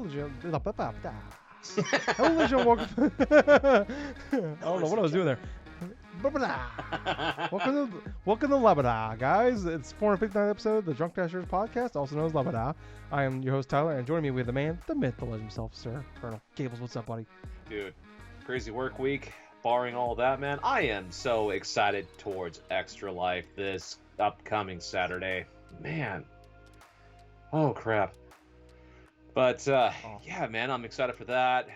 Hello, ladies and welcome. I don't know what I was doing there. Welcome to Labada, guys. It's 459th episode of the DrunkNerds podcast, also known as Labada. I am your host, Tyler, and joining me with the man, the myth, the legend himself, Sir Colonel Gables. What's up, buddy? Dude, crazy work week. Barring all that, man, I am so excited towards Extra Life this upcoming Saturday. Man. Oh, crap. But, yeah, man, I'm excited for that.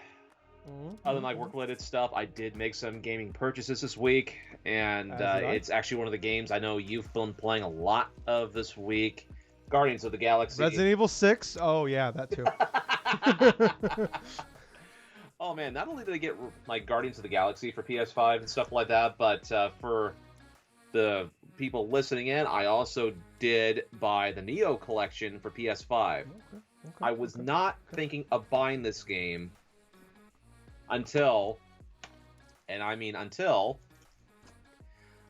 Other than, like, work-related stuff, I did make some gaming purchases this week, and it's actually one of the games I know you've been playing a lot of this week. Guardians of the Galaxy. Resident Evil 6? Oh, yeah, that too. Oh, man, not only did I get, like, Guardians of the Galaxy for PS5 and stuff like that, but for the people listening in, I also did buy the Neo collection for PS5. Okay, I was not thinking of buying this game until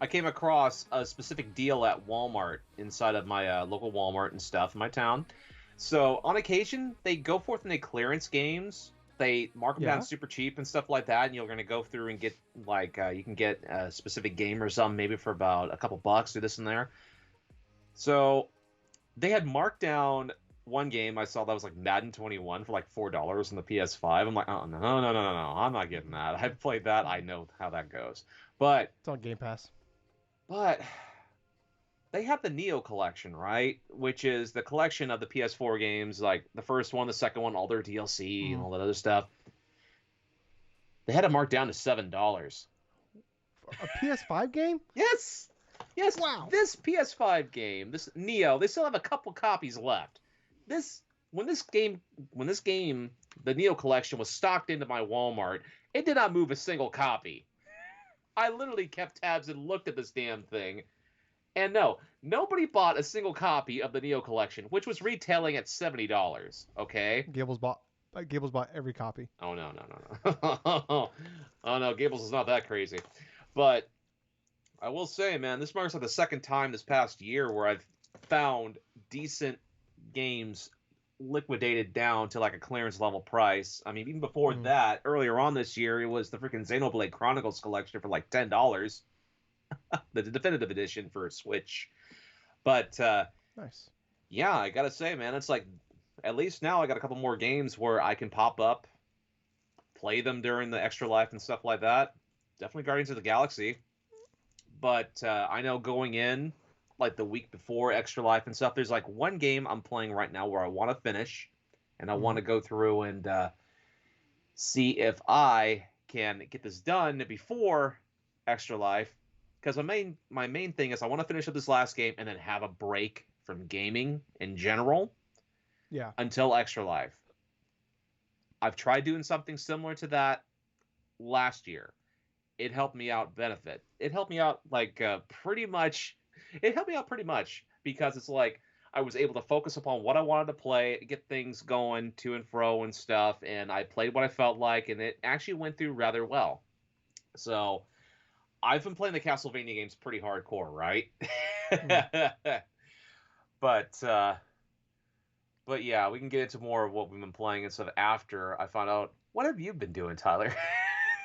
I came across a specific deal at Walmart inside of my local Walmart and stuff in my town. So on occasion, they go forth and they clearance games. They mark them down super cheap and stuff like that, and you're going to go through and get, like, you can get a specific game or something maybe for about a couple bucks or this and there. So they had marked down one game I saw that was like Madden 21 for like $4 on the PS5. I'm like, oh, no, I'm not getting that. I've played that. I know how that goes. But it's on Game Pass. But they have the Neo collection, right? Which is the collection of the PS4 games, like the first one, the second one, all their DLC and all that other stuff. They had it marked down to $7. A PS5 game? Yes. Wow. This PS5 game, this Neo, they still have a couple copies left. When this game, the Neo collection was stocked into my Walmart, it did not move a single copy. I literally kept tabs and looked at this damn thing. And no, nobody bought a single copy of the Neo collection, which was retailing at $70. Okay. Gables bought every copy. Oh no. Oh no, Gables is not that crazy. But I will say, man, this marks like the second time this past year where I've found decent games liquidated down to like a clearance level price. I mean, even before that, earlier on this year, it was the freaking Xenoblade Chronicles collection for like $10. The definitive edition for Switch. But nice. Yeah, I gotta say, man, it's like at least now I got a couple more games where I can pop up, play them during the Extra Life and stuff like that. Definitely Guardians of the Galaxy. But I know going in like the week before Extra Life and stuff, there's like one game I'm playing right now where I want to finish, and I want to go through and see if I can get this done before Extra Life. Because my main thing is I want to finish up this last game and then have a break from gaming in general. Yeah. Until Extra Life. I've tried doing something similar to that last year. It helped me out benefit. It helped me out like pretty much. It helped me out pretty much because it's like I was able to focus upon what I wanted to play, get things going to and fro and stuff, and I played what I felt like, and it actually went through rather well. So I've been playing the CastleVania games pretty hardcore, right? But yeah, we can get into more of what we've been playing and stuff after I found out. What have you been doing, Tyler?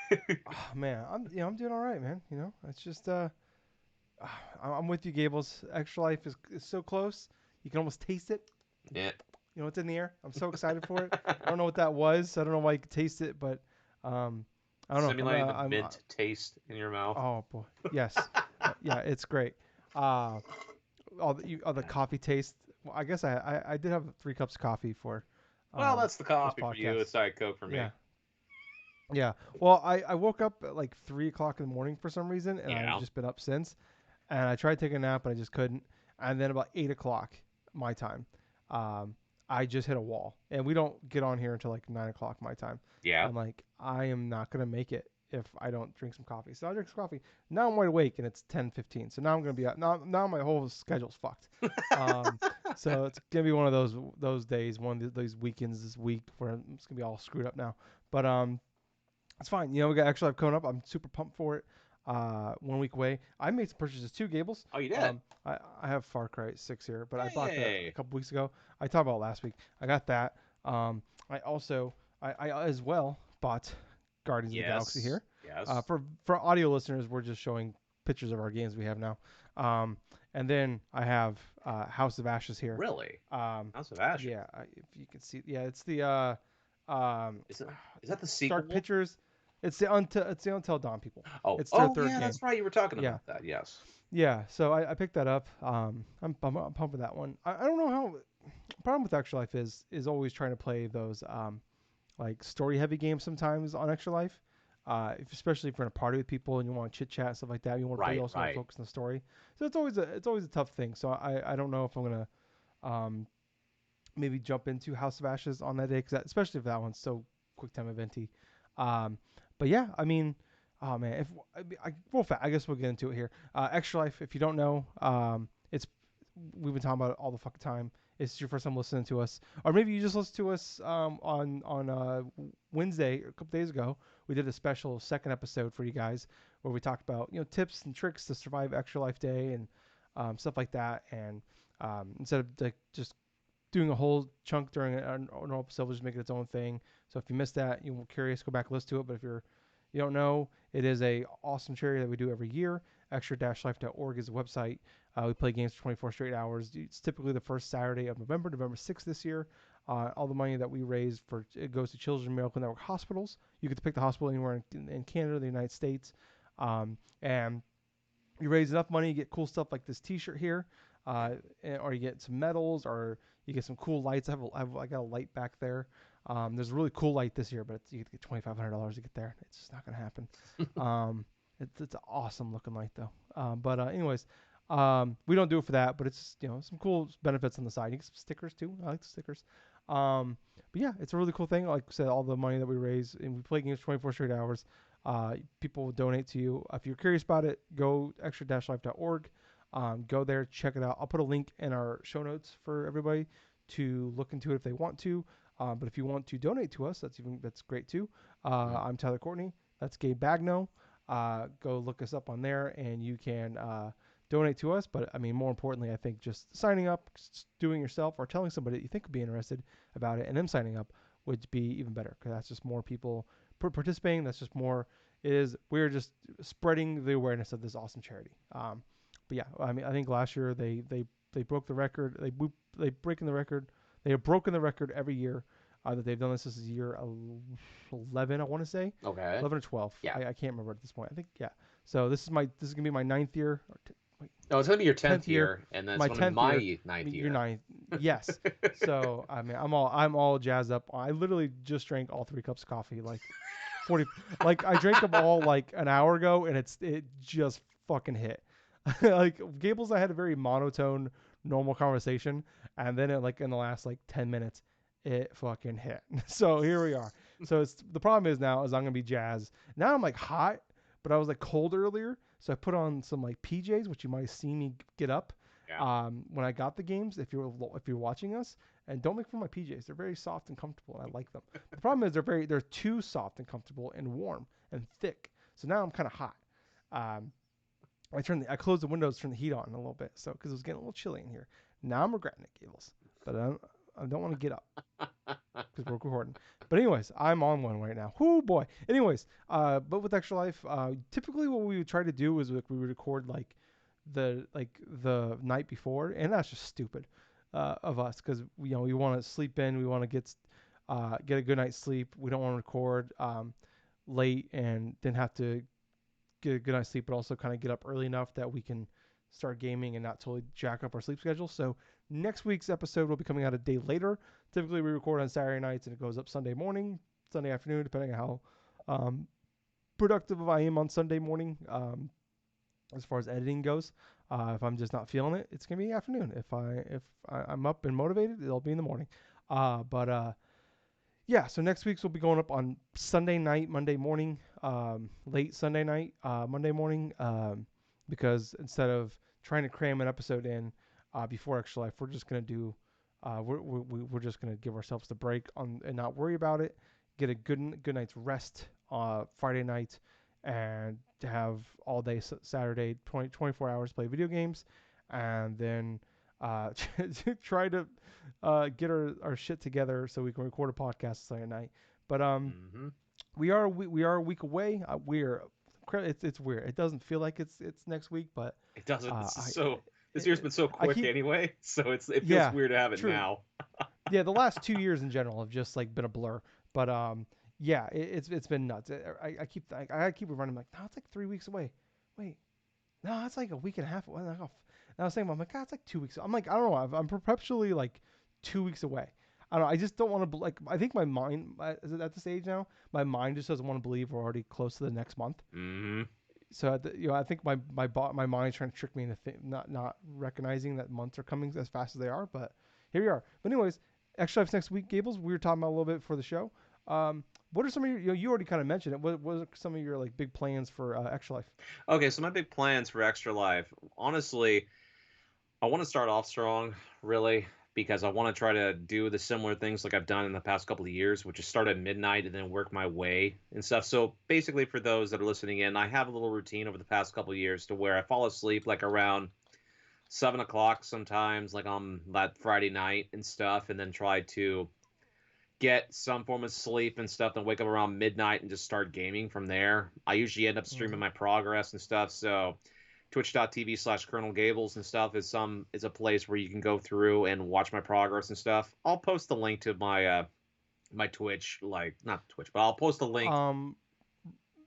Oh, man, I'm doing all right, man. You know, it's just I'm with you, Gables. Extra Life is so close. You can almost taste it. Yeah. You know, it's in the air. I'm so excited for it. I don't know what that was. I don't know why you could taste it, but I don't know. Simulating the mint taste in your mouth. Oh boy, yes, yeah, it's great. All the coffee taste. Well, I guess I did have 3 cups of coffee for. Well, that's the coffee for you. It's Diet Coke for me. Yeah. Well, I woke up at like 3 o'clock in the morning for some reason, and I've just been up since. And I tried taking a nap, but I just couldn't. And then about 8 o'clock my time, I just hit a wall. And we don't get on here until like 9 o'clock my time. Yeah. I'm like, I am not gonna make it if I don't drink some coffee. So I drink some coffee. Now I'm wide awake, and it's 10:15. So now I'm gonna be out. Now my whole schedule's fucked. So it's gonna be one of those days, one of those weekends this week where it's gonna be all screwed up now. But it's fine. You know, we got Extra Life coming up. I'm super pumped for it. 1 week away. I made some purchases too, Gables. Oh, you did? I have Far Cry 6 here, but I bought that a couple weeks ago. I talked about it last week. I got that. I also I as well bought Guardians of the Galaxy Yes. here. Yes. For audio listeners, we're just showing pictures of our games we have now. Um, and then I have House of Ashes here. Really? Um, House of Ashes. yeah, if you can see, yeah, it's the um, Is it? Is that the Dark sequel? Pictures. It's the Until Dawn people. Oh. It's their Oh third yeah, game. that's right. You were talking Yeah, about that. Yes. yeah. So I picked that up. I'm pumped with that one. I don't know how. Problem with Extra Life is always trying to play those like story heavy games sometimes on Extra Life. Especially if you're in a party with people and you want to chit chat and stuff like that, you want but you Right. also want to Right. focus on the story. So it's always a tough thing. So I don't know if I'm gonna um, maybe jump into House of Ashes on that day, especially if that one's so quick time eventy. Um, but yeah, I mean, oh man, if I guess we'll get into it here. Extra Life, if you don't know, it's we've been talking about it all the fucking time. It's your first time listening to us, or maybe you just listened to us on Wednesday a couple days ago. We did a special second episode for you guys where we talked about tips and tricks to survive Extra Life Day and stuff like that. And instead of like just doing a whole chunk during an normal episode, we'll just make it its own thing. So if you missed that, you're curious, go back and listen to it. But if you don't know, it is a awesome charity that we do every year. Extra-life.org is the website. We play games for 24 straight hours. It's typically the first Saturday of November, November 6th this year. All the money that we raise it goes to Children's Miracle Network hospitals. You get to pick the hospital anywhere in Canada, the United States, and you raise enough money, you get cool stuff like this T-shirt here, or you get some medals, or you get some cool lights. I got a light back there. There's a really cool light this year, but you get $2,500 to get there. It's just not gonna happen. It's an awesome looking light though. But anyways, we don't do it for that, but it's some cool benefits on the side. You get some stickers too. I like the stickers. But yeah, it's a really cool thing. Like I said, all the money that we raise, and we play games 24 straight hours. People will donate to you. If you're curious about it, go extra-life.org. Go there, check it out. I'll put a link in our show notes for everybody to look into it if they want to. But if you want to donate to us, that's great too. I'm Tyler Courtney. That's Gabe Bagno. Go look us up on there, and you can donate to us. But I mean, more importantly, I think just signing up, doing yourself, or telling somebody that you think would be interested about it, and them signing up would be even better because that's just more people participating. That's just more we're just spreading the awareness of this awesome charity. But yeah, I mean, I think last year they broke the record. They breaking the record. They have broken the record every year that they've done this. This is year 11, I want to say, Okay. 11 or 12. Yeah. I can't remember at this point. I think yeah. So this is gonna be my ninth year. Wait, No, it's gonna be your 10th tenth year. year, and then it's My gonna be 10th year. my ninth Your year. ninth. Yes. So I mean, I'm all jazzed up. I literally just drank all 3 cups of coffee like 40 like I drank them all like an hour ago and it just fucking hit. Like Gables, I had a very monotone normal conversation, and then like in the last like 10 minutes it fucking hit. So here we are. So the problem is now is I'm gonna be jazzed. Now I'm like hot, but I was like cold earlier, so I put on some like PJs, which you might have seen me get up Yeah. when I got the games. If you're watching us, and don't make fun of my PJs. They're very soft and comfortable, and I like them. The problem is they're too soft and comfortable and warm and thick. So now I'm kind of hot. Um, I closed the windows, turned the heat on a little bit, so because it was getting a little chilly in here. Now I'm regretting it, Gables, but I don't want to get up because we're recording. But anyways, I'm on one right now. Whoo boy. Anyways, but with Extra Life, typically what we would try to do is like we would record the night before, and that's just stupid of us because we want to sleep in, we want to get a good night's sleep. We don't want to record late and then have to get a good night's sleep, but also kind of get up early enough that we can start gaming and not totally jack up our sleep schedule. So next week's episode will be coming out a day later. Typically we record on Saturday nights and it goes up Sunday morning, Sunday afternoon, depending on how productive I am on Sunday morning. As far as editing goes, if I'm just not feeling it, it's gonna be afternoon. I'm up and motivated, it'll be in the morning. But yeah, so next week's will be going up on Sunday night, Monday morning, late Sunday night, Monday morning, because instead of trying to cram an episode in before Extra Life, we're just gonna do, we're just gonna give ourselves the break on and not worry about it. Get a good night's rest Friday night, and to have all day Saturday 24 hours play video games, and then try to get our shit together so we can record a podcast Sunday night. But Mm-hmm. we are a week away. It's weird. It doesn't feel like it's next week, but It doesn't. uh, This is I so. This year's it, been so I quick keep anyway, so it feels yeah, weird to have it true. now. Yeah, the last 2 years in general have just like been a blur. But yeah, it's been nuts. I keep reminding like, no, it's like 3 weeks away. Wait, no, it's like a week and a half. And I was saying, I'm like, God, it's like 2 weeks. I'm like, I don't know. I'm perpetually like 2 weeks away. I don't know. I just don't want to like. I think my mind is it at this age now. My mind just doesn't want to believe we're already close to the next month. Mm-hmm. So I think my mind's trying to trick me into not recognizing that months are coming as fast as they are. But here we are. But anyways, Extra Life next week, Gables. We were talking about a little bit for the show. What are some of your you already kind of mentioned it. What are some of your like big plans for Extra Life? Okay, so my big plans for Extra Life. Honestly, I want to start off strong, really, because I want to try to do the similar things like I've done in the past couple of years, which is start at midnight and then work my way and stuff. So basically, for those that are listening in, I have a little routine over the past couple of years to where I fall asleep like around 7 o'clock sometimes, like on that Friday night and stuff, and then try to get some form of sleep and stuff, then wake up around midnight and just start gaming from there. I usually end up streaming Mm-hmm. my progress and stuff, so twitch.tv/Colonel Gables and stuff is a place where you can go through and watch my progress and stuff. I'll post the link to my Twitch, like not Twitch, but I'll post a link. Um,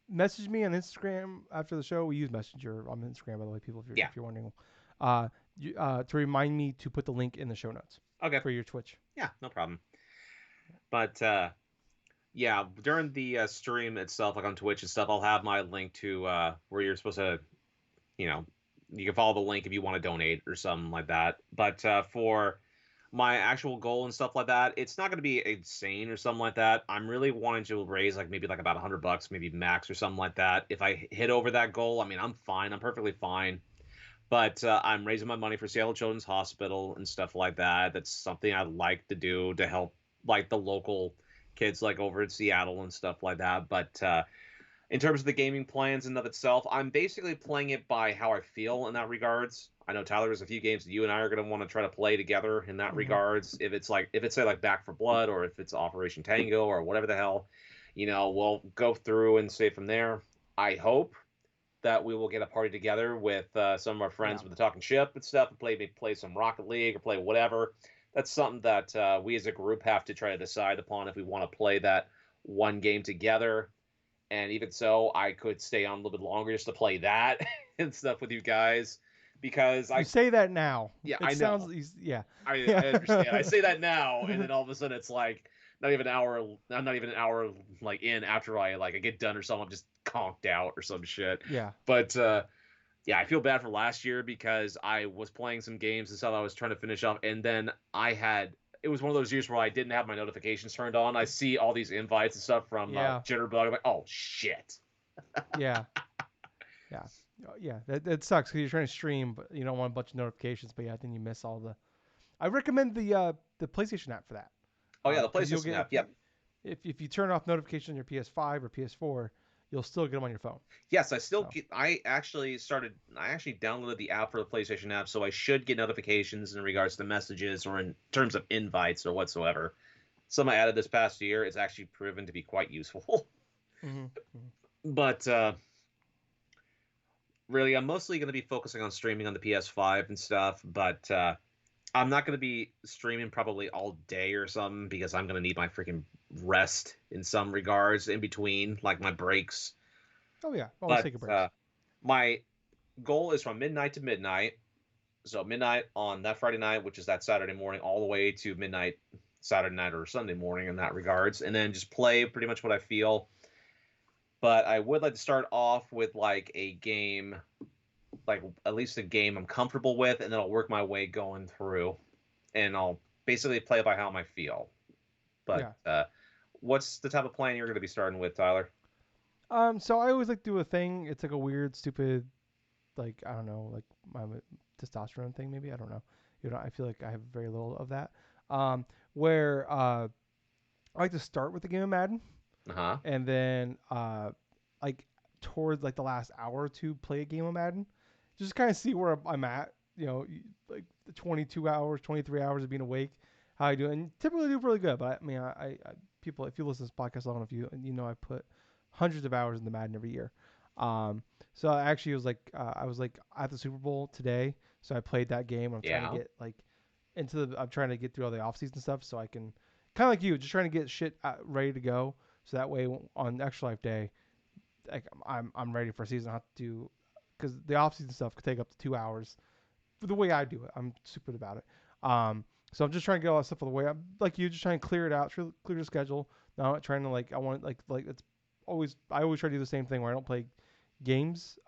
Message me on Instagram after the show. We use Messenger on Instagram, by the way, people, Yeah. if you're wondering. To remind me to put the link in the show notes Okay. for your Twitch. Yeah, no problem. But yeah, during the stream itself, like on Twitch and stuff, I'll have my link to where you're supposed to, you know, you can follow the link if you want to donate or something like that. But for my actual goal and stuff like that, it's not going to be insane or something like that. I'm really wanting to raise like maybe like about $100, maybe max or something like that. If I hit over that goal, I mean, I'm fine. I'm perfectly fine. But I'm raising my money for Seattle Children's Hospital and stuff like that. That's something I'd like to do to help like the local kids like over in Seattle and stuff like that. But in terms of the gaming plans and of itself, I'm basically playing it by how I feel in that regards. I know Tyler, there's a few games that you and I are going to want to try to play together in that Mm-hmm. regards. If it's say like Back for Blood or if it's Operation Tango or whatever the hell, we'll go through and say from there. I hope that we will get a party together with some of our Yeah. friends with the Talking Ship and stuff and play some Rocket League or play whatever. That's something that we as a group have to try to decide upon if we want to play that one game together. And even so, I could stay on a little bit longer just to play that and stuff with you guys because You say that now. yeah, It I know. sounds yeah. I understand. I say that now, and then all of a sudden it's like not even an hour. I'm not even an hour like in after I get done or something. I'm just conked out or some shit. Yeah. But yeah, I feel bad for last year because I was playing some games and stuff I was trying to finish up, and then it was one of those years where I didn't have my notifications turned on. I see all these invites and stuff from Yeah. Jitterbug. I'm like, oh shit. Yeah. Yeah. Yeah. That sucks because you're trying to stream, but you don't want a bunch of notifications. But yeah, then you miss all the. I recommend the PlayStation app for that. Oh yeah, the 'Cause you'll PlayStation get app. Yep. if you turn off notifications on your PS5 or PS4, you'll still get them on your phone. Yes, I still So get. I actually downloaded the app for the PlayStation app, so I should get notifications in regards to messages or in terms of invites or whatsoever. Some I added this past year. It's actually proven to be quite useful. hmm But really, I'm mostly going to be focusing on streaming on the PS5 and stuff. But I'm not going to be streaming probably all day or something because I'm going to need my freaking rest in some regards in between, like my breaks. oh yeah, always But take a break. my goal is from midnight to midnight. So midnight on that Friday night, which is that Saturday morning, all the way to midnight Saturday night or Sunday morning in that regards, and then just play pretty much what I feel. But I would like to start off with like a game, like at least a game I'm comfortable with, and then I'll work my way going through, and I'll basically play by how I feel. But Yeah. what's the type of plan you're going to be starting with, Tyler? So I always like to do a thing. It's like a weird, stupid, like I don't know, like my testosterone thing maybe. I don't know. I feel like I have very little of that. Where I like to start with the game of Madden, Uh huh. and then like towards like the last hour or two, play a game of Madden, just kind of see where I'm at. like the 22 hours, 23 hours of being awake, how I do, and typically do really good. But I mean, people, if you listen to this podcast long enough, I put hundreds of hours into Madden every year. Um, so I actually was like at the Super Bowl today, so I played that game. I'm trying to Yeah. get like I'm trying to get through all the off-season stuff, so I can kind of like you, just trying to get shit ready to go, so that way on Extra Life Day, like I'm ready for a season. I have to do because the off-season stuff could take up to 2 hours. The way I do it, I'm stupid about it. So I'm just trying to get all that stuff out of the way. I'm like you, just trying to clear it out, clear the schedule. Now I'm not trying to I want like it's always I always try to do the same thing where I don't play games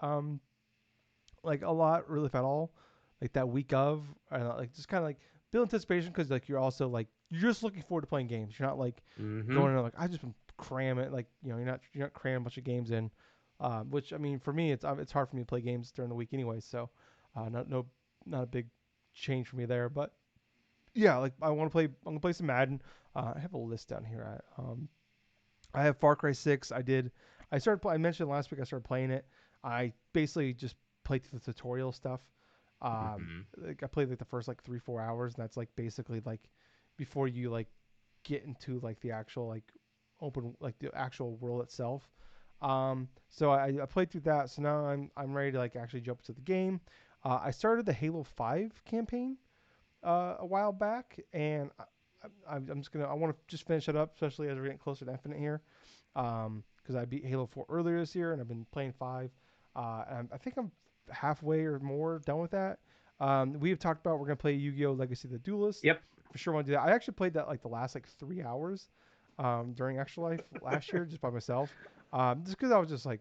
like a lot, really if at all, like that week of, like just kind of like build anticipation because like you're also like you're just looking forward to playing games. You're not like Mm-hmm. going in like I just been cramming like you're not cramming a bunch of games in, which I mean for me it's hard for me to play games during the week anyway. So not a big change for me there, but yeah, like I'm gonna play some Madden. I have a list down here. I have Far Cry 6. I mentioned last week I started playing it. I basically just played through the tutorial stuff. Mm-hmm. Like I played like the first like 3-4 hours, and that's like basically like before you like get into like the actual like open like the actual world itself. So I played through that. So now I'm ready to like actually jump into the game. I started the Halo 5 campaign a while back, and I'm just gonna I want to just finish it up, especially as we're getting closer to Infinite here, because I beat Halo 4 earlier this year, and I've been playing 5. And I think I'm halfway or more done with that. We have talked about we're gonna play Yu-Gi-Oh! Legacy of the Duelist. Yep. For sure, want to do that. I actually played that like the last like 3 hours during Extra Life last year just by myself, just because I was just like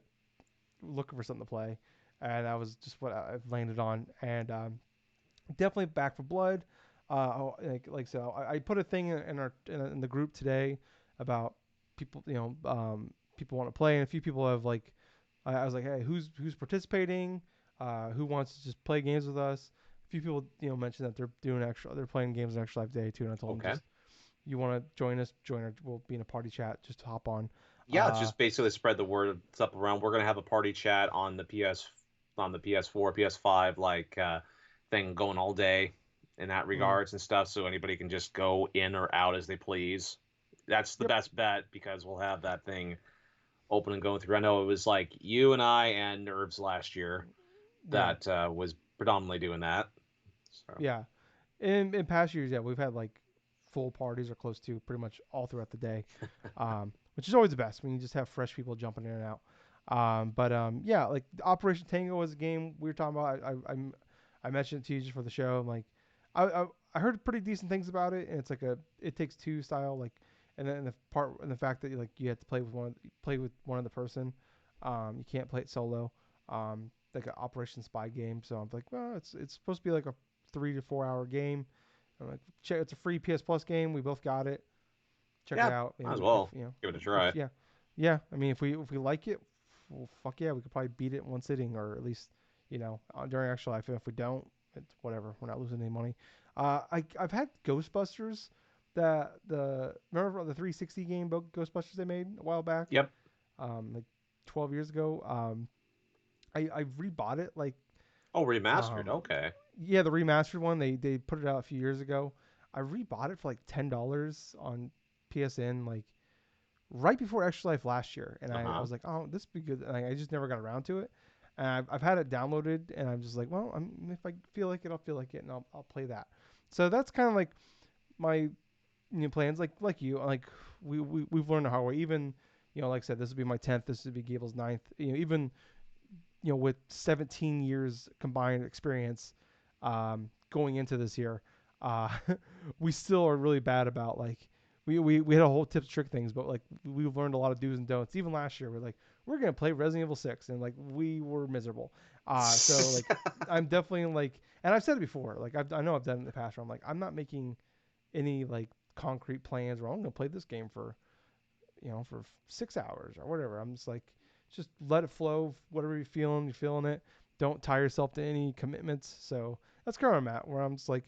looking for something to play, and that was just what I've landed on. And definitely Back for Blood. So I put a thing in the group today about people people want to play, and a few people have like I was like, hey, who's participating, who wants to just play games with us. A few people mentioned that they're playing games on Extra Life Day too, and I told them Okay. just you want to join us, we'll be in a party chat, just hop on. Yeah, it's uh just basically spread the word up around. We're gonna have a party chat on the PS4, PS5 thing going all day in that mm, regards and stuff. So anybody can just go in or out as they please. That's the yep, best bet because we'll have that thing open and going through. I know it was like you and I and Nerves last year yeah, that was predominantly doing that. So yeah. In past years, yeah, we've had like full parties or close to pretty much all throughout the day, which is always the best when you just have fresh people jumping in and out. Yeah, like Operation Tango was a game we were talking about. I mentioned it to you just for the show. I'm like, I heard pretty decent things about it, and it's like a It Takes Two style, like, and then the fact that you have to play with one other person. You can't play it solo. Like an Operation Spy game. So I'm like, well, it's supposed to be like a 3 to 4 hour game. I'm like, check. It's a free PS Plus game. We both got it. Check it yeah, out. might as If well give it a try. yeah, yeah. I mean, if we like it, well, fuck yeah, we could probably beat it in one sitting, or at least during Extra Life. If we don't, it's whatever. We're not losing any money. I've had Ghostbusters. Remember the 360 game Ghostbusters they made a while back, Yep. like 12 years ago. I rebought it like Oh, remastered. um Okay. yeah, the remastered one. They put it out a few years ago. I rebought it for like $10 on PSN, like right before Extra Life last year, and I Uh-huh. was like, oh, this would be good. And I just never got around to it. And I've had it downloaded, and I'm just like, well, if I feel like it, I'll feel like it, and I'll play that. So that's kind of like my plans. Like you, like we've learned the hard way. Even like I said, this would be my 10th. This would be Gables' ninth. Even with 17 years combined experience going into this year, uh, we still are really bad about like we had a whole tips trick things, but like we've learned a lot of do's and don'ts. Even last year, we're like we're gonna play Resident Evil 6, and like we were miserable. So like I'm definitely like, and I've said it before, like I know I've done it in the past where I'm like I'm not making any like concrete plans where I'm gonna play this game for for 6 hours or whatever. I'm just let it flow. Whatever you're feeling it. Don't tie yourself to any commitments. So that's kind of where I'm at, where I'm just like,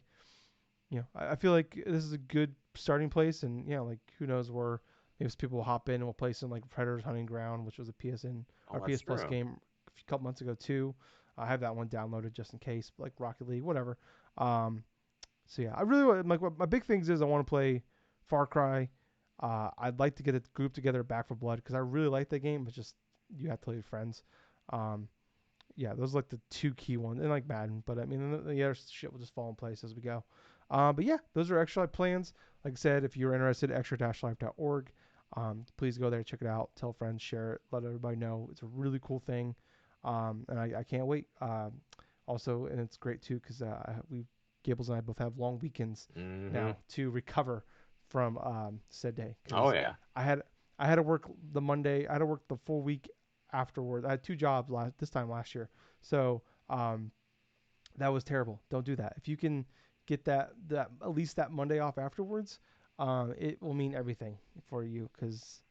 I feel like this is a good starting place. And yeah, like who knows where maybe people will hop in and we'll play some like Predators Hunting Ground, which was a PSN or Oh, that's PS Plus true. game a couple months ago too. I have that one downloaded just in case, like Rocket League, whatever. Um, so yeah, I really like my big things is I want to play Far Cry. I'd like to get a group together Back for Blood because I really like that game. But just you have to play with friends. Um, yeah, those are like the two key ones, and like Madden. But I mean, the other shit will just fall in place as we go. But yeah, those are Extra Life plans. Like I said, if you're interested, extra-life.org. Please go there, check it out, tell friends, share it, let everybody know. It's a really cool thing, and I can't wait. Also, and it's great too because we Gables and I both have long weekends Mm-hmm. now to recover from said day. Oh Because yeah. I had I had to work the Monday. I had to work the full week afterwards. I had two jobs this time last year, so that was terrible. Don't do that. If you can get that at least that Monday off afterwards, it will mean everything for you because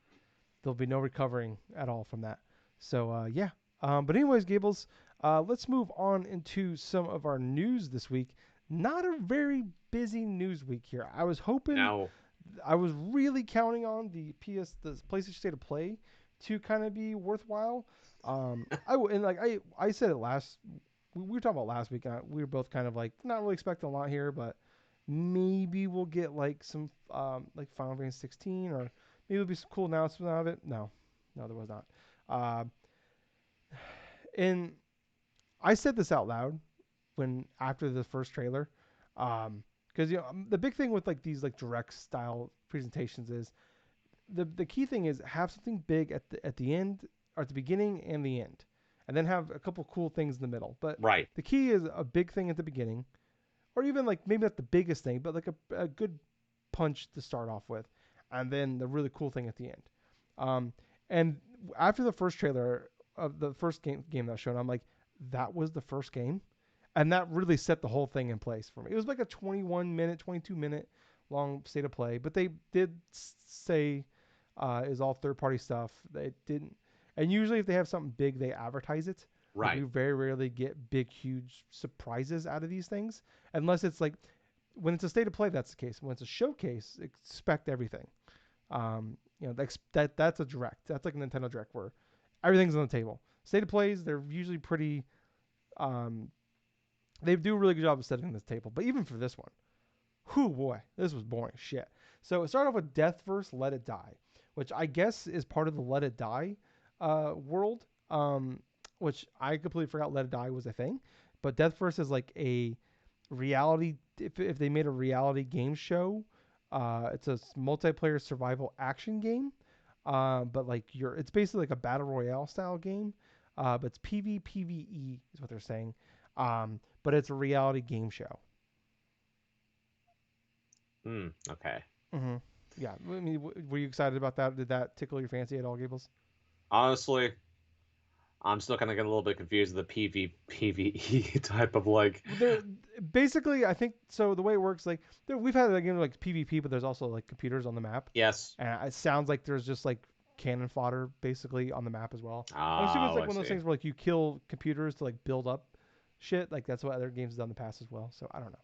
there'll be no recovering at all from that. So yeah. But anyways, Gables, let's move on into some of our news this week. Not a very busy news week here. No. I was really counting on the PlayStation State of Play to kind of be worthwhile. And like I said it last. We were talking about last week. We were both kind of like not really expecting a lot here, but maybe we'll get like some like Final Fantasy 16 or maybe it'll be some cool announcement out of it. No, there was not. Uh, and I said this out loud when after the first trailer, because the big thing with like these like direct style presentations is the key thing is have something big at the end or at the beginning and the end, and then have a couple cool things in the middle. But Right. the key is a big thing at the beginning, or even like maybe not the biggest thing, but like a good punch to start off with, and then the really cool thing at the end. Um, and after the first trailer of the first game that was shown, I'm like, that was the first game, and that really set the whole thing in place for me. It was like a 21-minute, 22-minute long state of play, but they did say is all third-party stuff. They didn't, and usually if they have something big, they advertise it. Like we Right. very rarely get big, huge surprises out of these things, unless it's like when it's a state of play, that's the case. When it's a showcase, expect everything. That's a direct. That's like a Nintendo Direct where everything's on the table. State of plays, they're usually pretty. Um, they do a really good job of setting this table. But even for this one, whew boy, this was boring shit. So it started off with Death vs. Let It Die, which I guess is part of the Let It Die world. Which I completely forgot Let It Die was a thing. But Death vs. is like a reality. If they made a reality game show, it's a multiplayer survival action game. But like it's basically like a battle royale style game. But it's PvPvE is what they're saying. But it's a reality game show. Okay. Mm-hmm. Yeah, I mean, were you excited about that? Did that tickle your fancy at all, Gables? Honestly, I'm still kind of getting a little bit confused with the PvE type of like. There, basically, I think so. The way it works, like we've had a game like PvP, but there's also like computers on the map, Yes. and it sounds like there's just like cannon fodder basically on the map as well. I'm assuming it's Oh, like I one of those see. things where like you kill computers to like build up shit. Like that's what other games have done in the past as well. So I don't know.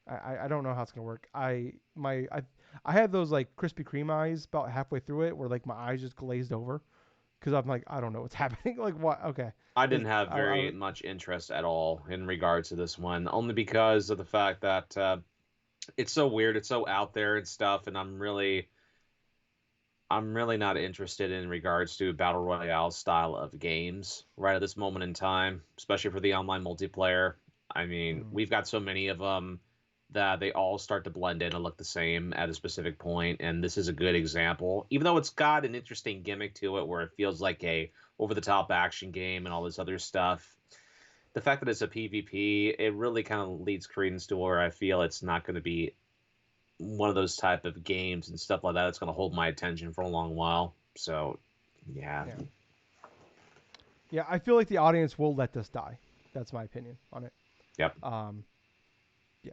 I don't know how it's gonna work. I had those like Krispy Kreme eyes about halfway through it, where like my eyes just glazed over because I'm like I don't know what's happening. Like what? Okay, I is didn't have very much interest at all in regards to this one, only because of the fact that it's so weird, it's so out there and stuff, and I'm really not interested in regards to battle royale style of games right at this moment in time, especially for the online multiplayer. I mean, mm, we've got so many of them that they all start to blend in and look the same at a specific point, and this is a good example. Even though it's got an interesting gimmick to it where it feels like a over-the-top action game and all this other stuff, the fact that it's a PvP, it really kind of leads credence to where I feel it's not going to be one of those type of games and stuff like that that's going to hold my attention for a long while. So, yeah. yeah, yeah. I feel like the audience will let this die. That's my opinion on it. Yep. Um, yeah,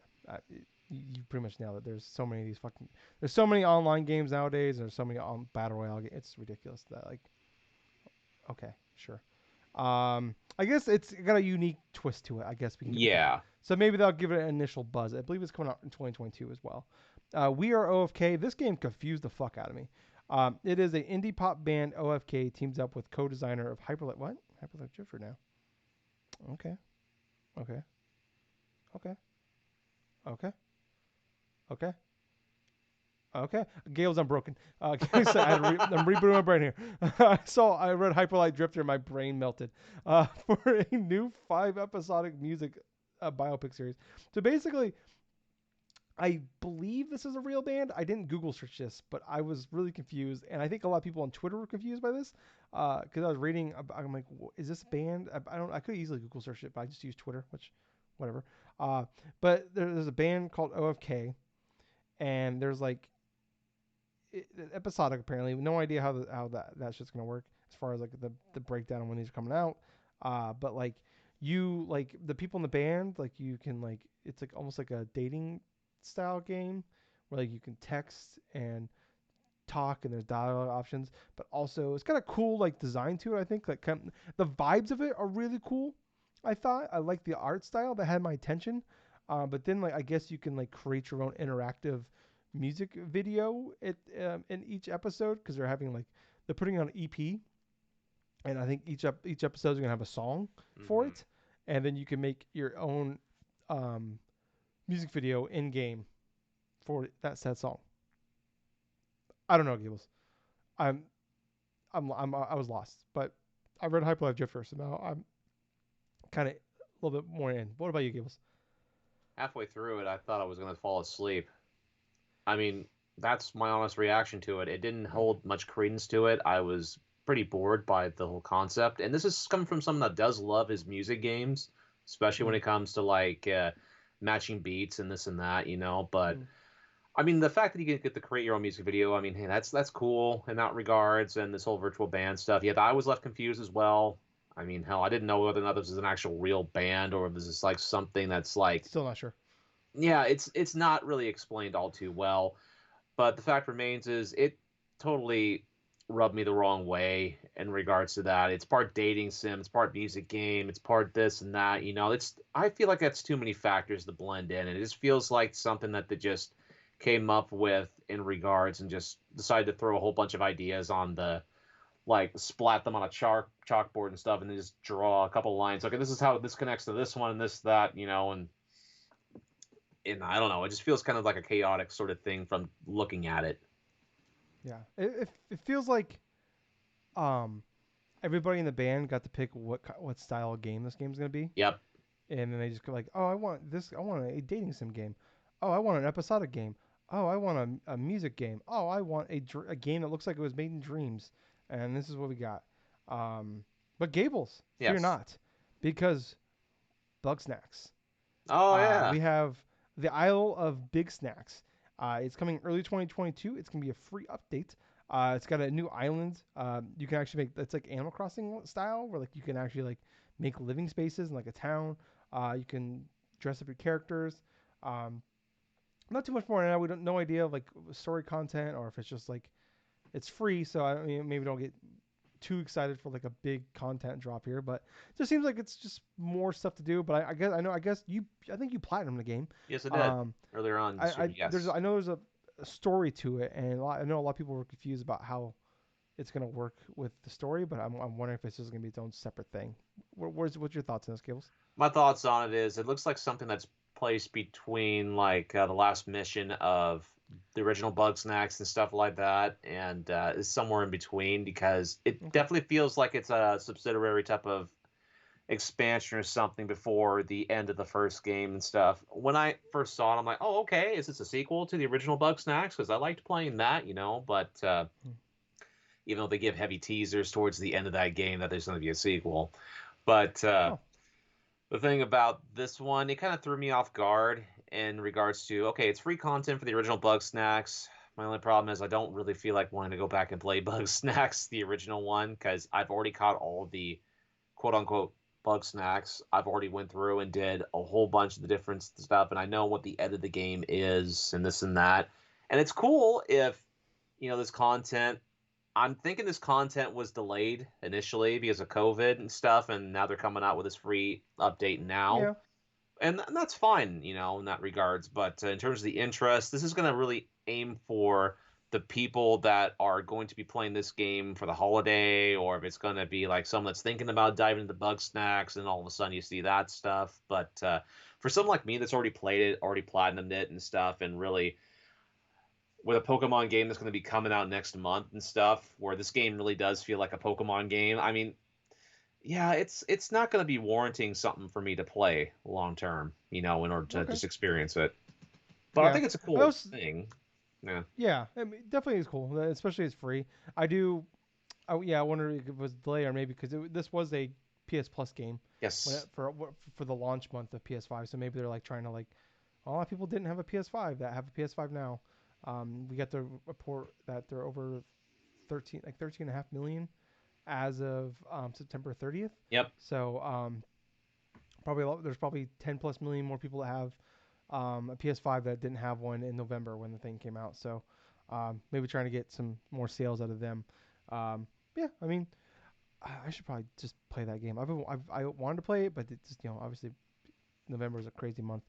you pretty much nailed it. There's so many online games nowadays. There's so many on battle royale games. It's ridiculous. That like, okay, sure. I guess it's got a unique twist to it. I guess we can put that. Yeah. So maybe they'll give it an initial buzz. I believe it's coming out in 2022 as well. We Are OFK. This game confused the fuck out of me. It is an indie pop band OFK teams up with co-designer of Hyperlight. What? Hyperlight Drifter now. Okay. Okay. Okay. Okay. Okay. Okay. Gale's unbroken. I'm rebooting my brain here. I read Hyperlight Drifter and my brain melted. For a new 5 episodic music biopic series. So basically, I believe this is a real band. I didn't Google search this, but I was really confused, and I think a lot of people on Twitter were confused by this because I was reading. I'm like, is this a band? I don't. I could easily Google search it, but I just use Twitter, which, whatever. But there's a band called OFK, and there's like episodic apparently. No idea how that shit's gonna work as far as like the breakdown on when these are coming out. But like you like the people in the band like you can like it's like almost like a dating style game where like you can text and talk and there's dialogue options, but also it's got a cool like design to it. I think like the vibes of it are really cool. I thought I like the art style that had my attention, but then like I guess you can like create your own interactive music video in each episode because they're having like they're putting on an EP, and I think each episode is gonna have a song for Hmm. it, and then you can make your own um, music video in game for that said song. I don't know, Gables. I'm I was lost, but I read Hyperlife Drifter, so now I'm kind of a little bit more in. What about you, Gables? Halfway through it, I thought I was gonna fall asleep. I mean, that's my honest reaction to it. It didn't hold much credence to it. I was pretty bored by the whole concept. And this is coming from someone that does love his music games, especially when Mm, it comes to like matching beats and this and that, you know. But mm, I mean, the fact that you can get to create your own music video, I mean, hey, that's cool in that regards. And this whole virtual band stuff. Yet I was left confused as well. I mean, hell, I didn't know whether or not this is an actual real band or if this is like something that's like, Still not sure. yeah, it's not really explained all too well. But the fact remains is it totally rubbed me the wrong way in regards to that. It's part dating sim, it's part music game, it's part this and that. You know, it's I feel like that's too many factors to blend in, and it just feels like something that they just came up with in regards and just decided to throw a whole bunch of ideas on the like splat them on a chalkboard and stuff, and then just draw a couple lines. Okay, this is how this connects to this one and this that, you know, and I don't know. It just feels kind of like a chaotic sort of thing from looking at it. Yeah, it feels like um everybody in the band got to pick what style of game this game's gonna be, Yep. and then they just go like, oh, I want this. I want a dating sim game. Oh, I want an episodic game. Oh, I want a music game. Oh, I want a game that looks like it was made in dreams. And this is what we got. But Gables, fear Yes. not, because Bug Snacks. Oh yeah. We have the Isle of Big Snacks. It's coming early 2022. It's gonna be a free update. It's got a new island. You can actually make it's like Animal Crossing style, where like you can actually like make living spaces in like a town. You can dress up your characters. Um, not too much more now. We don't no idea of like story content or if it's just like it's free. So I mean maybe don't get too excited for like a big content drop here, but it just seems like it's just more stuff to do. But I guess you I think you platinum the game. Yes, I did Um, earlier on this year. Yes. I know there's a story to it, and I know a lot of people were confused about how it's gonna work with the story, but I'm wondering if it's just gonna be its own separate thing. What's your thoughts on this, Gables? My thoughts on it is it looks like something that's placed between like the last mission of the original Bug Snacks and stuff like that, and is somewhere in between because it Okay. definitely feels like it's a subsidiary type of expansion or something before the end of the first game and stuff. When I first saw it, I'm like, oh, okay, is this a sequel to the original Bug Snacks? Because I liked playing that, you know, but Hmm. even though they give heavy teasers towards the end of that game that there's going to be a sequel. But Oh, the thing about this one, it kind of threw me off guard in regards to, okay, it's free content for the original Bug Snacks. My only problem is I don't really feel like wanting to go back and play Bug Snacks, the original one, because I've already caught all the quote unquote Bug Snacks. I've already went through and did a whole bunch of the different stuff, and I know what the end of the game is and this and that. And it's cool if, you know, this content I'm thinking this content was delayed initially because of COVID and stuff, and now they're coming out with this free update now, yeah. and that's fine, you know, in that regards. But in terms of the interest, this is going to really aim for the people that are going to be playing this game for the holiday, or if it's going to be like someone that's thinking about diving into bug snacks, and all of a sudden you see that stuff. But for someone like me that's already played it, already platinumed it and stuff, and really with a Pokemon game that's going to be coming out next month and stuff, where this game really does feel like a Pokemon game. I mean, yeah, it's not going to be warranting something for me to play long term, in order to Okay. just experience it. But I Yeah. think it's a I cool was thing. Yeah. yeah, I mean, definitely is cool, especially it's free. I do. Oh yeah, I wonder if it was delayed or maybe because this was a PS Plus game when Yes. for the launch month of PS5. So maybe they're like trying to like a lot of people didn't have a PS5 that have a PS5 now. We got the report that they're over 13.5 million as of September 30th. Yep. So there's probably 10 plus million more people that have a PS5 that didn't have one in November when the thing came out. So maybe trying to get some more sales out of them. Yeah, I mean, I should probably just play that game. I wanted to play it, but it just obviously November is a crazy month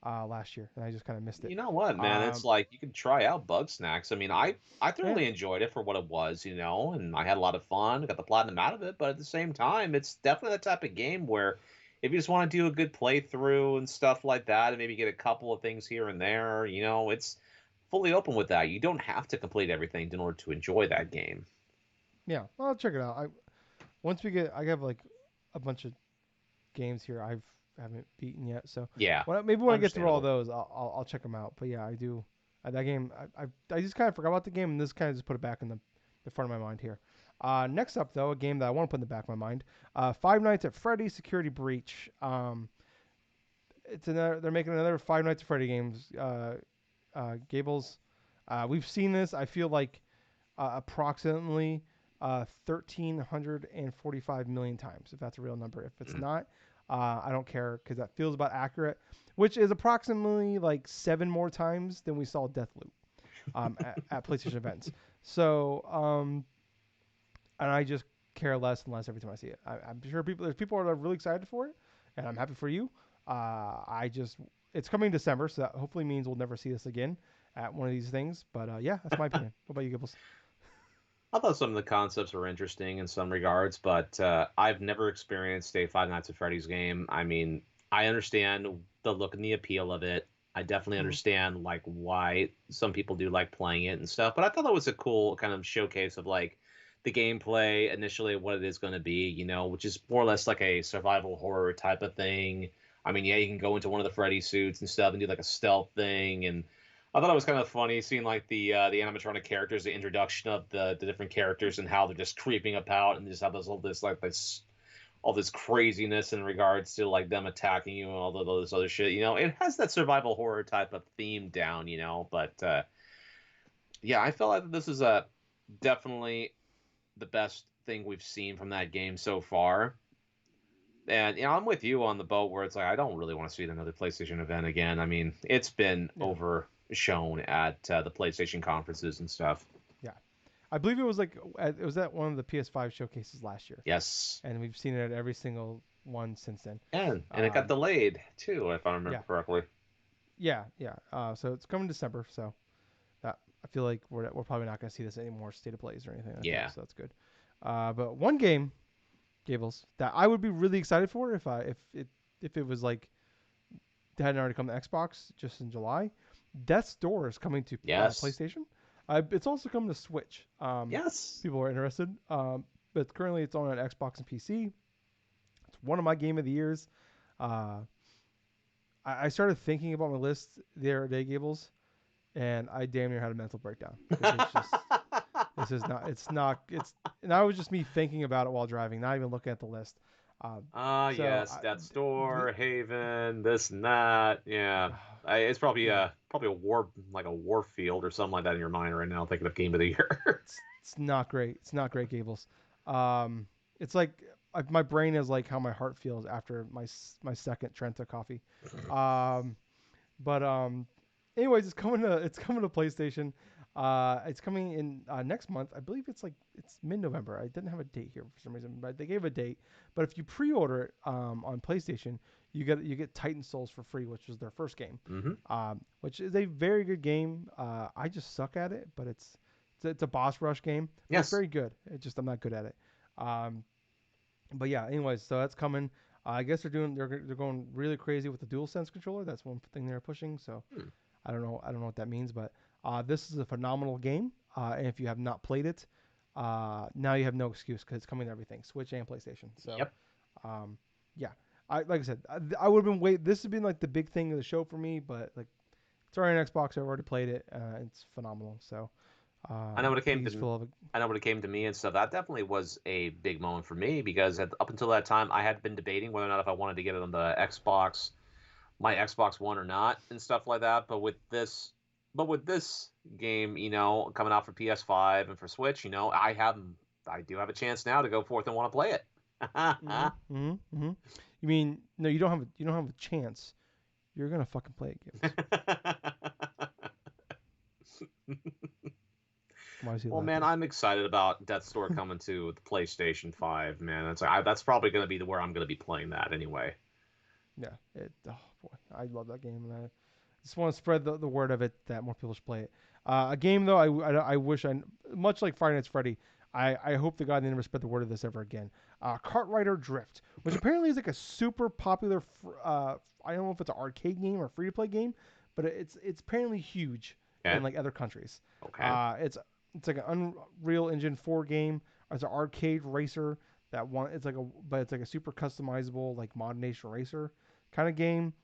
last year, and I just kind of missed it. You know what, man? It's Um, like you can try out Bug Snacks. I mean, I yeah, thoroughly enjoyed it for what it was, and I had a lot of fun, got the platinum out of it. But at the same time, it's definitely the type of game where if you just want to do a good playthrough and stuff like that, and maybe get a couple of things here and there, it's fully open with that. You don't have to complete everything in order to enjoy that game. yeah. Well, I'll check it out. I have like a bunch of games here haven't beaten yet. So Yeah, maybe when I get through all understandable. those, I'll check them out. But yeah, I do. That game, I just kind of forgot about the game, and this kind of just put it back in the front of my mind here. Next up, though, a game that I want to put in the back of my mind, Five Nights at Freddy's Security Breach. They're making another Five Nights at Freddy games. Gables, we've seen this. I feel like approximately 1,345 million times, if that's a real number. If it's Mm. not, I don't care because that feels about accurate, which is approximately like 7 more times than we saw Deathloop at PlayStation events. So, and I just care less and less every time I see it. I'm sure there's people that are really excited for it, and I'm happy for you. It's coming December, so that hopefully means we'll never see this again at one of these things. But yeah, that's my opinion. What about you, Gibbles? I thought some of the concepts were interesting in some regards, but I've never experienced a Five Nights at Freddy's game. I mean, I understand the look and the appeal of it. I definitely Mm-hmm. understand like why some people do like playing it and stuff, but I thought that was a cool kind of showcase of like the gameplay initially, what it is going to be, which is more or less like a survival horror type of thing. I mean, yeah, you can go into one of the Freddy suits and stuff and do like a stealth thing, and I thought it was kind of funny seeing like the animatronic characters, the introduction of the different characters and how they're just creeping about and just have this all this craziness in regards to like them attacking you and all this other shit. It has that survival horror type of theme down, But yeah, I felt like this is definitely the best thing we've seen from that game so far. And I'm with you on the boat where it's like I don't really want to see another PlayStation event again. I mean, it's been Yeah, overshown at the PlayStation conferences and stuff. yeah. I believe it was it was at one of the PS5 showcases last year, Yes, and we've seen it at every single one since then. and it got Um, delayed too, if I remember yeah, correctly. yeah. So it's coming December, so that I feel like we're probably not going to see this anymore state of plays or anything like that. Yeah. So that's good. But one game, Gables, that I would be really excited for if it was like it hadn't already come to Xbox just in July. Death's Door is coming to Yes. PlayStation. It's also coming to Switch. Yes. People are interested. But currently it's on Xbox and PC. It's one of my game of the years. Uh, I started thinking about my list the other day, Gables, and I damn near had a mental breakdown because this is not it's not it's and that was just me thinking about it while driving, not even looking at the list. Um, Ah, so yes, I, Death's the, Door, Haven, this and that. Yeah, it's probably yeah, probably a war field or something like that in your mind right now, thinking of Game of the Year. it's not great. It's not great, Gables. It's like my brain is like how my heart feels after my second Trenta coffee. Um, but anyways, it's coming to PlayStation. It's coming in next month. I believe it's mid-November. I didn't have a date here for some reason, but they gave a date. But if you pre-order it on PlayStation, you get Titan Souls for free, which was their first game. hmm Which is a very good game. I just suck at it, but it's a boss rush game, but it's Yes. very good. It's just I'm not good at it. Um, but yeah, anyways, so that's coming. I guess they're going really crazy with the DualSense controller. That's one thing they're pushing. So Hmm. I don't know what that means, but this is a phenomenal game. And if you have not played it, now you have no excuse because it's coming to everything, Switch and PlayStation. So, Yep. um, yeah, like I said, I would have been wait. This has been like the big thing of the show for me, but like it's already on Xbox. I've already played it. It's phenomenal. So, I know when it came please to fill. I know when it came to me and stuff, that definitely was a big moment for me because up until that time, I had been debating whether or not if I wanted to get it on the Xbox, my Xbox One or not, and stuff like that. But with this game, coming out for PS5 and for Switch, I do have a chance now to go forth and want to play it. Mm-hmm, mm-hmm, mm-hmm. You mean no? You don't have a chance. You're gonna fucking play it, Gables. Why is he Well, man, laughing? I'm excited about Death's Door coming to the PlayStation 5, man. That's probably going to be where I'm going to be playing that anyway. Yeah, oh boy, I love that game, and I just want to spread the word of it that more people should play it. A game though, I wish much like Friday Nights Freddy, I hope to God they never spread the word of this ever again. Cartwriter Drift, which apparently is like a super popular, I don't know if it's an arcade game or free to play game, but it's apparently huge in Okay. like other countries. Okay. It's like an Unreal Engine 4 game. It's an arcade racer but it's like a super customizable like Mod Nation racer kind of game.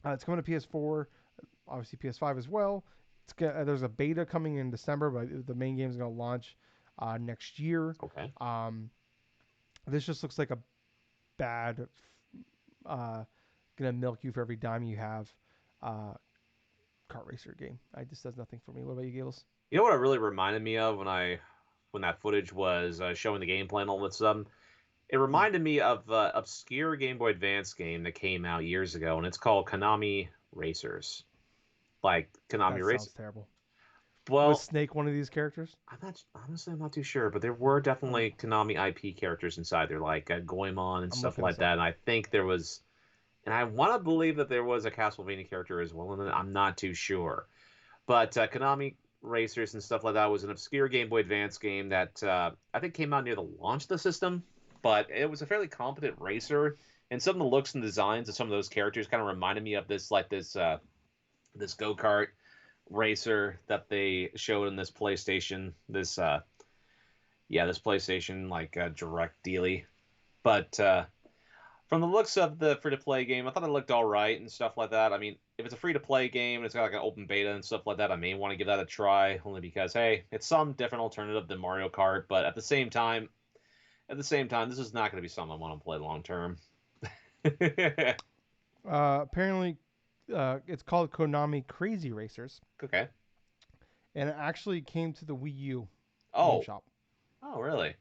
It's coming to PS4, obviously PS5 as well. There's a beta coming in December, but the main game is going to launch next year. Okay. Um, this just looks like a bad, gonna milk you for every dime you have, uh, kart racer game. I just does nothing for me. What about you, Gables? You know what it really reminded me of when that footage was showing the gameplay and all that stuff? It Hmm. reminded me of an obscure Game Boy Advance game that came out years ago, and it's called Konami Racers. Like Konami That Race. sounds terrible. Was Well, Snake one of these characters? I'm not too sure, but there were Hmm. definitely Konami IP characters inside there, like Goemon and I'm stuff looking like this up. that. And I think there was, and I want to believe that there was a Castlevania character as well, and I'm not too sure. But Konami Racers and stuff like that was an obscure Game Boy Advance game that I think came out near the launch of the system, but it was a fairly competent racer. And some of the looks and designs of some of those characters kind of reminded me of this go kart racer that they showed in this PlayStation, this PlayStation like direct dealy. But from the looks of the free to play game, I thought it looked all right and stuff like that. I mean, if it's a free to play game and it's got like an open beta and stuff like that, I may want to give that a try only because hey, it's some different alternative than Mario Kart. But at the same time, this is not going to be something I want to play long term. Apparently, it's called Konami Crazy Racers, Okay. and it actually came to the Wii U game Oh. shop. Oh, really?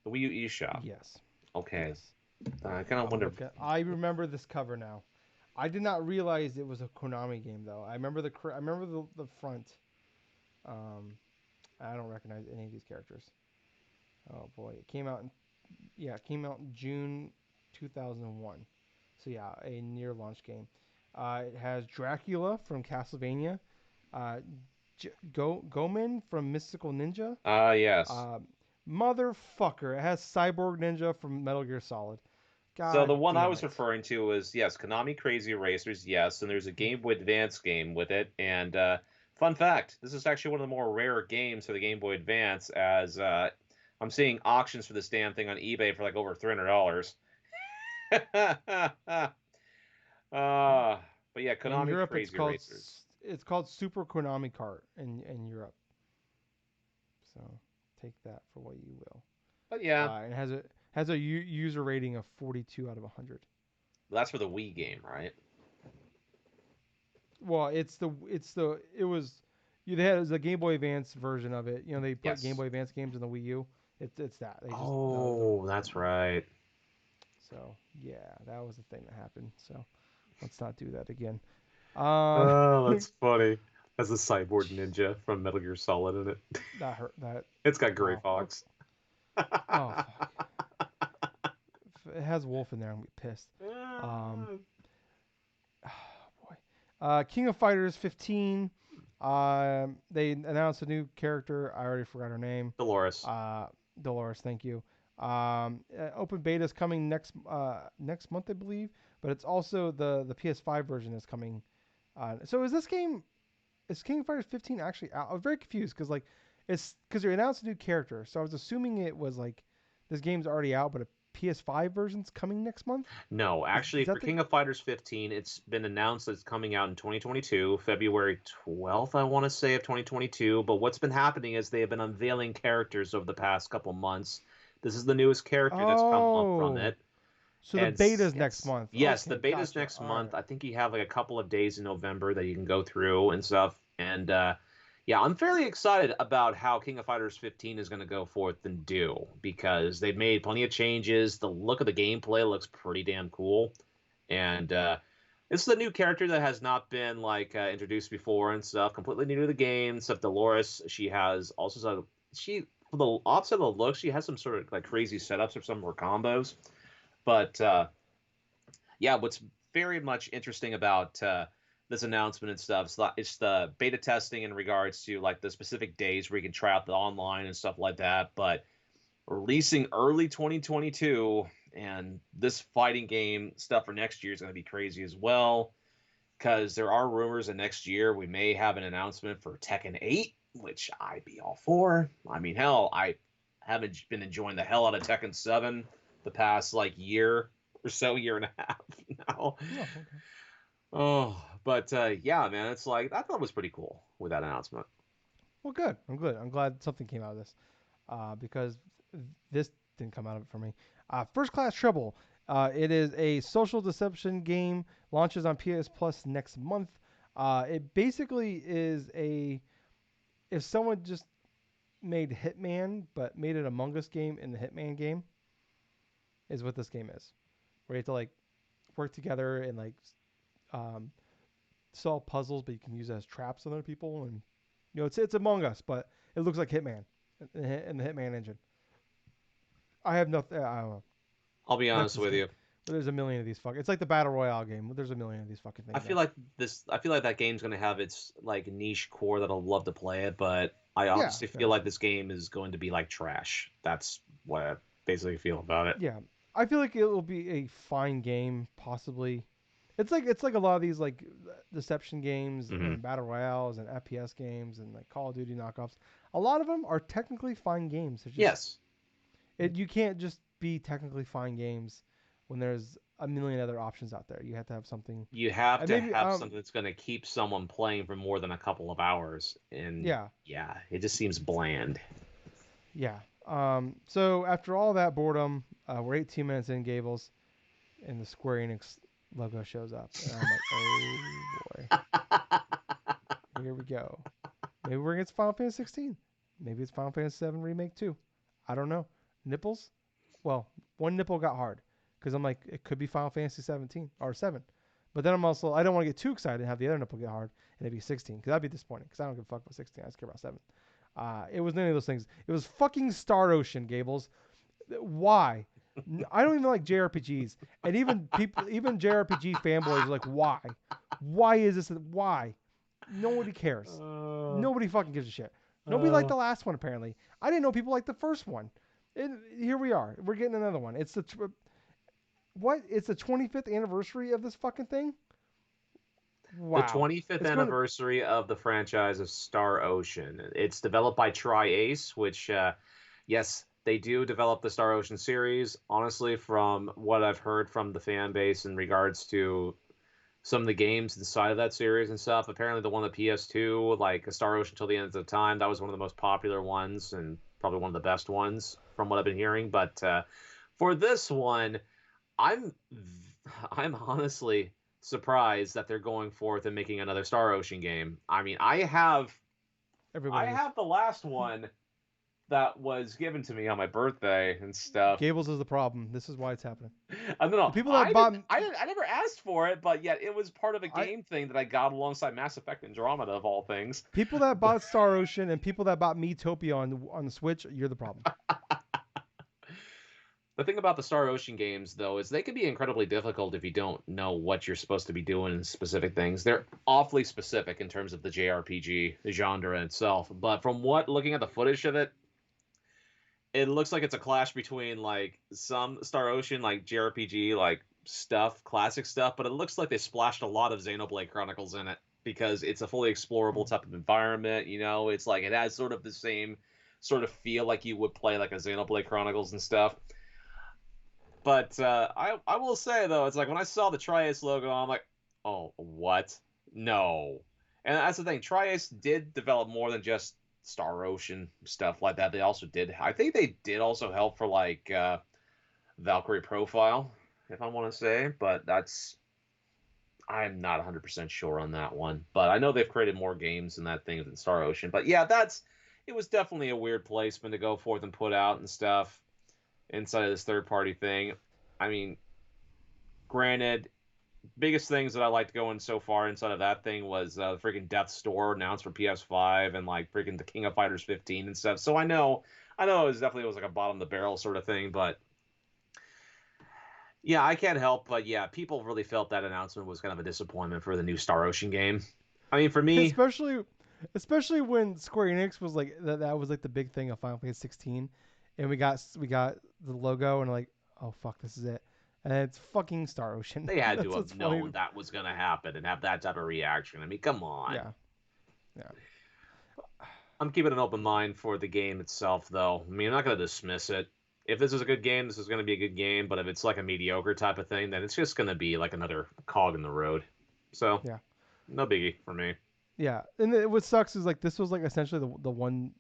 The Wii U eShop. Yes, Okay. yes. I kind of I'm wonder. looking. I remember this cover now. I did not realize it was a Konami game though. I remember the front. Um, I don't recognize any of these characters. Oh boy, it came out in June 2001. So yeah, a near launch game. It has Dracula from CastleVania, uh, Goman from Mystical Ninja. Yes. Uh, Motherfucker, it has Cyborg Ninja from Metal Gear Solid. So the God one I damn was it. referring to was yes, Konami Crazy Racers, yes, and there's a Hmm. Game Boy Advance game with it. And fun fact, this is actually one of the more rare games for the Game Boy Advance, as I'm seeing auctions for this damn thing on eBay for like over $300. uh, but yeah, In Konami Europe, Crazy Racers. it's called Super Konami Kart in Europe. So take that for what you will. But yeah, It has a user rating of 42 out of 100. that's for the Wii game, right? Well, it was they had it was a Game Boy Advance version of it. You know, they put Game Yes. Boy Advance games in the Wii U. It's that. They just the Oh, that's right. so yeah, that was the thing that happened. So let's not do that again. Um, Oh, that's funny. That's a cyborg ninja from Metal Gear Solid in it. that hurt. That It's got Gray wow. Fox. Oh fuck. If it has Wolf in there, I'm gonna be pissed. Um, boy. King of Fighters 15. They announced a new character. I already forgot her name. Dolores. Uh, Dolores. Thank you. Open beta is coming next month, I believe. But it's also the PS5 version is coming. So is this game? Is King of Fighters 15 actually out? I was very confused because like it's because they announced a new character, so I was assuming it was like this game's already out, but a PS5 version's coming next month. No, Is actually, for that the? King of Fighters 15, it's been announced that it's coming out in 2022, February 12th, I want to say, of 2022. But what's been happening is they have been unveiling characters over the past couple months. This is the newest character that's come up from Oh, it. so the And beta's next yes, month. yes, the Okay, beta's gotcha. next All right. month. I think you have like a couple of days in November that you can go through and stuff. And yeah, I'm fairly excited about how King of Fighters 15 is going to go forth and do because they've made plenty of changes. The look of the gameplay looks pretty damn cool, and this is a new character that has not been like introduced before and stuff. Completely new to the game. Except Dolores, she has also she for the opposite of the look, she has some sort of like crazy setups or some more combos. But yeah, what's very much interesting about this announcement and stuff is it's the beta testing in regards to like the specific days where you can try out the online and stuff like that. But releasing early 2022 and this fighting game stuff for next year is going to be crazy as well because there are rumors that next year we may have an announcement for Tekken 8, which I'd be all for. I mean, hell, I haven't been enjoying the hell out of Tekken 7 the past like year or so, year and a half now. No, okay. Oh, but yeah, man, it's like I thought it was pretty cool with that announcement. Well, good. I'm good. I'm glad something came out of this. Because this didn't come out of it for me. First Class Trouble. It is a social deception game. Launches on PS Plus next month. It basically is a if someone just made Hitman but made an Among Us game in the Hitman game is what this game is. Where you have to like work together and like um, solve puzzles, but you can use it as traps on other people. And it's Among Us, but it looks like Hitman in the Hitman engine. I have nothing. I don't know. I'll be That's honest this with game. you. But there's a million of these fucking. It's like the battle royale game. There's a million of these fucking I things feel now. like this. I feel like that game's gonna have its like niche core that'll love to play it, but I Yeah, honestly feel fair. like this game is going to be like trash. That's what I basically feel about it. Yeah, I feel like it will be a fine game, possibly. It's like a lot of these like deception games Hmm. and battle royales and FPS games and like Call of Duty knockoffs. A lot of them are technically fine games. It's just Yes, you can't just be technically fine games when there's a million other options out there. You have to have something. you have And to maybe have something that's gonna keep someone playing for more than a couple of hours, and yeah. yeah, it just seems bland. Yeah. So after all that boredom, we're 18 minutes in, Gables, and the Square Enix logo shows up, and I'm like, oh boy, here we go. Maybe we're against Final Fantasy 16. Maybe it's Final Fantasy 7 Remake 2. I don't know. Nipples? Well, one nipple got hard because I'm like, it could be Final Fantasy 17 or 7. But then I don't want to get too excited and have the other nipple get hard and it'd be 16 because that'd be disappointing because I don't give a fuck about 16. I just care about 7. It was none of those things. It was fucking Star Ocean, Gables. Why? I don't even like JRPGs, and even JRPG fanboys are like, why? Why is this? Why? Nobody cares. Uh, Nobody fucking gives a shit. Nobody liked uh, the last one apparently. I didn't know people liked the first one. And here we are. We're getting another one. It's what? It's the 25th anniversary of this fucking thing. the Wow. 25th It's going to. anniversary of the franchise of Star Ocean. It's developed by Tri-Ace, which, yes, they do develop the Star Ocean series. Honestly, from what I've heard from the fan base in regards to some of the games inside of that series and stuff, apparently the one on the PS2, like Star Ocean Till the End of the Time, that was one of the most popular ones and probably one of the best ones from what I've been hearing. But for this one, I'm I'm honestly surprised that they're going forth and making another Star Ocean game. I mean, I Everybody is. have the last one that was given to me on my birthday and stuff. Gables is the problem. This is why it's happening. I don't know. The people that bought. I never asked for it, but yet it was part of a I game thing that I got alongside Mass Effect Andromeda of all things. People that bought Star Ocean and people that bought Miitopia on the Switch, you're the problem. The thing about the Star Ocean games, though, is they can be incredibly difficult if you don't know what you're supposed to be doing in specific things. They're awfully specific in terms of the JRPG genre itself. But from looking at the footage of it, it looks like it's a clash between like some Star Ocean like JRPG like stuff, classic stuff, but it looks like they splashed a lot of Xenoblade Chronicles in it because it's a fully explorable type of environment. You know, it's like it has sort of the same sort of feel like you would play like a Xenoblade Chronicles and stuff. But I will say though, it's like when I saw the Tri-Ace logo, I'm like, oh, what? No. And that's the thing. Tri-Ace did develop more than just Star Ocean stuff like that. They also did. I think they did also help for like Valkyrie Profile, if I want to say. But I'm not 100% sure on that one. But I know they've created more games in that thing than Star Ocean. But yeah, it was definitely a weird placement to go forth and put out and stuff inside of this third-party thing. I mean, granted, biggest things that I liked going so far inside of that thing was the freaking Death's Door announced for PS5 and like freaking the King of Fighters 15 and stuff. So I know it was like a bottom of the barrel sort of thing, but yeah, I can't help but yeah, people really felt that announcement was kind of a disappointment for the new Star Ocean game. I mean, for me, especially when Square Enix was like that was like the big thing of Final Fantasy 16, and we got the logo and like, oh fuck, this is it, and it's fucking Star Ocean. they had That's to what's have funny. known that was going to happen and have that type of reaction. I mean, come on. Yeah, yeah. I'm keeping an open mind for the game itself, though. I mean, I'm not going to dismiss it. If this is a good game, this is going to be a good game. But if it's like a mediocre type of thing, then it's just going to be like another cog in the road. So, Yeah. no biggie for me. Yeah, and what sucks is like this was like essentially the one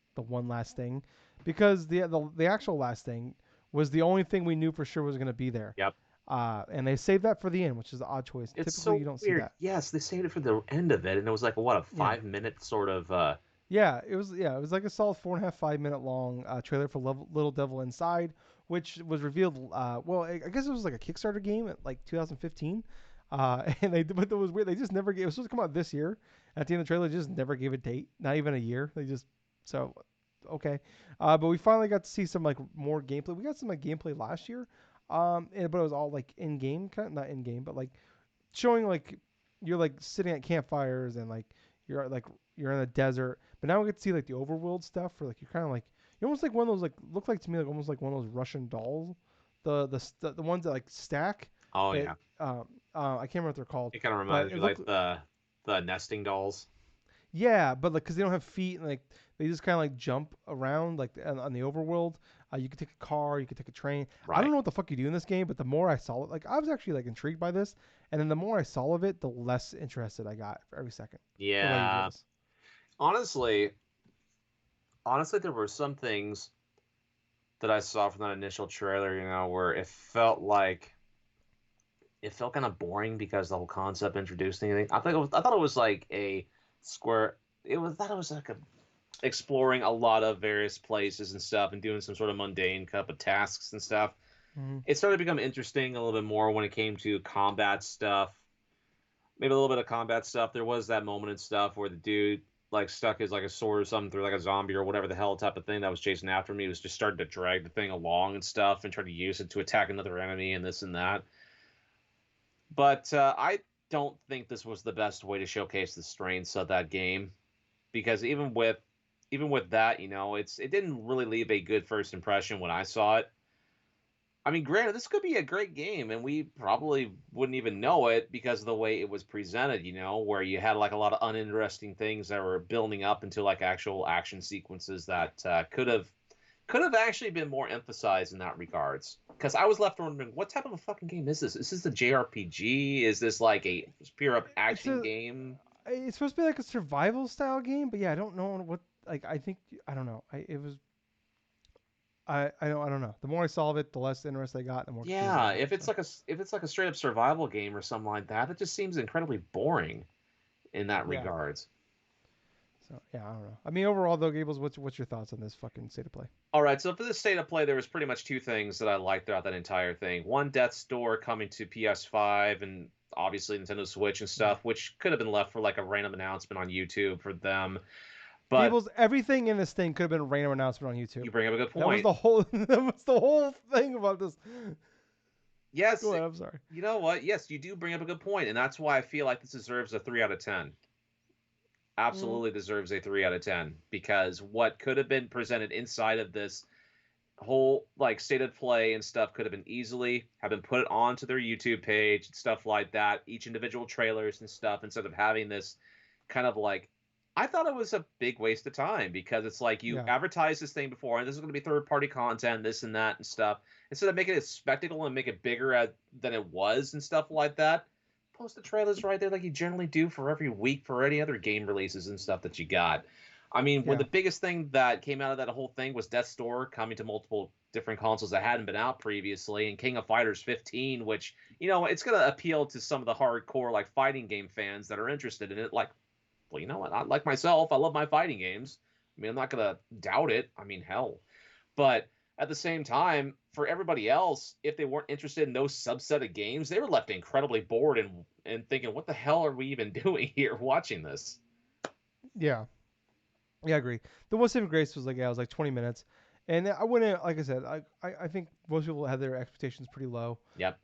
last thing, because the actual last thing was the only thing we knew for sure was going to be there. Yep. And they saved that for the end, which is an odd choice. It's Typically, so you don't see weird. that. Yes, they saved it for the end of it, and it was like what a Yeah. 5 minute sort of. Yeah, it was. Yeah, it was like a solid 4.5 5 minute long trailer for Little Devil Inside, which was revealed. Well, I guess it was like a Kickstarter game at like 2015. And but it was weird. They just never gave. It was supposed to come out this year. At the end of the trailer, they just never gave a date, not even a year. They just so okay. But we finally got to see some like more gameplay. We got some like gameplay last year. But it was all like in game, kind of not in game, but like showing like you're like sitting at campfires and like you're in a desert. But now we get to see like the overworld stuff, where like you're kind of like you're almost like one of those like look like to me like almost like one of those Russian dolls, the ones that like stack. Oh That yeah, I can't remember what they're called. it kind of But reminds it me looked like the nesting dolls. yeah, but like because they don't have feet and like they just kind of like jump around like on the overworld. You could take a car, you could take a train. I don't Right. know what the fuck you do in this game, but the more I saw it, like I was actually like intrigued by this, and then the more I saw of it, the less interested I got for every second. What about you, Yeah. Gables? Honestly, there were some things that I saw from that initial trailer, where it felt kind of boring because the whole concept introduced anything. I thought it was like a square. Thought it was like a exploring a lot of various places and stuff and doing some sort of mundane cup of tasks and stuff. Mm-hmm. It started to become interesting a little bit more when it came to combat stuff. Maybe a little bit of combat stuff. There was that moment and stuff where the dude like stuck his like a sword or something through like a zombie or whatever the hell type of thing that was chasing after me. He was just starting to drag the thing along and stuff and try to use it to attack another enemy and this and that. But I don't think this was the best way to showcase the strengths of that game, because even with that, it didn't really leave a good first impression when I saw it. I mean, granted, this could be a great game, and we probably wouldn't even know it because of the way it was presented. Where you had like a lot of uninteresting things that were building up into like actual action sequences that could have actually been more emphasized in that regards. Because I was left wondering, what type of a fucking game is this? Is this a JRPG? Is this like a pure up It's action a game? it's supposed to be like a survival style game, but yeah, I don't know what like I think I don't know. It was I don't know. The more I solve it, the less interest I got, the more confused I Yeah, got. So if it's like a straight up survival game or something like that, it just seems incredibly boring in that yeah. regards. So yeah, I don't know. I mean, overall though, Gables, what's your thoughts on this fucking state of play? All right, so for this state of play, there was pretty much two things that I liked throughout that entire thing. One, Death's Door coming to PS5 and obviously Nintendo Switch and stuff, which could have been left for like a random announcement on YouTube for them. But Gables, everything in this thing could have been a random announcement on YouTube. you bring up a good That was point. the whole. That was the whole thing about this. Yes, Go ahead. I'm sorry. you know what? Yes, you do bring up a good point, and that's why I feel like this deserves a 3 out of 10. Mm, Absolutely deserves a 3 out of 10 because what could have been presented inside of this whole like state of play and stuff could have been easily have been put onto their YouTube page and stuff like that, each individual trailers and stuff, instead of having this kind of like I thought it was a big waste of time because it's like you yeah. advertise this thing before and this is going to be third party content, this and that and stuff. Instead of making it a spectacle and make it bigger than it was and stuff like that, post the trailers right there like you generally do for every week for any other game releases and stuff that you got. I mean, when Yeah. the biggest thing that came out of that whole thing was Death's Door coming to multiple different consoles that hadn't been out previously, and King of Fighters 15, which, it's going to appeal to some of the hardcore, like, fighting game fans that are interested in it. Like, well, you know what? I like myself. I love my fighting games. I mean, I'm not going to doubt it. I mean, hell. But at the same time, for everybody else, if they weren't interested in those subset of games, they were left incredibly bored and thinking, what the hell are we even doing here watching this? Yeah. Yeah, I agree. The one saving grace was like, it was like 20 minutes, and I went in, like I said, I think most people had their expectations pretty low. Yep.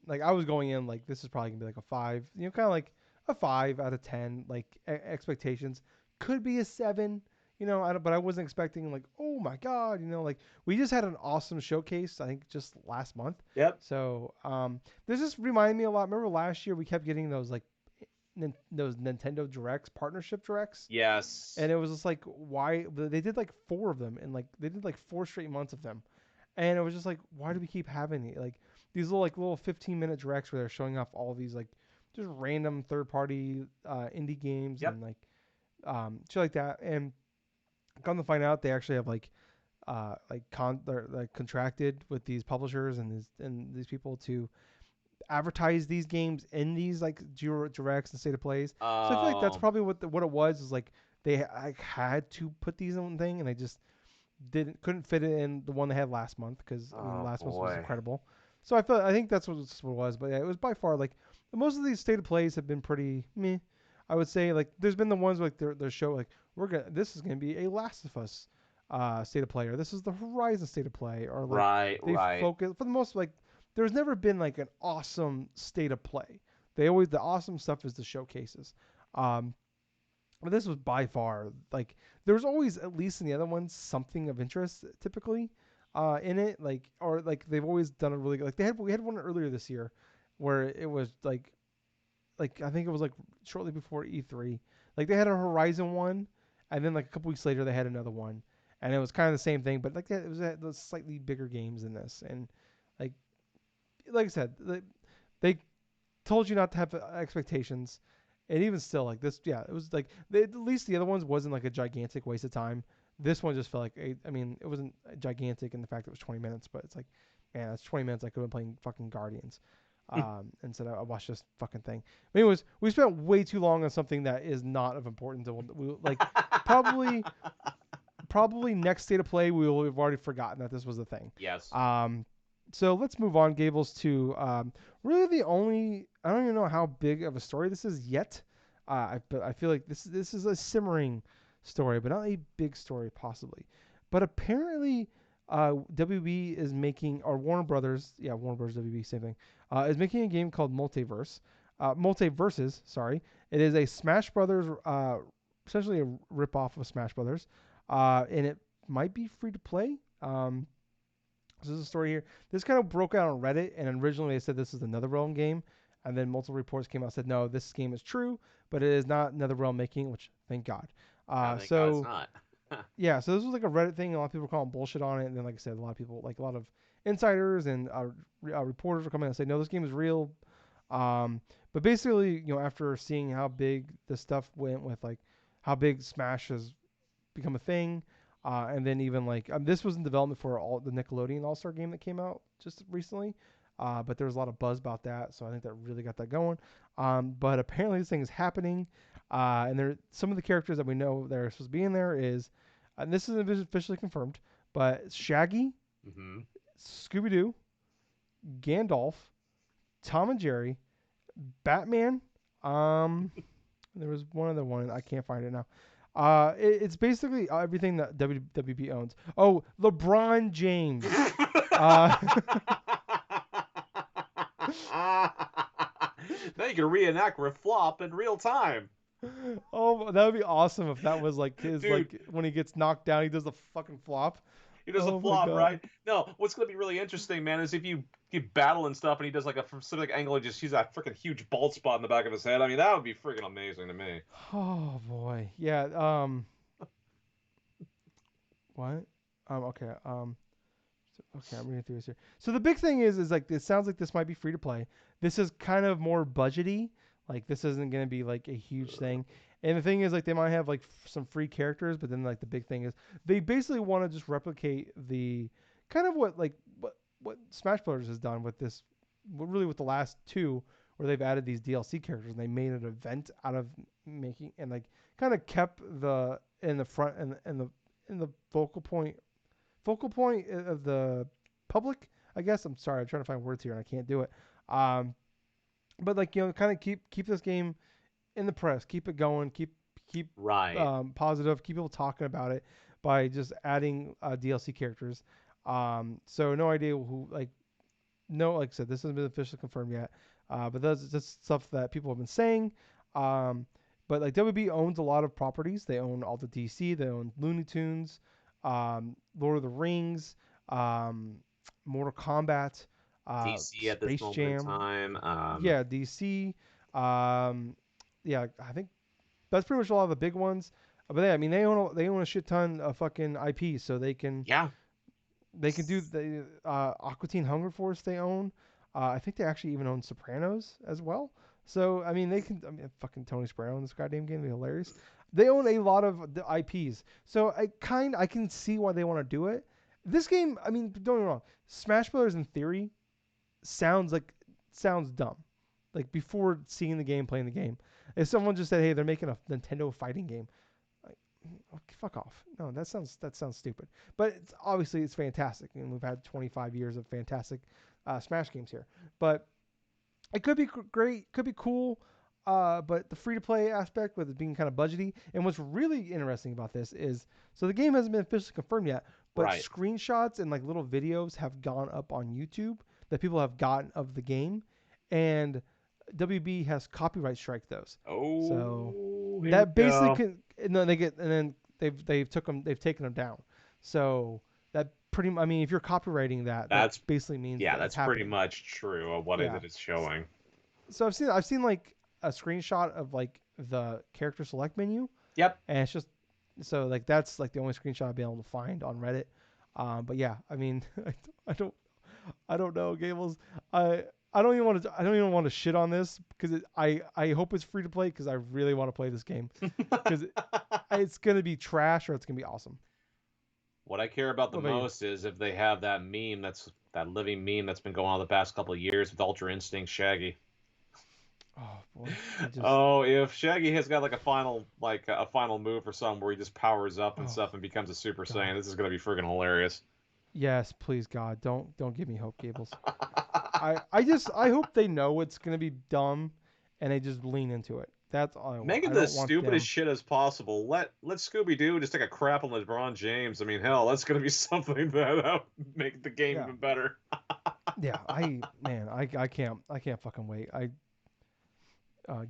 Like I was going in like this is probably gonna be like a 5, kind of like a 5 out of 10. Like expectations could be a 7, but I wasn't expecting like, oh my god, like we just had an awesome showcase, I think just last month. Yep. So this just reminded me a lot. Remember last year we kept getting those like those Nintendo Directs, partnership Directs, Yes. and it was just like why they did like 4 of them, and like they did like 4 straight months of them, and it was just like why do we keep having it like these little 15-minute directs where they're showing off all these like just random third party indie games Yep. and like shit like that. And come to find out they actually have they're like contracted with these publishers and these people to advertise these games in these like directs and state of plays. So I feel like that's Um, probably what it was, is like they like had to put these in one thing, and they just couldn't fit it in the one they had last month, because I mean oh last month was boy. incredible. So I think that's what it was. But yeah, it was by far like most of these state of plays have been pretty meh. I would say like there's been the ones like their show like this is gonna be a Last of Us state of play, or this is the Horizon state of play, or like Right, they right. focus for the most like there's never been like an awesome state of play. The awesome stuff is the showcases. Um, but this was by far like there was always, at least in the other ones, something of interest typically in it, like, or like they've always done a really good, like we had one earlier this year where it was like I think it was like shortly before E3, like they had a Horizon one, and then like a couple weeks later they had another one, and it was kind of the same thing, but like it was slightly bigger games than this. And like I said, they told you not to have expectations, and even still, like this, yeah, it was like at least the other ones wasn't like a gigantic waste of time. This one just felt like I mean, it wasn't gigantic in the fact that it was 20 minutes, but it's like, man, that's 20 minutes I could have been playing fucking Guardians. Instead I watched this fucking thing. But anyways, we spent way too long on something that is not of importance. We like probably next state of play we will have already forgotten that this was a thing. Yes. Um, so let's move on, Gables, to really the only, I don't even know how big of a story this is yet. But I feel like this is a simmering story, but not a big story possibly. But apparently, WB is making, or Warner Brothers, yeah, Warner Brothers, WB, same thing, is making a game called MultiVersus. Sorry, it is a Smash Brothers, essentially a rip off of Smash Brothers, and it might be free to play. So there's a story here. This kind of broke out on Reddit, and originally they said this is another Realm game, and then multiple reports came out and said no, this game is true, but it is not another Realm making, which thank God. I thank God it's So not. yeah, so this was like a Reddit thing. A lot of people were calling bullshit on it, and then like I said, a lot of people, like a lot of insiders and reporters were coming out and say no, this game is real. But basically, after seeing how big this stuff went with, like how big Smash has become a thing. And then even like this was in development for all the Nickelodeon All Star game that came out just recently, but there was a lot of buzz about that, so I think that really got that going. But apparently this thing is happening, and there some of the characters that we know that are supposed to be in there is, and this isn't officially confirmed, but Shaggy, Mm-hmm. Scooby Doo, Gandalf, Tom and Jerry, Batman. There was one other one, I can't find it now. It's basically everything that WWB owns. Oh, LeBron James. Uh, Now you can reenact with Flop in real time. oh, that would be awesome if that was like his Dude, like when he gets knocked down, he does the fucking flop. he does a Oh my flop, right? god. No, what's gonna be really interesting, man, is if you battle and stuff, and he does like a specific angle, he just sees that freaking huge bald spot in the back of his head. I mean, that would be freaking amazing to me. Oh boy. Yeah. What? Okay. Okay, I'm reading through this here. So the big thing is like it sounds like this might be free to play. This is kind of more budgety. Like this isn't gonna be like a huge thing. And the thing is like they might have like some free characters, but then like the big thing is they basically want to just replicate the kind of what Smash Brothers has done with this, really with the last two, where they've added these DLC characters and they made an event out of making and like kind of kept the in the front and the focal point of the public. I guess I'm sorry. I'm trying to find words here and I can't do it. Um, but like kind of keep this game in the press, keep it going, keep Right. positive, keep people talking about it by just adding DLC characters. So no idea who like no like I said this hasn't been officially confirmed yet. But that's just stuff that people have been saying. Um, but like WB owns a lot of properties. They own all the DC. They own Looney Tunes, Lord of the Rings, um, Mortal Kombat, DC at this Space moment in Jam. time. Yeah, DC. Um, yeah, I think that's pretty much a lot of the big ones. But yeah, I mean they own a shit ton of fucking IPs, so Yeah. they can do the Aqua Teen Hunger Force they own. I think they actually even own Sopranos as well. So I mean they can. I mean fucking Tony Soprano in this goddamn game would be hilarious. They own a lot of the IPs, so I can see why they want to do it. This game, I mean, don't get me wrong. Smash Brothers in theory sounds sounds dumb. Like before seeing the game, playing the game, if someone just said, "Hey, they're making a Nintendo fighting game," like, okay, fuck off. No, that sounds stupid. But obviously it's fantastic, and we've had 25 years of fantastic Smash games here. But it could be great, could be cool. But the free to play aspect with it being kind of budgety, and what's really interesting about this is, so the game hasn't been officially confirmed yet, but Right. screenshots and like little videos have gone up on YouTube that people have gotten of the game, and WB has copyright strike those. So Oh, here that we basically go. can, and then they've taken them down. So that I mean, if you're copywriting that, that That's basically means yeah, that it's that's pretty happening. much true of what it Yeah. is showing. So I've seen like a screenshot of like the character select menu, Yep. and it's just so like that's like the only screenshot I've been able to find on Reddit. But yeah, I mean, I don't I don't know, Gables. I I don't even want to shit on this because I hope it's free to play because I really want to play this game because it's gonna be trash or it's gonna be awesome. What I care about the What about you? most is if they have that meme that living meme that's been going on the past couple of years with Ultra Instinct Shaggy. Oh boy, I just Oh, if Shaggy has got like a final move or something where he just powers up and oh stuff and becomes a Super god. Saiyan, this is gonna be freaking hilarious. Yes, please God, don't give me hope, Gables. I hope they know it's gonna be dumb, and they just lean into it. That's all I want. Make it I the don't want stupidest them. shit as possible. Let Scooby Doo just take a crap on LeBron James. I mean, hell, that's gonna be something that make the game Yeah, even better. yeah. I can't fucking wait.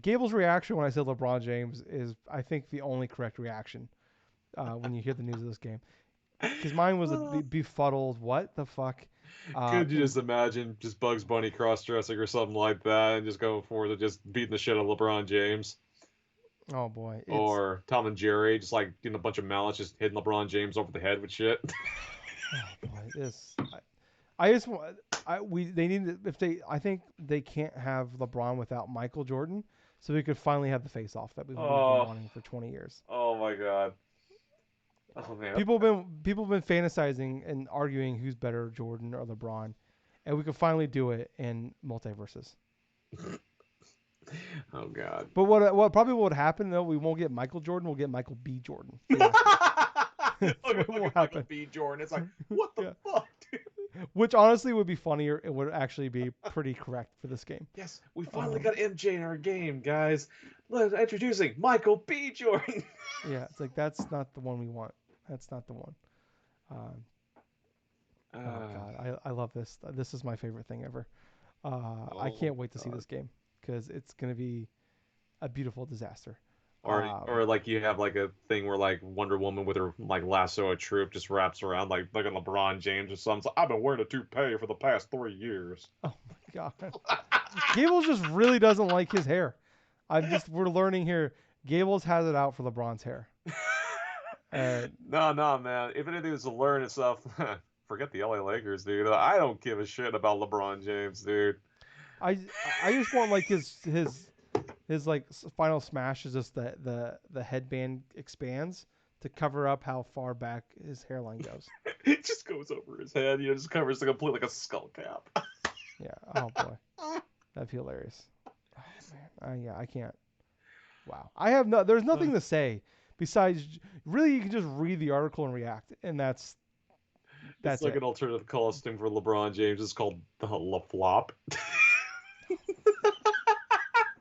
Gable's reaction when I said LeBron James is I think the only correct reaction when you hear the news of this game. Because mine was a befuddled. What the fuck? Could you And just imagine just Bugs Bunny cross dressing or something like that and just going forward to just beating the shit out of LeBron James? oh boy, it's Or Tom and Jerry just like getting a bunch of mallets just hitting LeBron James over the head with shit? oh boy, this. I just want. They need to, if they I think they can't have LeBron without Michael Jordan, so we could finally have the face off that we've been Oh, wanting for 20 years. oh my god. Oh man. People have been fantasizing and arguing who's better, Jordan or LeBron, and we could finally do it in MultiVersus. Oh god. But what probably would happen though, we won't get Michael Jordan, we'll get Michael B. Jordan. Basically. That's Look what at will Michael happen. B. Jordan. It's like, what the Yeah. fuck, dude? Which honestly would be funnier. It would actually be pretty correct for this game. Yes, we finally Um, got MJ in our game, guys. Introducing Michael B. Jordan. Yeah, it's like that's not the one we want. That's not the one. Um, oh God, I love this. This is my favorite thing ever. I Oh can't wait to see God. this game because it's gonna be a beautiful disaster. Or like you have like a thing where like Wonder Woman with her like lasso a troop just wraps around like a LeBron James or something. So, I've been wearing a toupee for the past 3 years. Oh my God, Gables just really doesn't like his hair. We're learning here. Gables has it out for LeBron's hair. Uh, No, man. If anything is to learn itself, forget the LA Lakers, dude. I don't give a shit about LeBron James, dude. I I just want like his like final smash is just the headband expands to cover up how far back his hairline goes. It just goes over his head. Just covers the complete like a skull cap. Yeah. Oh boy, that'd be hilarious. Oh man. Yeah. I can't. Wow. I have no. There's nothing to say besides really you can just read the article and react, and It's that's like it. an alternative costume for LeBron James. It's called the La Flop.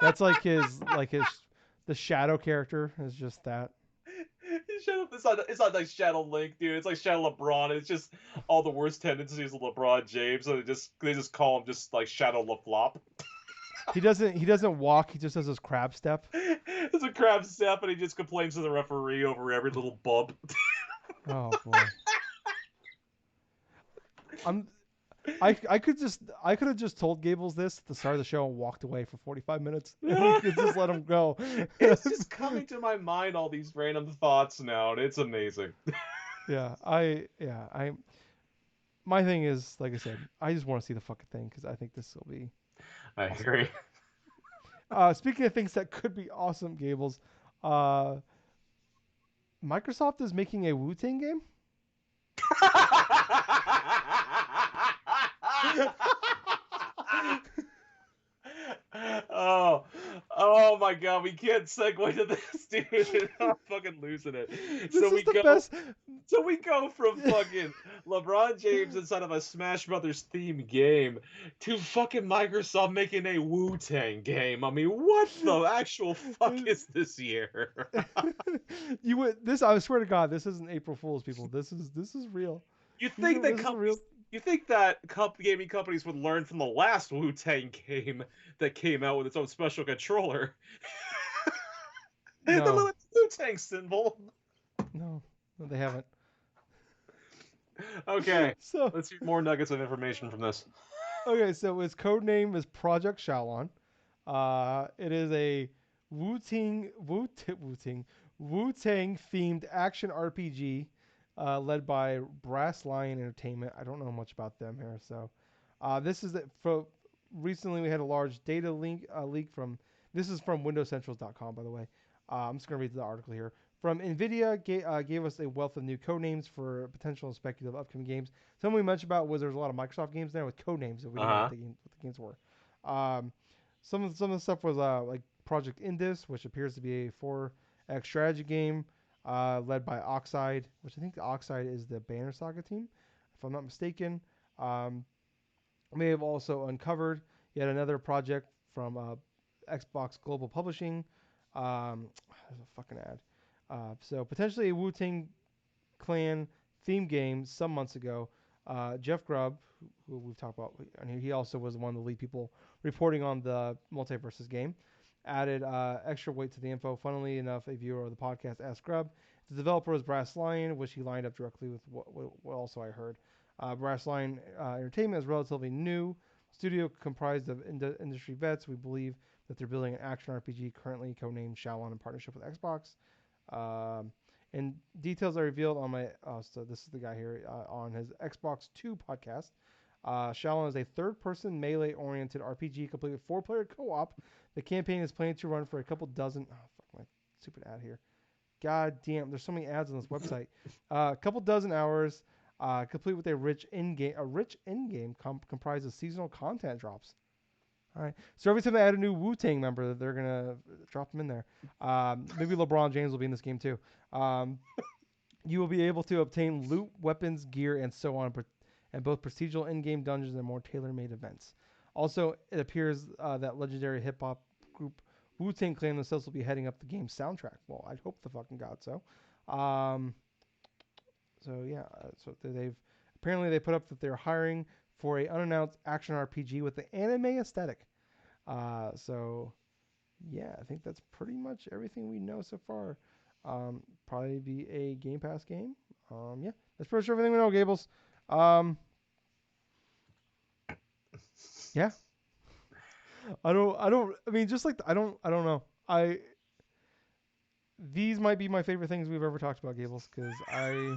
That's like his the shadow character is just that. It's not like Shadow Link, dude. It's like Shadow LeBron. It's just all the worst tendencies of LeBron James. So they just call him just like Shadow LaFlop. He doesn't walk. He just does his crab step. It's a crab step, and he just complains to the referee over every little bump. Oh boy. I'm I could have just told Gables this at the start of the show and walked away for 45 minutes and we could just let him go. It's just coming to my mind all these random thoughts now, and it's amazing. I my thing is like I said, I just want to see the fucking thing because I think this will be I awesome. agree. Speaking of things that could be awesome, Gables, uh, Microsoft is making a Wu Tang game. Oh, oh my God, we can't segue to this, dude. I'm fucking losing it. This So is we the go, best. so we go from fucking LeBron James inside of a Smash Brothers theme game to fucking Microsoft making a Wu Tang game. I mean, what the actual fuck is this year? You would this. I swear to God, this isn't April Fools, people. This is real. You These think are that this is real. companies, you think that gaming companies would learn from the last Wu Tang game that came out with its own special controller? The No, little Wu Tang symbol. no, no, they haven't. Okay, So let's hear more nuggets of information from this. okay, so its code name is Project Shaolin. It is a Wu Tang themed action RPG, led by Brass Lion Entertainment. I don't know much about them here, so this is for recently we had a large data leak from. This is from WindowsCentrals.com, by the way. I'm just gonna read the article here. From NVIDIA gave us a wealth of new code names for potential and speculative upcoming games. Something we mentioned about was there's a lot of Microsoft games there with code names that we Uh didn't know huh. what the games were. Um, some of the stuff was like Project Indus, which appears to be a 4X strategy game led by Oxide, which I think Oxide is the Banner Saga team, if I'm not mistaken. Um, may have also uncovered yet another project from Xbox Global Publishing. There's a fucking ad. So potentially a Wu Tang Clan theme game some months ago. Jeff Grubb, who we've talked about, and he also was one of the lead people reporting on the MultiVersus game, added extra weight to the info. Funnily enough, a viewer of the podcast asked Grubb. The developer was Brass Lion, which he lined up directly with what also I heard. Brass Lion Entertainment is relatively new studio comprised of industry vets. We believe that they're building an action RPG currently codenamed Shaolin in partnership with Xbox. Um, and details are revealed on my. So this is the guy here on his Xbox 2 podcast. Shaolin is a third-person melee-oriented RPG complete with four-player co-op. The campaign is planned to run for a couple dozen. Oh fuck my stupid ad here. God damn, there's so many ads on this website. A couple dozen hours, complete with a rich in-game comprised of seasonal content drops. All right. So every time they add a new Wu Tang member, they're gonna drop them in there. Maybe LeBron James will be in this game too. Um, you will be able to obtain loot, weapons, gear, and so on, and both procedural in-game dungeons and more tailor-made events. Also, it appears that legendary hip-hop group Wu Tang Clan themselves will be heading up the game's soundtrack. Well, I hope the fucking god so. Um, so yeah, so they've apparently they put up that they're hiring for a unannounced action RPG with the anime aesthetic. So yeah, I think that's pretty much everything we know so far. Probably be a Game Pass game. Yeah, that's pretty much everything we know, Gables. Yeah, I mean, just like I don't know. These might be my favorite things we've ever talked about, Gables, because I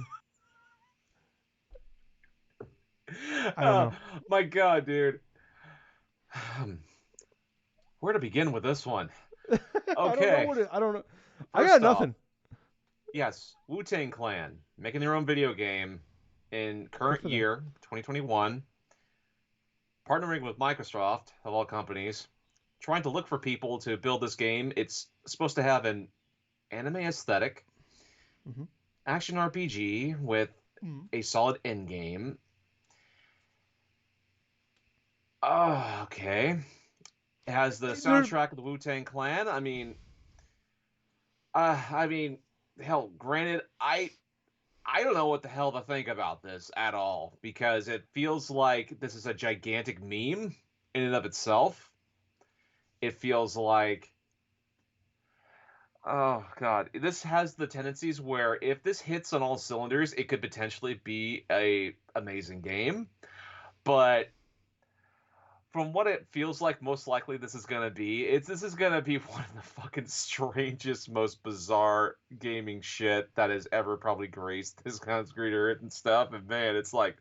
don't Oh know. my god, dude. Where to begin with this one? I don't know Okay, I don't know. I got first off, nothing. yes, Wu Tang Clan making their own video game in Good current for them. year 2021, partnering with Microsoft of all companies, trying to look for people to build this game. It's supposed to have an anime aesthetic, Mm-hmm. action RPG with Mm-hmm. a solid end game. Oh, okay. It has the There, soundtrack of the Wu Tang Clan. I mean, hell, granted, I don't know what the hell to think about this at all because it feels like this is a gigantic meme in and of itself. It feels like, oh god, this has the tendencies where if this hits on all cylinders, it could potentially be a amazing game. But from what it feels like, most likely this is gonna be, this is gonna be one of the fucking strangest, most bizarre gaming shit that has ever probably graced this kind of screen earth and stuff. And man, it's like,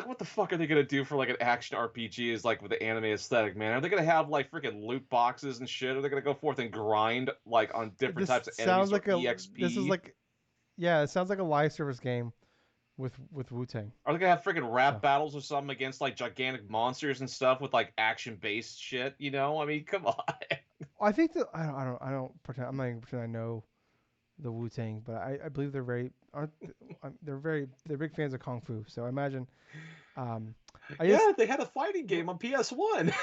what the fuck are they gonna do for like an action RPG? Is like with the anime aesthetic, man? Are they gonna have like freaking loot boxes and shit? Are they gonna go forth and grind like on different this types of sounds enemies or like a. This is EXP? like, yeah, it sounds like a live service game with Wu Tang. Are they gonna have freaking rap So battles or something against like gigantic monsters and stuff with like action based shit? You know, I mean, come on. I think that I don't pretend. I'm not even pretend I know the Wu Tang, but I believe they're very aren't they're big fans of kung fu. So I imagine. Um, I just Yeah, they had a fighting game on PS1.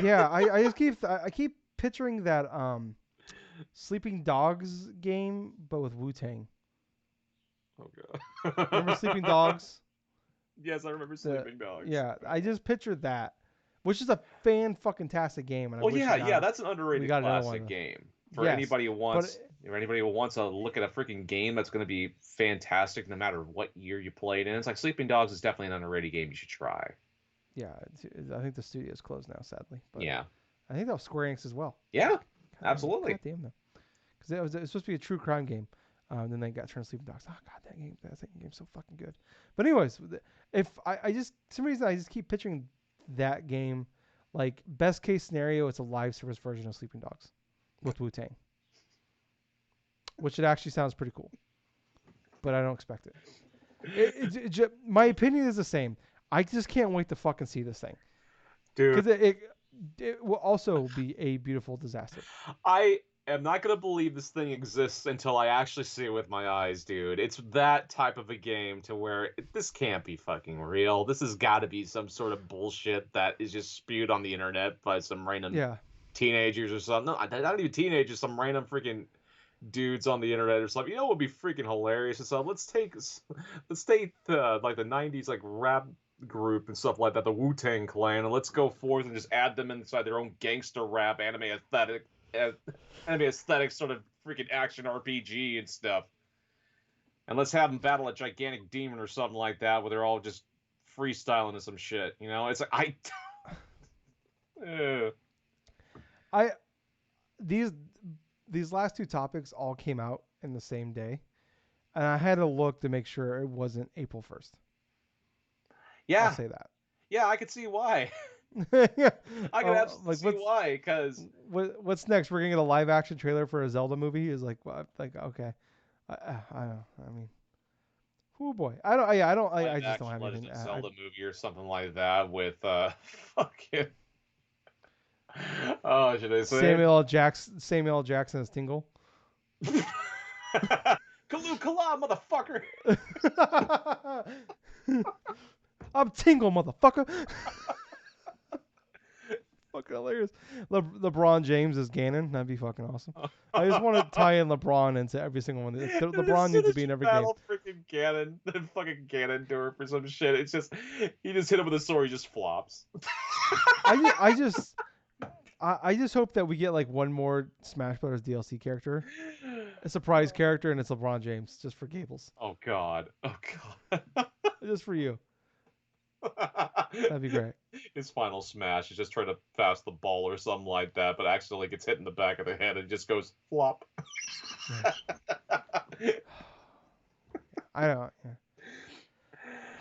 yeah I just I keep picturing that Sleeping Dogs game, but with Wu Tang. Oh Remember Sleeping god. Dogs? Yes, I remember The Sleeping Dogs. yeah, I just pictured that, which is a fan fucking tastic game, and I Well, wish yeah, that's an we underrated got another classic one. game for Yes, anybody who but wants. Or anybody who wants to look at a freaking game that's going to be fantastic no matter what year you play it in, it's like Sleeping Dogs is definitely an underrated game you should try. yeah, I think the studio's closed now, sadly. But Yeah, I think that was Square Enix as well. yeah, God absolutely. damn them, because it was supposed to be a true crime game. Then they got turned to Sleeping Dogs. Oh god, that game's so fucking good. But anyways, if I just for some reason I just keep picturing that game, like best case scenario, it's a live service version of Sleeping Dogs with Wu Tang, which it actually sounds pretty cool. But I don't expect it. My opinion is the same. I just can't wait to fucking see this thing Dude, because it will also be a beautiful disaster. I am not going to believe this thing exists until I actually see it with my eyes, dude. It's that type of a game to where this can't be fucking real. This has got to be some sort of bullshit that is just spewed on the internet by some random Yeah, teenagers or something. No, not even teenagers, some random freaking dudes on the internet or something. You know what would be freaking hilarious and stuff? Let's take the like the 90s like rap group and stuff like that, the Wu Tang Clan, and let's go forth and just add them inside their own gangster rap uh, anime aesthetic sort of freaking action RPG and stuff. And let's have them battle a gigantic demon or something like that, where they're all just freestyling and some shit. You know, it's like uh, I these these last two topics all came out in the same day, and I had to look to make sure it wasn't April 1st. I'll yeah, say that. yeah, I could see why. Yeah. I could absolutely Like see why, because what's next? We're gonna get a live action trailer for a Zelda movie. Is like okay, I don't. I mean, oh boy, I don't. Yeah, I don't. I live just don't action have Legend anything. of Zelda movie or something like that with fucking oh, should I say it? Samuel L. Jackson as Tingle. Kalu Kala, motherfucker! I'm Tingle, motherfucker. fucking hilarious. LeBron James is Ganon. That'd be fucking awesome. I just want to tie in LeBron into every single one. LeBron As soon needs to as be you in every game. battle freaking Ganon, the fucking Ganondorf or some shit, it's just he just hit him with a sword, he just flops. I just hope that we get like one more Smash Brothers DLC character, a surprise character, and it's LeBron James just for Gables. Oh god. Oh god. Just for you. That'd be great. His final smash is just trying to pass the ball or something like that, but accidentally gets hit in the back of the head and just goes flop. Yeah. I don't. Yeah.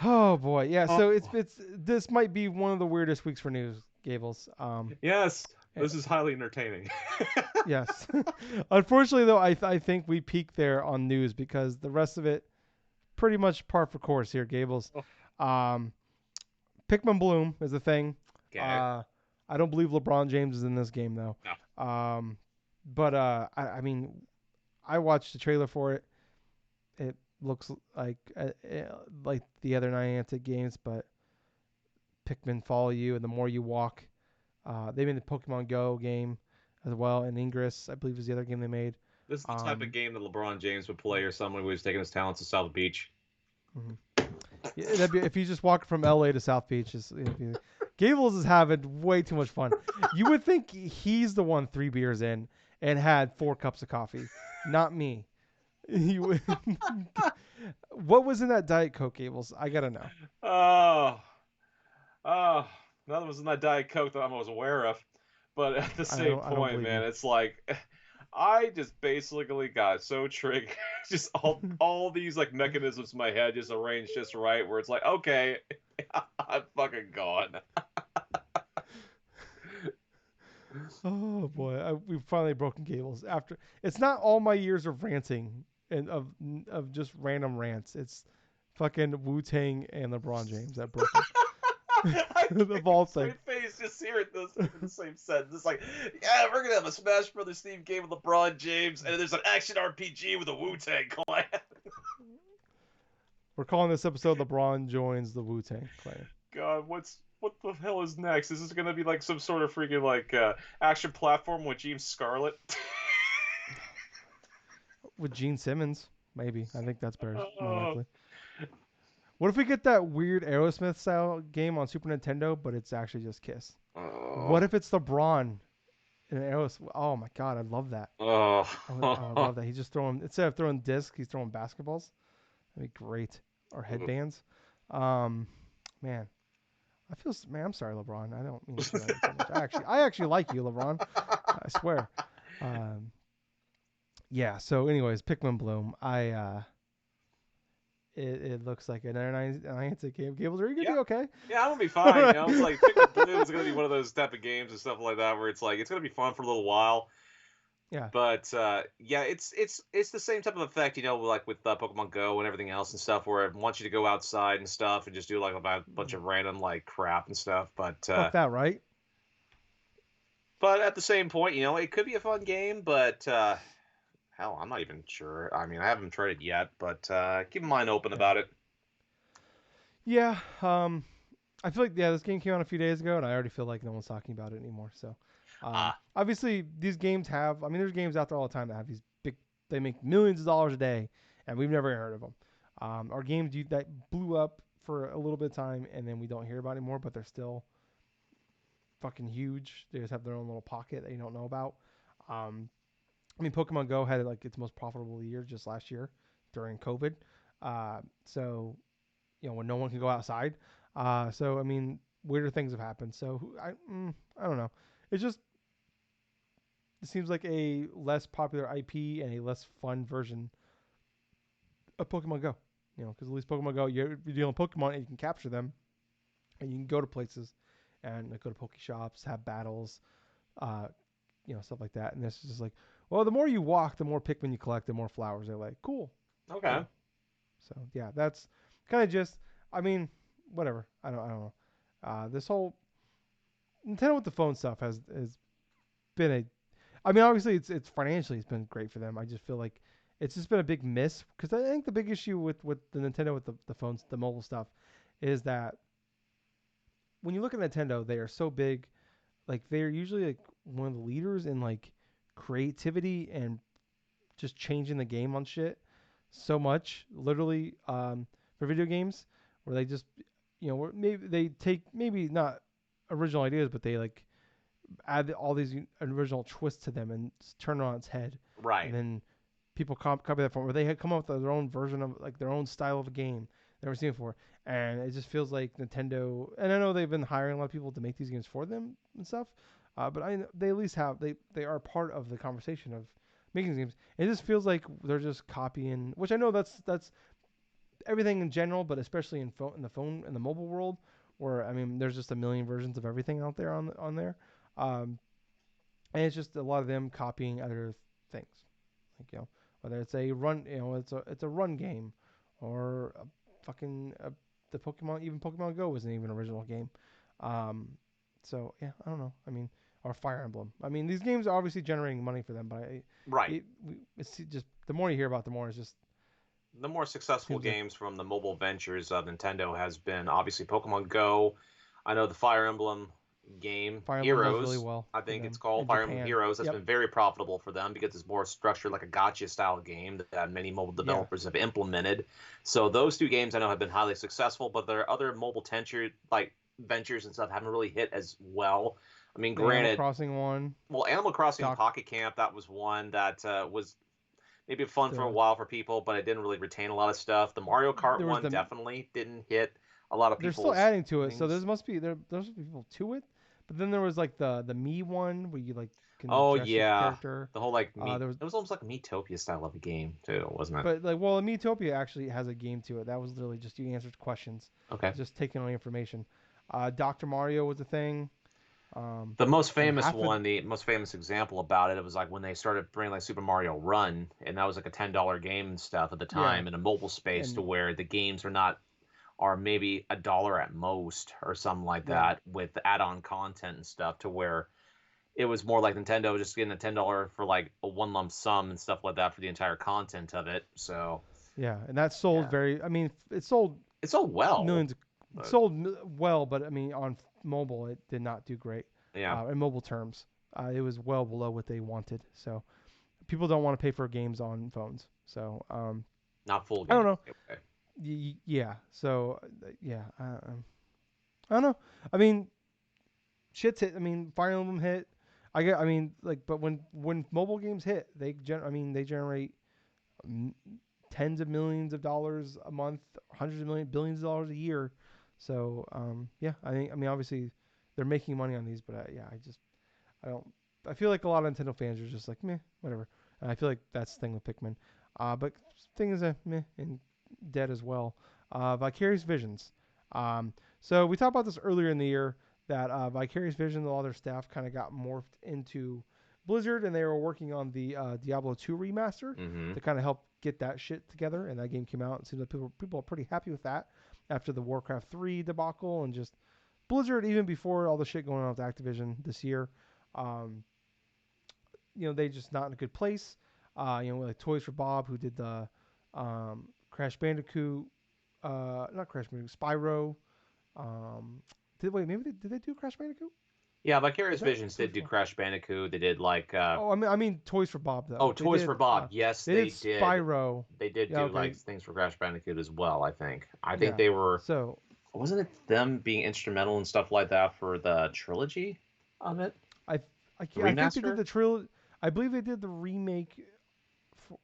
Oh boy, yeah. So it's this might be one of the weirdest weeks for news, Gables. Yes, this is highly entertaining. Yes. Unfortunately, though, I think we peaked there on news because the rest of it pretty much par for course here, Gables. Pikmin Bloom is a thing. Okay. I don't believe LeBron James is in this game though. No. But I mean, I watched the trailer for it. It looks like the other Niantic games, but Pikmin follow you, and the more you walk. They made the Pokemon Go game as well, and Ingress, I believe, is the other game they made. This is the type of game that LeBron James would play, or someone who was taking his talents to South Beach. Mm-hmm. Yeah, that'd be, if you just walk from LA to South Beach, Gables is having way too much fun. You would think he's the one 3 beers in and had 4 cups of coffee, not me. What was in that Diet Coke, Gables? I gotta know. Nothing was in that Diet Coke that I was aware of. But at the same point, man, it's like I just basically got so triggered. Just all these like mechanisms in my head just arranged just right, where it's like, okay, I'm fucking gone. Oh boy, we've finally broken Gables. After it's not all my years of ranting and of just random rants. It's fucking Wu Tang and LeBron James that broke it. The ball thing. Face just hearing this in the same sentence. It's like, yeah, we're gonna have a Smash Brothers themed game with LeBron James, and there's an action RPG with a Wu Tang Clan. We're calling this episode "LeBron Joins the Wu Tang Clan." God, what the hell is next? Is this gonna be like some sort of freaking like action platform with James Scarlett? With Gene Simmons, maybe. I think that's better. More likely. What if we get that weird Aerosmith style game on Super Nintendo, but it's actually just Kiss? What if it's LeBron in Aerosmith? Oh my God, I love that. I love that. He's just throwing, instead of throwing discs, he's throwing basketballs. That'd be great. Or headbands. Man, I'm sorry, LeBron. I don't mean to do that so much. I actually like you, LeBron. I swear. Yeah. So, anyways, Pikmin Bloom. It looks like another Niantic game. Gables, are you gonna be okay? Yeah, I'm gonna be fine. You know, it's like Pikmin Bloom is gonna be one of those type of games and stuff like that where it's like it's gonna be fun for a little while. Yeah. But yeah, it's the same type of effect, you know, like with Pokemon Go and everything else and stuff, where it wants you to go outside and stuff and just do like a bunch of random like crap and stuff. But fuck that, right? But at the same point, you know, it could be a fun game, but hell, I'm not even sure. I mean, I haven't tried it yet, but keep my mind open about it. Yeah. I feel like this game came out a few days ago, and I already feel like no one's talking about it anymore. So, obviously, these games have. I mean, there's games out there all the time that have these big. They make millions of dollars a day, and we've never heard of them. Our games that blew up for a little bit of time, and then we don't hear about anymore, but they're still fucking huge. They just have their own little pocket that you don't know about. I mean, Pokemon Go had like its most profitable year just last year during COVID. So, you know, when no one can go outside. So, I mean, weirder things have happened. So, I don't know. It seems like a less popular IP and a less fun version of Pokemon Go. You know, because at least Pokemon Go, you're dealing with Pokemon and you can capture them. And you can go to places and go to Poke Shops, have battles, you know, stuff like that. And this is just like, well, the more you walk, the more Pikmin you collect, the more flowers. They're like, cool. Okay. Cool. So yeah, that's kind of just. I mean, whatever. I don't know. This whole Nintendo with the phone stuff has been a. I mean, obviously it's financially it's been great for them. I just feel like it's just been a big miss because I think the big issue with the Nintendo with the phones, the mobile stuff, is that when you look at Nintendo, they are so big like they're usually like one of the leaders in like creativity and just changing the game on shit so much, literally, for video games, where they just, maybe they take maybe not original ideas, but they like add all these original twists to them and turn it on its head, and Right. then people copy that from where they had come up with their own version of like their own style of a game never seen before, and it just feels like Nintendo. And I know they've been hiring a lot of people to make these games for them and stuff, but they at least have they are part of the conversation of making these games. It just feels like they're just copying, which I know that's everything in general, but especially in the mobile world, where I mean, there's just a million versions of everything out there on there, um, and it's just a lot of them copying other things, like whether it's a run, it's a run game, or a fucking the Pokemon Go wasn't even an original game, um, so yeah, I don't know. I mean, or Fire Emblem. I mean, these games are obviously generating money for them, but Right. it's just the more you hear about, the more it's just The more successful seems like games from the mobile ventures of Nintendo has been obviously Pokemon Go. I know the Fire Emblem game, Fire Emblem does really Heroes, well I for think it's them called in Fire Emblem Japan. Heroes. That's Yep. been very profitable for them because it's more structured like a gotcha style game that many mobile Yeah. developers have implemented. So those two games I know have been highly successful, but there are other mobile tenture like ventures and stuff haven't really hit as well. I mean, The Animal granted, Crossing one. well, Animal Crossing Doc Pocket Camp, that was one that was maybe fun for a the while for people, but it didn't really retain a lot of stuff. The Mario Kart there was one the definitely didn't hit a lot of they're still people's adding to it, so things. there's people to it. But then there was like the Me one where you like can Oh dress your yeah, character. the whole like me, There was it was almost like a Miitopia style of a game too, wasn't it? but like well, Miitopia actually has a game to it. That was literally just you answered questions, Okay. just taking all the information. Dr. Mario was a thing. Um, The most and famous half of one, the most famous example about it, it was like when they started bringing like Super Mario Run, and that was like a $10 game and stuff at the yeah, time in a mobile space to and where the games are maybe $1 at most or something like yeah, that with add-on content and stuff to where it was more like Nintendo just getting a $10 for like a one lump sum and stuff like that for the entire content of it. So yeah, and that sold yeah, very. I mean, it sold it's all well, millions. It but sold well, but I mean, on mobile, it did not do great. yeah, In mobile terms, it was well below what they wanted. So people don't want to pay for games on phones. So not full I don't games. know. Okay. Yeah. So yeah, I don't know. I mean, shit's hit. I mean, Fire Emblem hit. I get. I mean, like, but when mobile games hit, I mean, they generate mm, tens of millions of dollars a month, hundreds of millions, billions of dollars a year. So yeah, I think. I mean, obviously, they're making money on these, but yeah, I don't. I feel like a lot of Nintendo fans are just like meh, whatever. And I feel like that's the thing with Pikmin. But thing is a meh and dead as well. Vicarious Visions. So we talked about this earlier in the year that Vicarious Visions, all their staff kind of got morphed into Blizzard, and they were working on the Diablo 2 remaster Mm-hmm. to kind of help get that shit together. And that game came out. It seems like people are pretty happy with that after the Warcraft 3 debacle and just Blizzard, even before all the shit going on with Activision this year. Um, they just not in a good place. Like Toys for Bob, who did the Crash Bandicoot, not Crash Bandicoot, Spyro. Um, maybe did they do Crash Bandicoot? Yeah, Was Vicarious that Visions Toys did for do Bob? Crash Bandicoot. They did like Oh, I mean Toys for Bob oh, though. Toys for Bob. Yes, They did they did. Spyro. They did Yeah, do okay, like things for Crash Bandicoot as well. I think. I think yeah. they were. So Wasn't it them being instrumental and stuff like that for the trilogy of it? I The I think they did remaster? the trilogy. I believe they did the remake. For,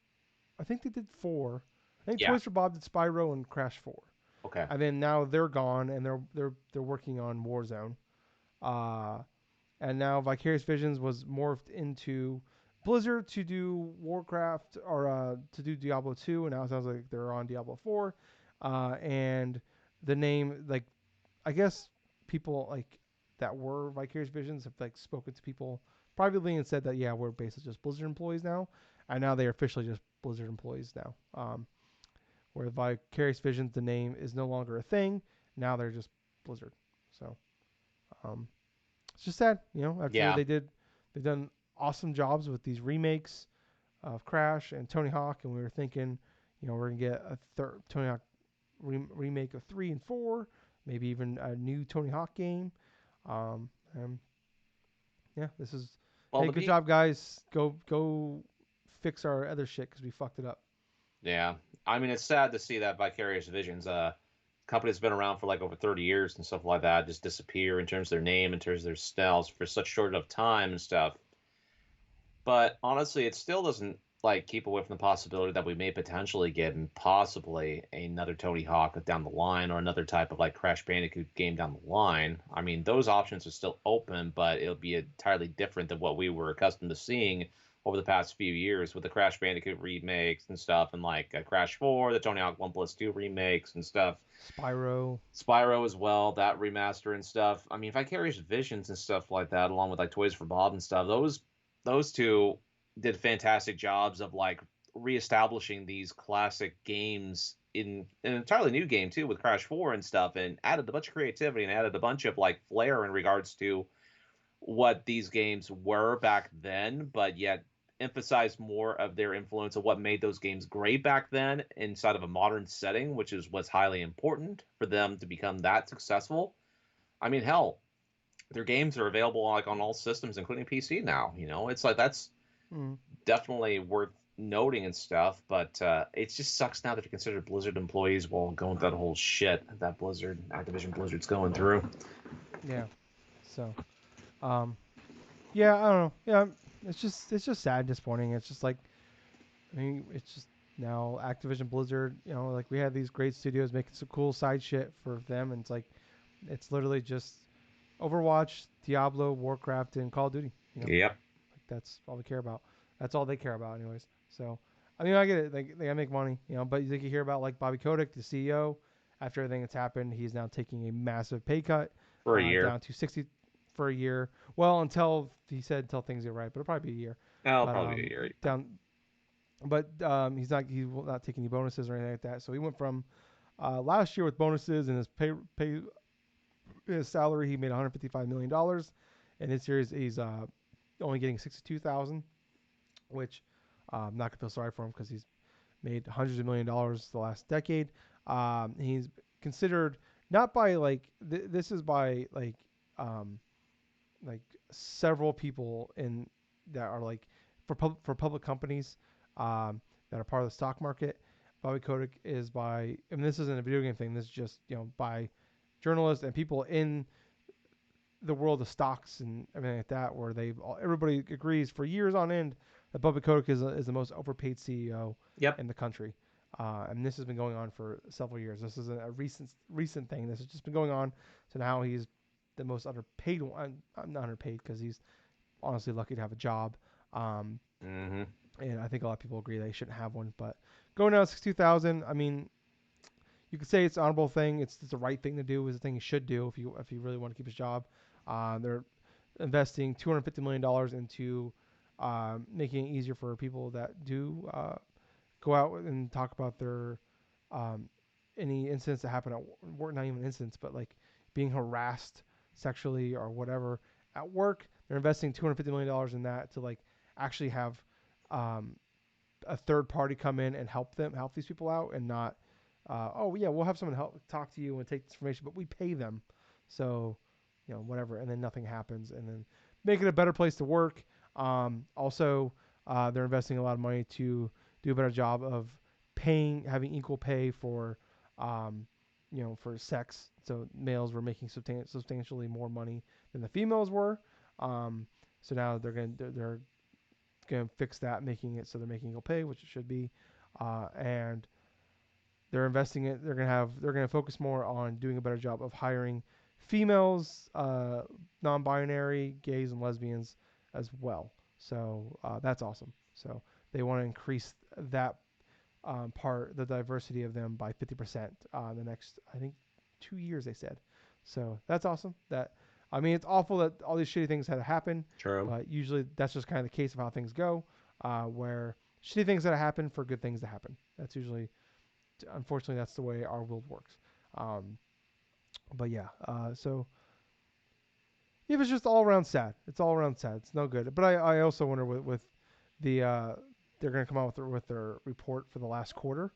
I think they did four. I think Yeah. Toys for Bob did Spyro and Crash 4. Okay. And then now they're gone and they're working on Warzone. Uh, and now Vicarious Visions was morphed into Blizzard to do Warcraft or to do Diablo 2, and now it sounds like they're on Diablo 4. And the name, like, I guess people like that were Vicarious Visions have like spoken to people privately and said that yeah, we're basically just Blizzard employees now, and now they're officially just Blizzard employees now. Where Vicarious Visions, the name is no longer a thing. Now they're just Blizzard. So um, it's just sad, After Yeah. they've done awesome jobs with these remakes of Crash and Tony Hawk, and we were thinking, we're gonna get a third Tony Hawk remake of 3 and 4, maybe even a new Tony Hawk game. And Yeah, this is. Well, Hey, good job, guys. Go fix our other shit because we fucked it up. yeah. I mean, it's sad to see that Vicarious Visions, company that's been around for like over 30 years and stuff like that, just disappear in terms of their name, in terms of their styles for such short of time and stuff. But honestly, it still doesn't like keep away from the possibility that we may potentially get possibly another Tony Hawk down the line or another type of like Crash Bandicoot game down the line. I mean, those options are still open, but it'll be entirely different than what we were accustomed to seeing over the past few years with the Crash Bandicoot remakes and stuff, and like Crash 4, the Tony Hawk 1 Plus 2 remakes and stuff. Spyro. Spyro as well, that remaster and stuff. I mean, Vicarious Visions and stuff like that, along with like Toys for Bob and stuff. Those two did fantastic jobs of like reestablishing these classic games in an entirely new game too, with Crash 4 and stuff, and added a bunch of creativity and added a bunch of like flair in regards to what these games were back then, but yet emphasized more of their influence of what made those games great back then inside of a modern setting, which is what's highly important for them to become that successful. I mean, hell, their games are available like on all systems, including PC now. You know, it's like that's Mm. definitely worth noting and stuff. But it just sucks now that you're considered Blizzard employees while going through that whole shit that Activision Blizzard's going through. Yeah. So, um, yeah, I don't know. Yeah, it's just sad, and disappointing. It's just like, I mean, it's just now Activision Blizzard. You know, like we had these great studios making some cool side shit for them, and it's like, it's literally just Overwatch, Diablo, Warcraft, and Call of Duty. You know, Yep. like that's all they care about. That's all they care about, anyways. So, I mean, I get it. They gotta make money, you know. But you think you hear about like Bobby Kotick, the CEO, after everything that's happened, he's now taking a massive pay cut, For a year. down to 60 for a year. Well, until he said until things get right, but it'll probably be a year. That'll But probably be a year. down, but he's not taking any bonuses or anything like that. So he went from last year with bonuses and his salary, he made 155 million dollars, and this year he's only getting 62,000, which I'm not gonna feel sorry for him because he's made hundreds of $1 million the last decade. He's considered not by like this is by um, like several people in that are like for public companies that are part of the stock market. Bobby Kotick is by, I mean, this isn't a video game thing. This is just, you know, by journalists and people in the world of stocks and everything like that, where everybody agrees for years on end that Bobby Kotick is the most overpaid CEO Yep. in the country. And this has been going on for several years. This isn't a recent thing. This has just been going on. So now he's the most underpaid one. I'm not underpaid because he's honestly lucky to have a job. Um, Mm-hmm. and I think a lot of people agree they shouldn't have one. But going down to 62,000, I mean, you could say it's an honorable thing. It's the right thing to do. It's the thing you should do if you really want to keep his job. They're investing $250 million into making it easier for people that do go out and talk about their um, any incidents that happen at work. Not even incidents, but like being harassed sexually or whatever at work. They're investing $250 million in that to like actually have um, a third party come in and help these people out, and not oh yeah, we'll have someone help talk to you and take this information, but we pay them, so you know whatever, and then nothing happens, and then make it a better place to work. Also, they're investing a lot of money to do a better job of having equal pay for um, for sex. So males were making substantially more money than the females were. So now they're gonna fix that, making it so they're making equal pay, which it should be, and they're investing it. They're gonna focus more on doing a better job of hiring females, non-binary, gays, and lesbians as well. So that's awesome. So they want to increase that the diversity of them by 50% the next, I think, 2 years they said. So that's awesome. I mean, it's awful that all these shitty things had to happen, True. but usually that's just kind of the case of how things go, where shitty things that happen for good things to happen. That's usually, unfortunately, that's the way our world works. Um, but yeah, so it was just all around sad. It's all around sad. It's no good. But I also wonder with the they're going to come out with their report for the last quarter.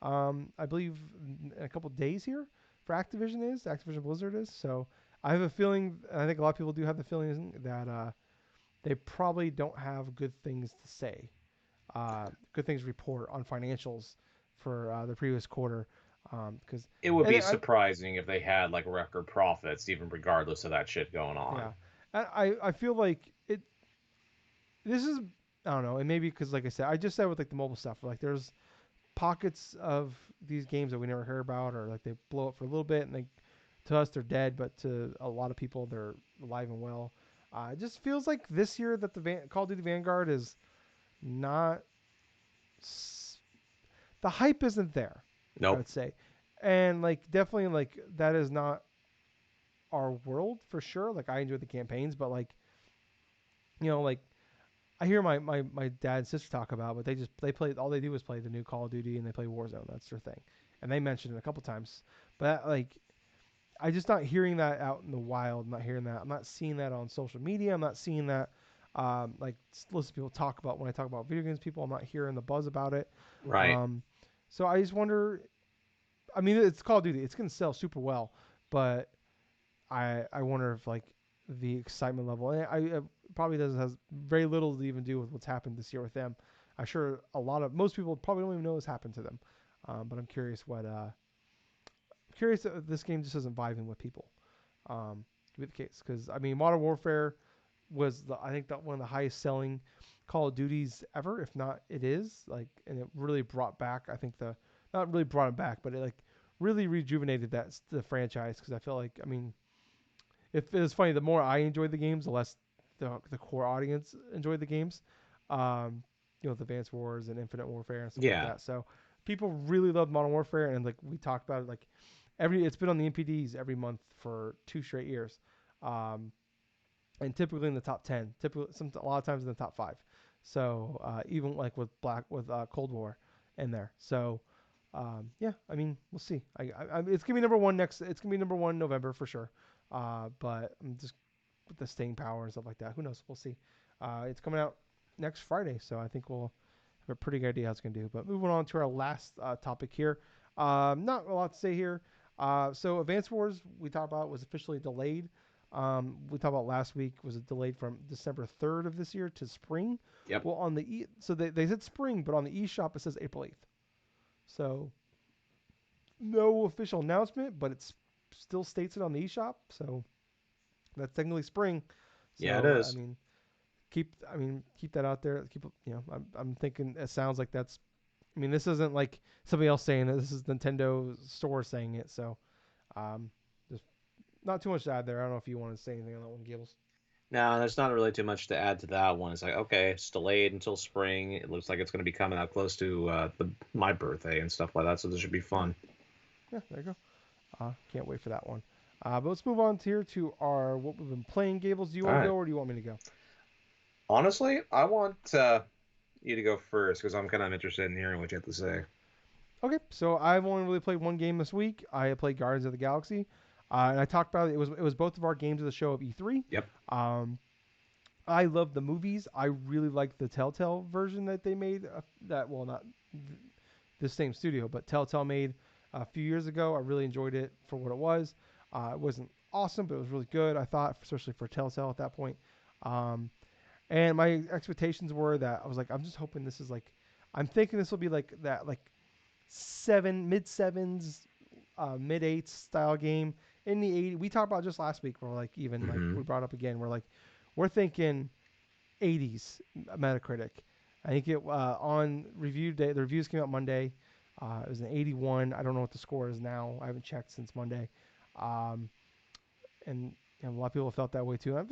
I believe in a couple of days here for Activision Blizzard is. So I have a feeling, and I think a lot of people do have the feeling that they probably don't have good things to say, good things to report on financials for the previous quarter. Because It would and be I surprising if they had like record profits, even regardless of that shit going on. yeah, I feel like it. This is I don't know, and maybe because like I said, I just said with like the mobile stuff, like there's pockets of these games that we never hear about, or like they blow up for a little bit, and they to us they're dead, but to a lot of people they're alive and well. It just feels like this year that the Call of Duty Vanguard is not the hype isn't there. I Nope. would say, and like definitely like that is not our world for sure. Like I enjoy the campaigns, but like like I hear my dad and sister talk about, but they play all they do is play the new Call of Duty and they play Warzone. That's their thing, and they mentioned it a couple times. But like I just not hearing that out in the wild. I'm not hearing that. I'm not seeing that on social media. I'm not seeing that. Like listen to people talk about when I talk about video games. People, I'm not hearing the buzz about it. Right. Um, so I just wonder. I mean, it's Call of Duty. It's gonna sell super well, but I wonder if like the excitement level. And I probably doesn't has very little to even do with what's happened this year with them. I'm sure most people probably don't even know what's happened to them. But I'm curious curious if this game just isn't vibing with people. To be the case, because I mean, Modern Warfare was I think that one of the highest selling Call of Duties ever, if not it is like, and it really brought back I think the not really brought it back, but it like really rejuvenated the franchise because I feel like I mean if it was funny, the more I enjoyed the games, the less the core audience enjoyed the games. Um, with Advanced Wars and Infinite Warfare and stuff like Yeah. that. So people really loved Modern Warfare, and like we talked about it, like it's been on the NPDs every month for 2 straight years, um, and typically in the top 10. Typically, a lot of times in the top 5. So even like with Cold War in there. So yeah, I mean, we'll see. It's gonna be number one next. It's gonna be number one November for sure. But I'm just with the staying power and stuff like that. Who knows? We'll see. It's coming out next Friday, so I think we'll have a pretty good idea how it's gonna do. But moving on to our last topic here. Not a lot to say here. So Advance Wars we talked about was officially delayed. We talked about last week was it delayed from December 3rd of this year to spring. Yep. Well, on the so they said spring, but on the eShop it says April 8th. So no official announcement, but it's still states it on the eShop. So that's technically spring. Yeah, it So is. keep that out there. I'm thinking it sounds like that's. I mean, this isn't like somebody else saying it. This is Nintendo store saying it. So just not too much to add there. I don't know if you want to say anything on that one, Gables. No, there's not really too much to add to that one. It's like, okay, it's delayed until spring. It looks like it's going to be coming out close to my birthday and stuff like that, so this should be Yeah, fun. yeah, there you go. Can't wait for that one. But let's move on here to our what we've been playing. Gables, do you All want to right. go or do you want me to go? Honestly, I want you to go first because I'm kind of interested in hearing what you have to say. Okay, so I've only really played one game this week. I played Guardians of the Galaxy, and I talked about it. It was both of our games of the show of E3. Yep. Um, I love the movies. I really like the Telltale version that they made. That well, not the same studio, but Telltale made a few years ago. I really enjoyed it for what it was. It wasn't awesome, but it was really good. I thought, especially for Telltale at that point. Um, and my expectations were that I was like, I'm just hoping this is like, I'm thinking this will be like that, like mid sevens, mid eights style game in the 80s. We talked about just last week. We're like even like Mm-hmm. we brought up again. We're thinking 80s Metacritic. I think it on review day. The reviews came out Monday. It was an 81. I don't know what the score is now. I haven't checked since Monday. Um, and a lot of people have felt that way too. I've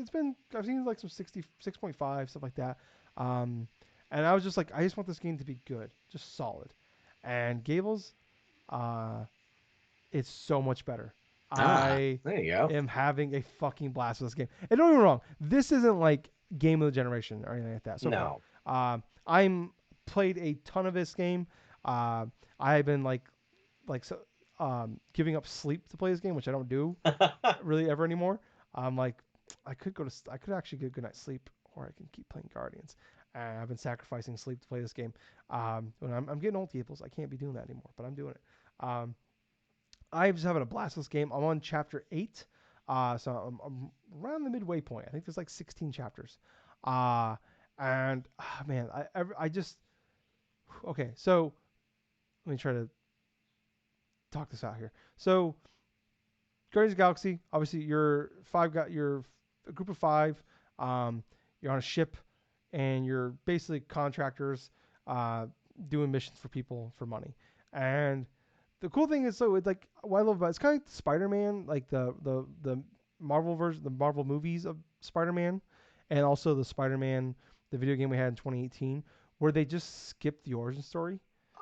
seen like some 66.5 stuff like that. Um, and I was just like, I just want this game to be good, just solid. And Gables, uh, it's so much better. Ah, I there you go. am having a fucking blast with this game. And don't get me wrong, this isn't like game of the generation or anything like that so far. No. I'm played a ton of this game. Uh, I've been like so, giving up sleep to play this game, which I don't do really ever anymore. I'm like, I could actually get a good night's sleep, or I can keep playing Guardians. I've been sacrificing sleep to play this game. When I'm getting old, Gables, I can't be doing that anymore, but I'm doing it. Um, I'm just having a blast with this game. I'm on chapter 8, so I'm around the midway point. I think there's like 16 chapters. Uh and man, I just okay. So let me try to talk this out here. So Guardians of the Galaxy, obviously you're a group of five. Um, you're on a ship, and you're basically contractors, uh, doing missions for people for money. And the cool thing is, so it's like what I love about it's kind of like Spider-Man, like the Marvel version, the Marvel movies of Spider-Man, and also the Spider-Man, the video game we had in 2018, where they just skipped the origin story,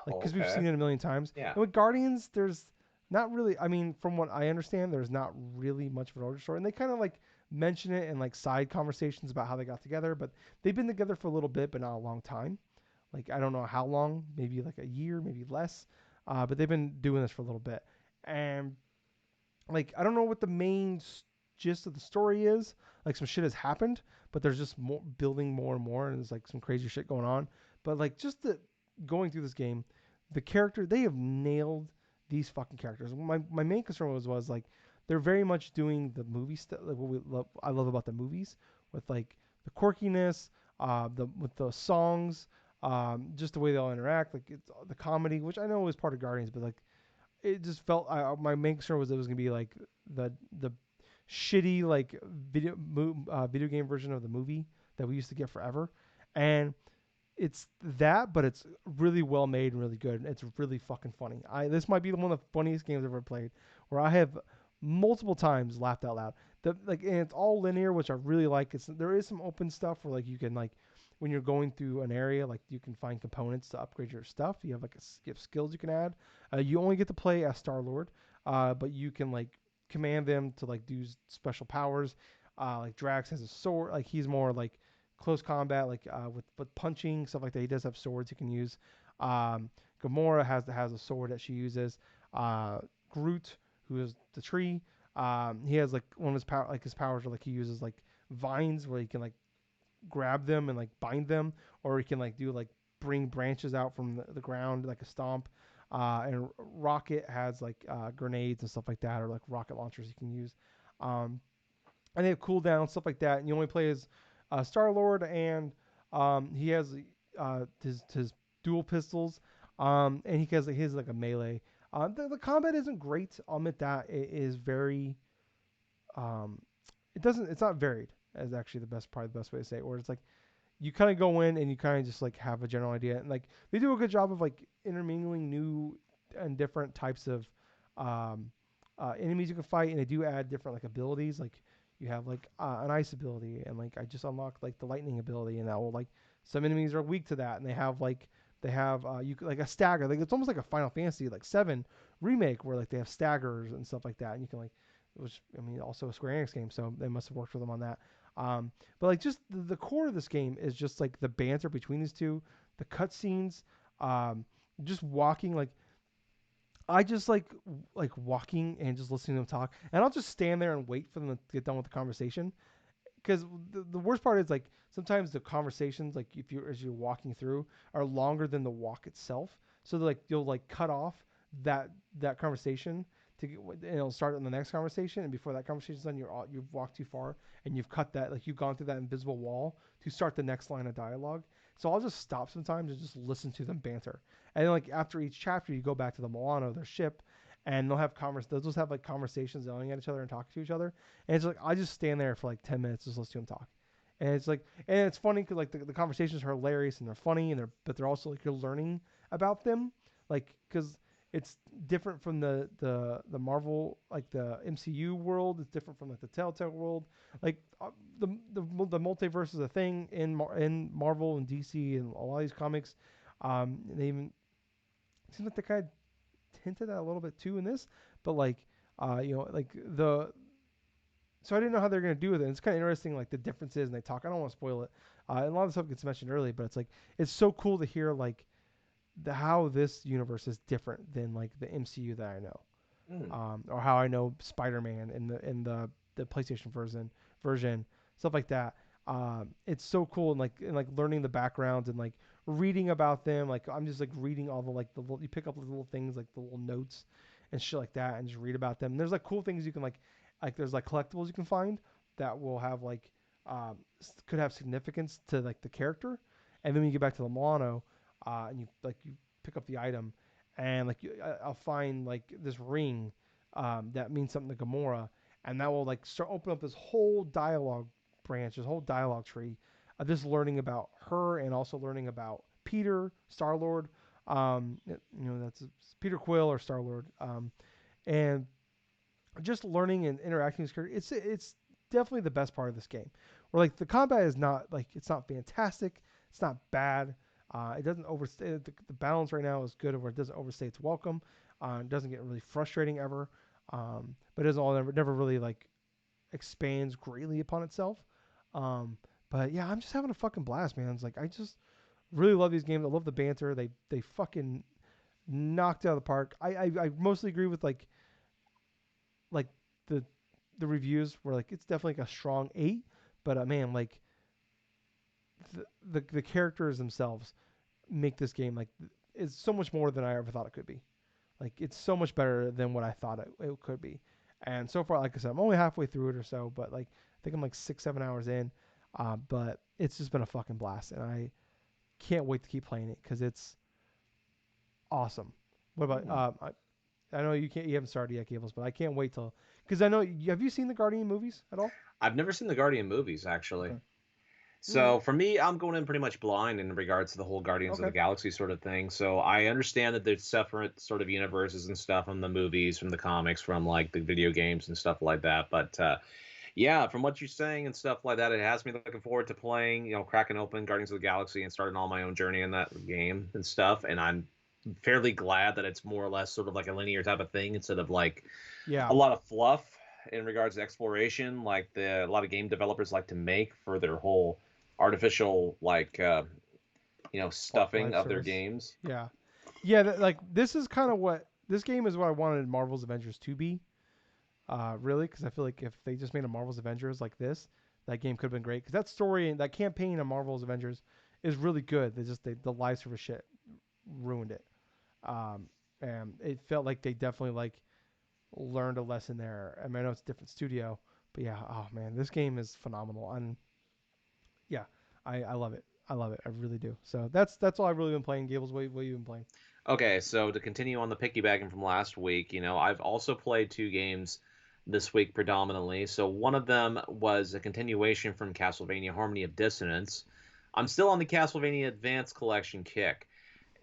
like Oh, because we've okay. seen it a million times. Yeah. And with Guardians, there's not really. I mean, from what I understand, there's not really much of an origin story, and they kind of like mention it in like side conversations about how they got together, but they've been together for a little bit, but not a long time. Like I don't know how long, maybe like a year, maybe less. But they've been doing this for a little bit, and like I don't know what the main gist of the story is. Like some shit has happened, but there's just more building more and more, and there's like some crazy shit going on. But like just the going through this game, the character they have nailed these fucking characters. My main concern was like they're very much doing the movie stuff. Like what I love about the movies with like the quirkiness, the with the songs, just the way they all interact. Like it's the comedy, which I know is part of Guardians, but like it just felt my main concern was it was gonna be like the shitty like video game version of the movie that we used to get forever, and it's that, but it's really well made and really good. It's really fucking funny. This might be one of the funniest games I've ever played, where I have multiple times laughed out loud. And it's all linear, which I really like. There is some open stuff where like you can like when you're going through an area, like you can find components to upgrade your stuff. You have like you have skills you can add. You only get to play as Star Lord, but you can like command them to like do special powers. Like Drax has a sword, like he's more like close combat, like with punching stuff like that. He does have swords he can use. Um, Gamora has a sword that she uses. Groot, who is the tree, he has like one of his power, like his powers are like he uses like vines where he can like grab them and like bind them, or he can like do like bring branches out from the ground like a stomp. And Rocket has like grenades and stuff like that, or like rocket launchers you can use. Um, and they have cooldown stuff like that. And you only play as Star Lord, and he has his dual pistols, and he has like his like a melee. The combat isn't great. I'll admit that it is very um, it's not varied as actually the best probably the best way to say it. Where it's like you kind of go in and you kind of just like have a general idea, and like they do a good job of like intermingling new and different types of um, enemies you can fight, and they do add different like abilities. Like you have like an ice ability, and like I just unlocked like the lightning ability, and that will like some enemies are weak to that, and they have like a stagger. Like it's almost like a Final Fantasy like 7 remake where like they have staggers and stuff like that, and you can like which I mean also a Square Enix game, so they must have worked for them on that. But like just the core of this game is just like the banter between these two, the cutscenes, um, just walking like I just like walking and just listening to them talk, and I'll just stand there and wait for them to get done with the conversation. Because the worst part is like sometimes the conversations like if you're as you're walking through are longer than the walk itself, so like you'll like cut off that conversation to get and it'll start on the next conversation, and before that conversation's done you've walked too far and you've cut that like you've gone through that invisible wall to start the next line of dialogue. So I'll just stop sometimes and just listen to them banter, and then like after each chapter you go back to the Milano, their ship, and they'll just have like conversations yelling at each other and talking to each other, and it's like I just stand there for like 10 minutes just listening to them talk, and it's like and it's funny because like the conversations are hilarious and they're funny and they're also like you're learning about them, like because it's different from the Marvel like the MCU world. It's different from like the Telltale world. Like the multiverse is a thing in Marvel and DC and a lot of these comics. They even it seems like they kind of hinted at a little bit too in this, but like like the so I didn't know how they're gonna do with it. And it's kind of interesting, like the differences, and they talk. I don't want to spoil it. And a lot of stuff gets mentioned early, but it's like it's so cool to hear like how this universe is different than like the MCU that I know, Mm. or how I know Spider-Man in the PlayStation version stuff like that. It's so cool and like learning the backgrounds and like reading about them. Like I'm just like reading all the like the little, you pick up the little things like the little notes and shit like that and just read about them. And there's like cool things you can like there's like collectibles you can find that will have like could have significance to like the character, and then when you get back to the Milano, and you pick up the item, and I'll find like this ring, that means something to Gamora, and that will like start open up this whole dialogue branch, this whole dialogue tree, just learning about her and also learning about Peter, Star Lord, that's Peter Quill or Star Lord, and just learning and interacting with this character. It's definitely the best part of this game. Where like the combat is not like it's not fantastic, it's not bad. It doesn't overstay. The balance right now is good, where it doesn't overstay its welcome. It doesn't get really frustrating ever, but it doesn't all never really like expands greatly upon itself. Um, but yeah, I'm just having a fucking blast, man. It's like I just really love these games. I love the banter. They fucking knocked it out of the park. I mostly agree with like the the reviews were like it's definitely like a strong 8, but man, like the characters themselves make this game like it's so much more than I ever thought it could be. Like it's so much better than what I thought it could be. And so far, like I said, I'm only halfway through it or so, but like I think I'm like 6-7 hours in. But it's just been a fucking blast, and I can't wait to keep playing it because it's awesome. What about I know you haven't started yet, Gables, but I can't wait till because I know have you seen the Guardian movies at all? I've never seen the Guardian movies actually. Okay. All right. So for me, I'm going in pretty much blind in regards to the whole Guardians of Okay. the Galaxy sort of thing. So I understand that there's separate sort of universes and stuff from the movies, from the comics, from like the video games and stuff like that. But yeah, from what you're saying and stuff like that, it has me looking forward to playing, cracking open Guardians of the Galaxy and starting on my own journey in that game and stuff. And I'm fairly glad that it's more or less sort of like a linear type of thing instead of like Yeah. a lot of fluff in regards to exploration, like a lot of game developers like to make for their whole artificial like stuffing Live of their service. games. Yeah. Yeah. Like this is kind of what this game is what I wanted Marvel's Avengers to be. Really, because I feel like if they just made a Marvel's Avengers like this, that game could have been great. Because that story and that campaign of Marvel's Avengers is really good. The live service shit ruined it. Um, and it felt like they definitely like learned a lesson there. I mean, I know it's a different studio, but yeah, oh man, this game is phenomenal. And yeah, I love it. I love it. I really do. So that's all I've really been playing. Gables, what you been playing? Okay, so to continue on the piggybacking from last week, I've also played two games this week predominantly. So one of them was a continuation from Castlevania Harmony of Dissonance. I'm still on the Castlevania Advance Collection kick.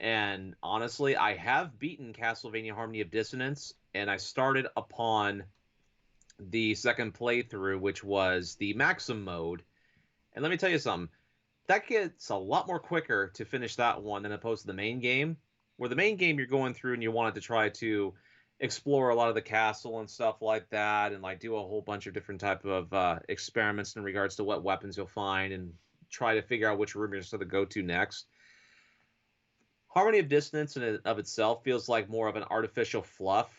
And honestly, I have beaten Castlevania Harmony of Dissonance, and I started upon the second playthrough, which was the Maxim mode. And let me tell you something, that gets a lot more quicker to finish that one than opposed to the main game. Where the main game you're going through and you wanted to try to explore a lot of the castle and stuff like that, and like do a whole bunch of different type of experiments in regards to what weapons you'll find and try to figure out which room you're supposed to go to next. Harmony of Dissonance in and of itself feels like more of an artificial fluff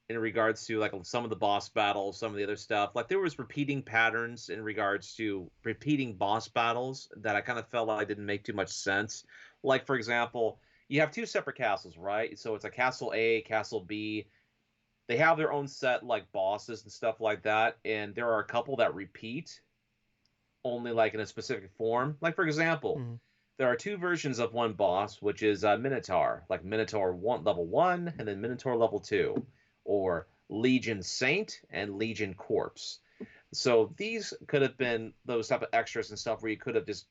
in regards to like some of the boss battles, some of the other stuff. Like there was repeating patterns in regards to repeating boss battles that I kind of felt like didn't make too much sense. Like for example, you have two separate castles, right? So it's a castle A, castle B. They have their own set like bosses and stuff like that, and there are a couple that repeat only like in a specific form. Like for example, Mm-hmm. there are two versions of one boss, which is Minotaur, like Minotaur level 1 and then Minotaur level 2, or Legion Saint and Legion Corpse. So these could have been those type of extras and stuff where you could have just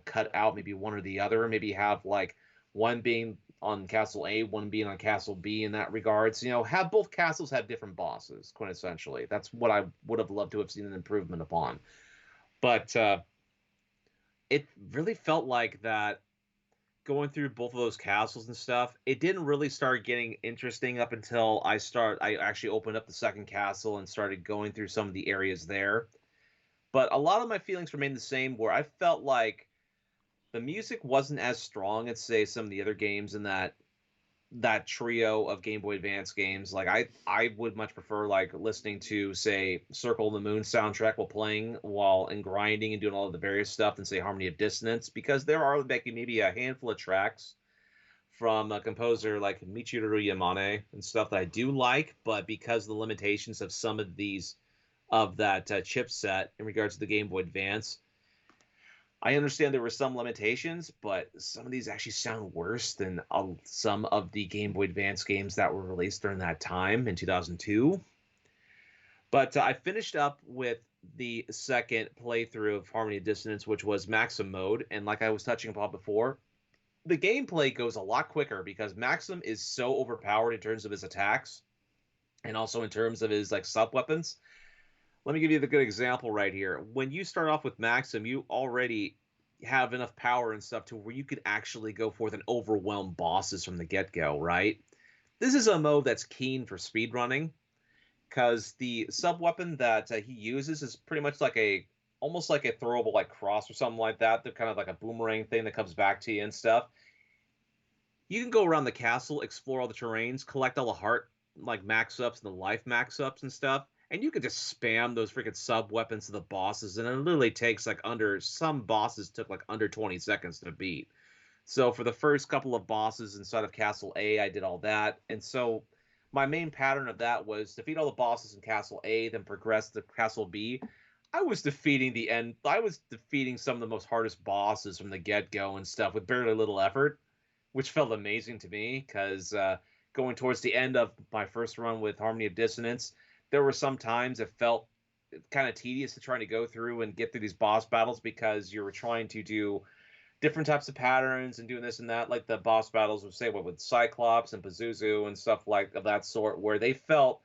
cut out maybe one or the other, maybe have like one being on Castle A, one being on Castle B in that regards. Have both castles have different bosses, quintessentially. That's what I would have loved to have seen an improvement upon. But it really felt like that going through both of those castles and stuff, it didn't really start getting interesting up until I actually opened up the second castle and started going through some of the areas there. But a lot of my feelings remained the same, where I felt like the music wasn't as strong as say some of the other games in that trio of Game Boy Advance games. Like I would much prefer like listening to say Circle of the Moon soundtrack while grinding and doing all of the various stuff than say Harmony of Dissonance, because there are like maybe a handful of tracks from a composer like Michiru Yamane and stuff that I do like, but because of the limitations of some of these of that chipset in regards to the Game Boy Advance. I understand there were some limitations, but some of these actually sound worse than some of the Game Boy Advance games that were released during that time in 2002. But I finished up with the second playthrough of Harmony of Dissonance, which was Maxim mode. And like I was touching upon before, the gameplay goes a lot quicker because Maxim is so overpowered in terms of his attacks and also in terms of his like sub weapons. Let me give you the good example right here. When you start off with Maxim, you already have enough power and stuff to where you could actually go forth and overwhelm bosses from the get-go, right? This is a mode that's keen for speedrunning because the sub weapon that he uses is pretty much like almost like a throwable like cross or something like that. They're kind of like a boomerang thing that comes back to you and stuff. You can go around the castle, explore all the terrains, collect all the heart like max ups and the life max ups and stuff, and you could just spam those freaking sub weapons to the bosses, and it literally takes like some bosses took like under 20 seconds to beat. So for the first couple of bosses inside of Castle A, I did all that, and so my main pattern of that was defeat all the bosses in Castle A, then progress to Castle B. I was defeating some of the most hardest bosses from the get-go and stuff with very little effort, which felt amazing to me because going towards the end of my first run with Harmony of Dissonance, there were some times it felt kind of tedious to try to go through and get through these boss battles because you were trying to do different types of patterns and doing this and that, like the boss battles with say with Cyclops and Pazuzu and stuff like of that sort, where they felt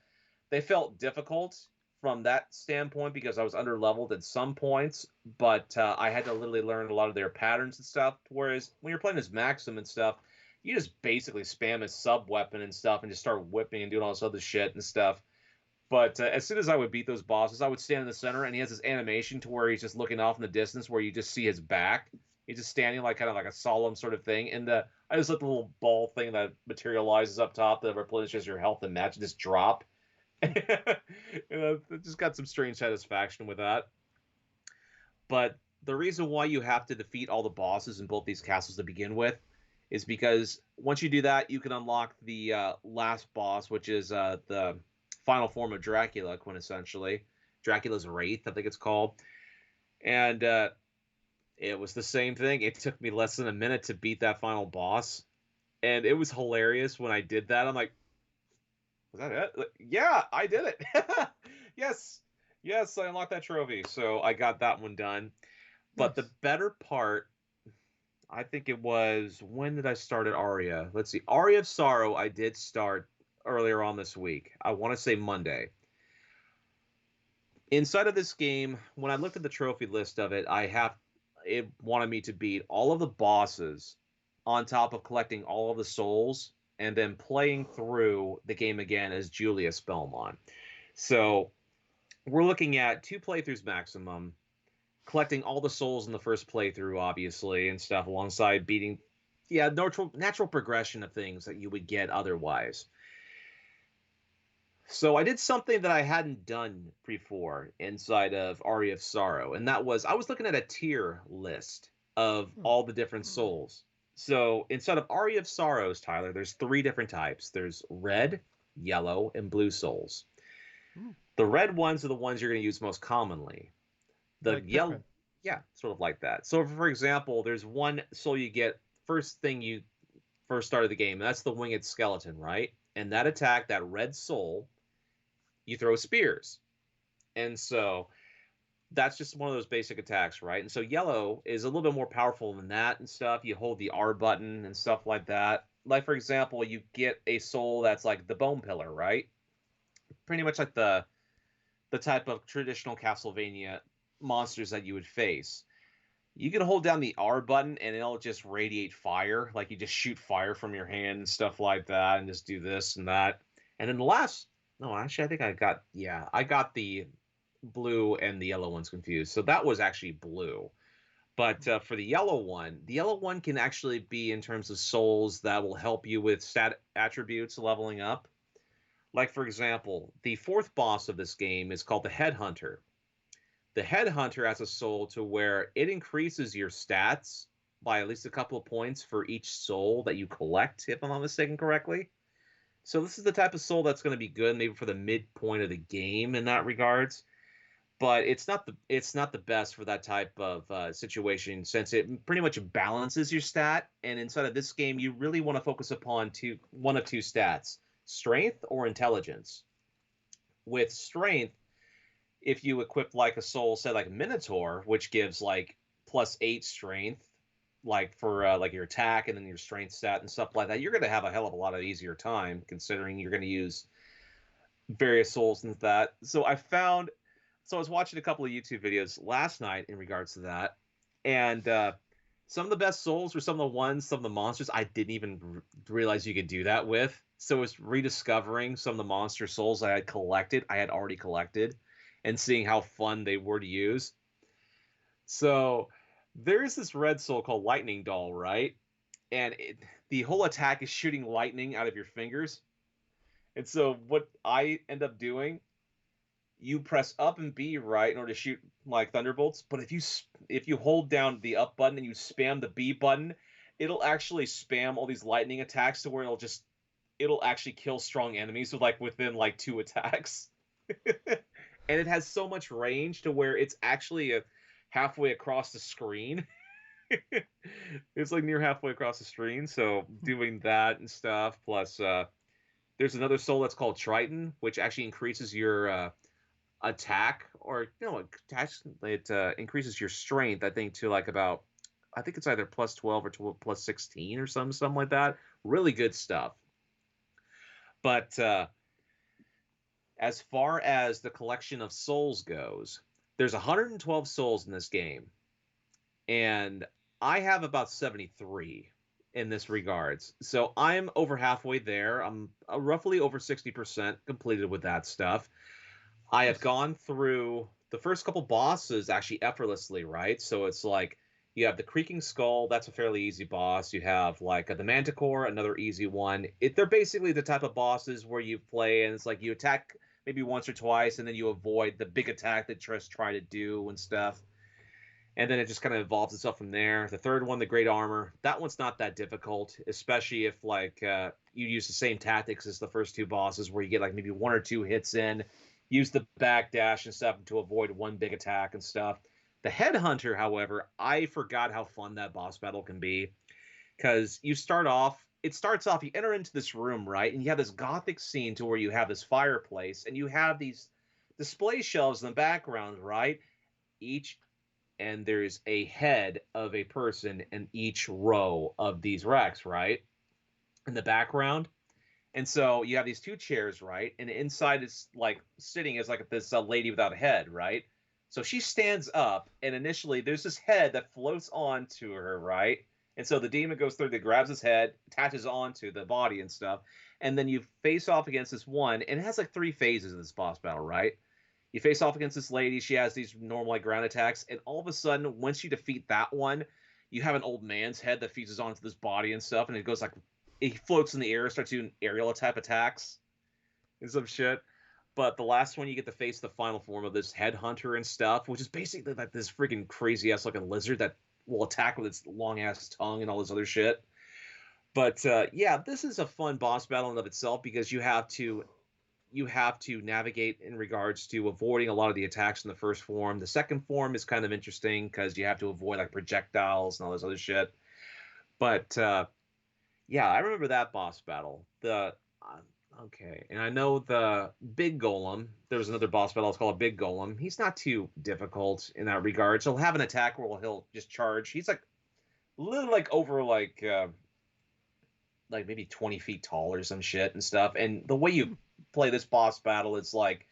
difficult from that standpoint because I was under leveled at some points, but I had to literally learn a lot of their patterns and stuff. Whereas when you're playing as Maxim and stuff, you just basically spam his sub weapon and stuff and just start whipping and doing all this other shit and stuff. But as soon as I would beat those bosses, I would stand in the center, and he has this animation to where he's just looking off in the distance, where you just see his back. He's just standing like kind of like a solemn sort of thing, and I just let the little ball thing that materializes up top that replenishes your health and match just drop. It just got some strange satisfaction with that. But the reason why you have to defeat all the bosses in both these castles to begin with is because once you do that, you can unlock the last boss, which is the final form of Dracula, quintessentially. Dracula's Wraith, I think it's called. And it was the same thing. It took me less than a minute to beat that final boss. And it was hilarious when I did that. I'm like, was that it? Like, yeah, I did it. Yes. Yes, I unlocked that trophy. So I got that one done. But Nice. the better part, I think it was, when did I start at Aria? Let's see. Aria of Sorrow, I did start earlier on this week. I want to say Monday. Inside of this game, when I looked at the trophy list of it, it wanted me to beat all of the bosses on top of collecting all of the souls and then playing through the game again as Julius Belmont. So we're looking at 2 playthroughs maximum, collecting all the souls in the first playthrough, obviously, and stuff, alongside beating, natural progression of things that you would get otherwise. So I did something that I hadn't done before inside of Aria of Sorrow, and that was I was looking at a tier list of all the different souls. So inside of Aria of Sorrows, Tyler, there's 3 different types. There's red, yellow, and blue souls. The red ones are the ones you're going to use most commonly. The Like yellow, Pikmin. yeah, sort of like that. So for example, there's one soul you get first thing you first started the game, and that's the winged skeleton, right? And that attack, that red soul, you throw spears. And so that's just one of those basic attacks, right? And so yellow is a little bit more powerful than that and stuff. You hold the R button and stuff like that. Like, for example, you get a soul that's like the bone pillar, right? Pretty much like the type of traditional CastleVania monsters that you would face. You can hold down the R button and it'll just radiate fire. Like you just shoot fire from your hand and stuff like that and just do this and that. And then no, actually, I think I got the blue and the yellow ones confused. So that was actually blue. But for the yellow one can actually be in terms of souls that will help you with stat attributes leveling up. Like, for example, the 4th boss of this game is called the Headhunter. The Headhunter has a soul to where it increases your stats by at least a couple of points for each soul that you collect, if I'm not mistaken correctly. So this is the type of soul that's going to be good maybe for the midpoint of the game in that regards. but it's not the best for that type of situation, since it pretty much balances your stat. And inside of this game, you really want to focus upon one of two stats: strength or intelligence. With strength, if you equip like a soul, say like Minotaur, which gives like +8 strength, like for like your attack and then your strength stat and stuff like that, you're going to have a hell of a lot of easier time, considering you're going to use various souls and that. So I was watching a couple of YouTube videos last night in regards to that, and some of the best souls were some of the monsters I didn't even realize you could do that with. So it was rediscovering some of the monster souls I had already collected, and seeing how fun they were to use. So there's this red soul called Lightning Doll, right? And the whole attack is shooting lightning out of your fingers. And so what I end up doing, you press up and B, right, in order to shoot like thunderbolts. But if you hold down the up button and you spam the B button, it'll actually spam all these lightning attacks to where it'll actually kill strong enemies within like 2 attacks. And it has so much range to where it's actually halfway across the screen. It's like near halfway across the screen. So doing that and stuff, plus there's another soul that's called Triton, which actually increases your attack, or it increases your strength, I think, to like about, I think it's either +12 or to +16 or something like that. Really good stuff. But as far as the collection of souls goes, there's 112 souls in this game, and I have about 73 in this regards. So I'm over halfway there. I'm roughly over 60% completed with that stuff. I have gone through the first couple bosses actually effortlessly, right? So it's like you have the Creaking Skull, that's a fairly easy boss. You have like the Manticore, another easy one. They're basically the type of bosses where you play and it's like you attack maybe once or twice and then you avoid the big attack that just try to do and stuff. And then it just kind of evolves itself from there. The third one, the Great Armor, that one's not that difficult, especially if like you use the same tactics as the first 2 bosses, where you get like maybe 1 or 2 hits in, use the backdash and stuff to avoid one big attack and stuff. The Headhunter, however, I forgot how fun that boss battle can be, because it starts off, you enter into this room, right, and you have this gothic scene to where you have this fireplace and you have these display shelves in the background, right? And there's a head of a person in each row of these racks, right? In the background. And so you have these 2 chairs, right? And inside is like sitting is like this lady without a head, right? So she stands up, and initially there's this head that floats onto her, right? And so the demon goes through, grabs his head, attaches onto the body and stuff, and then you face off against this one, and it has like 3 phases of this boss battle, right? You face off against this lady. She has these normal like ground attacks, and all of a sudden, once you defeat that one, you have an old man's head that fuses onto this body and stuff, and it goes like, it floats in the air, starts doing aerial type attacks and some shit. But the last one, you get to face the final form of this headhunter and stuff, which is basically like this freaking crazy ass looking lizard that will attack with its long ass tongue and all this other shit. But yeah, this is a fun boss battle in of itself, because you have to navigate in regards to avoiding a lot of the attacks in the first form. The second form is kind of interesting because you have to avoid like projectiles and all this other shit. But yeah, I remember that boss battle. Okay, and I know the Big Golem. There was another boss battle. It's called a Big Golem. He's not too difficult in that regard. So he'll have an attack where he'll just charge. He's like a little like over like maybe 20 feet tall or some shit and stuff. And the way you play this boss battle, it's like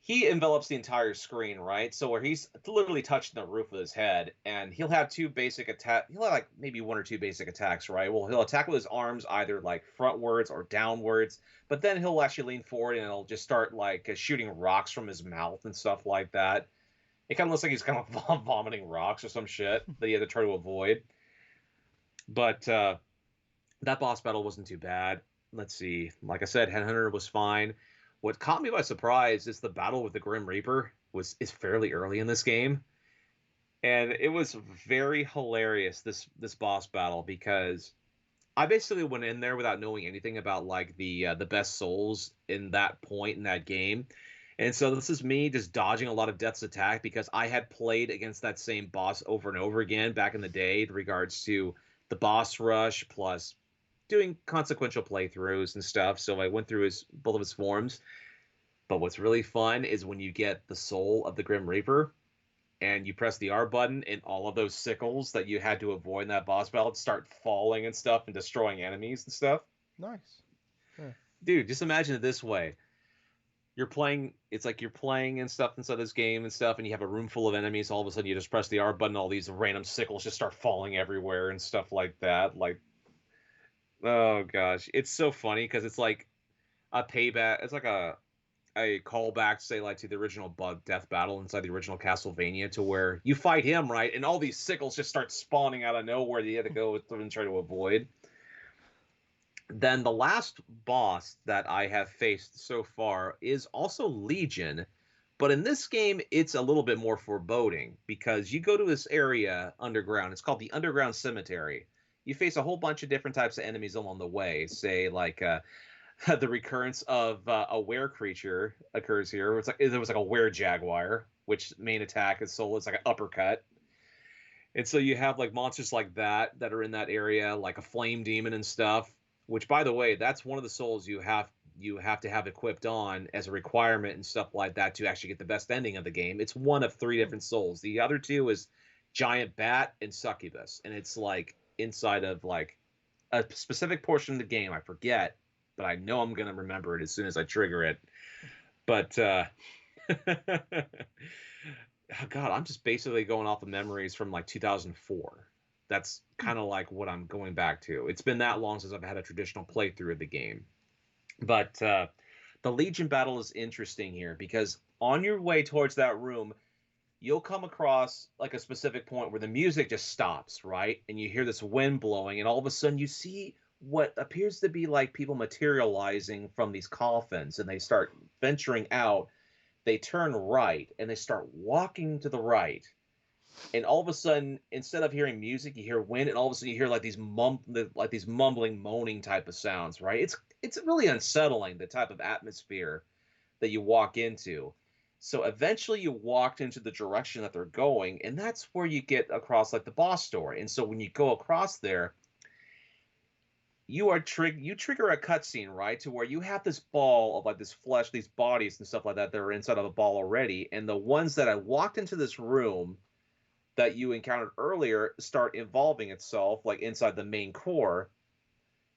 he envelops the entire screen, right? So where he's literally touching the roof of his head, and he'll have 2 basic attack. He'll have like maybe 1 or 2 basic attacks, right? Well, he'll attack with his arms either like frontwards or downwards, but then he'll actually lean forward and he'll just start like shooting rocks from his mouth and stuff like that. It kind of looks like he's kind of vomiting rocks or some shit that you have to try to avoid. But that boss battle wasn't too bad. Let's see. Like I said, Headhunter was fine. What caught me by surprise is the battle with the Grim Reaper is fairly early in this game, and it was very hilarious, this boss battle, because I basically went in there without knowing anything about like the best souls in that point in that game, And so this is me just dodging a lot of Death's attack because I had played against that same boss over and over again back in the day in regards to the boss rush plus doing consequential playthroughs and stuff. So I went through his both of his forms. But what's really fun is when you get the soul of the Grim Reaper and you press the R button and all of those sickles that you had to avoid in that boss battle start falling and stuff and destroying enemies and stuff. Nice. Yeah. Dude, just imagine it this way. You're playing, it's like you're playing and stuff inside this game and stuff, and you have a room full of enemies. All of a sudden, you just press the R button, all these random sickles just start falling everywhere and stuff like that. Like, oh gosh, it's so funny because it's like a payback. It's like a callback, say, like to the original Bug Death Battle inside the original Castlevania, to where you fight him, right, and all these sickles just start spawning out of nowhere that you had to go through and try to avoid. Then the last boss that I have faced so far is also Legion, but in this game it's a little bit more foreboding because you go to this area underground. It's called the Underground Cemetery. You face a whole bunch of different types of enemies along the way. Say like the recurrence of a were creature occurs here. It's like there was like a were jaguar, which main attack is soul. It's like an uppercut. And so you have like monsters like that are in that area, like a flame demon and stuff. Which, by the way, that's one of the souls you have to have equipped on as a requirement and stuff like that to actually get the best ending of the game. It's one of 3 different souls. The other 2 is Giant Bat and Succubus, and it's like inside of like a specific portion of the game. I forget, but I know I'm gonna remember it as soon as I trigger it. But oh God, I'm just basically going off of memories from like 2004. That's kind of like what I'm going back to. It's been that long since I've had a traditional playthrough of the game. But the Legion battle is interesting here because on your way towards that room, you'll come across like a specific point where the music just stops, right? And you hear this wind blowing, and all of a sudden you see what appears to be like people materializing from these coffins, and they start venturing out. They turn right, and they start walking to the right. And all of a sudden, instead of hearing music, you hear wind, and all of a sudden you hear like these mumbling, moaning type of sounds, right? It's really unsettling, the type of atmosphere that you walk into. So eventually you walked into the direction that they're going, and that's where you get across like the boss story. And so when you go across there, you trigger a cutscene, right, to where you have this ball of like this flesh, these bodies and stuff like that are inside of a ball already, and the ones that I walked into this room that you encountered earlier start involving itself like inside the main core,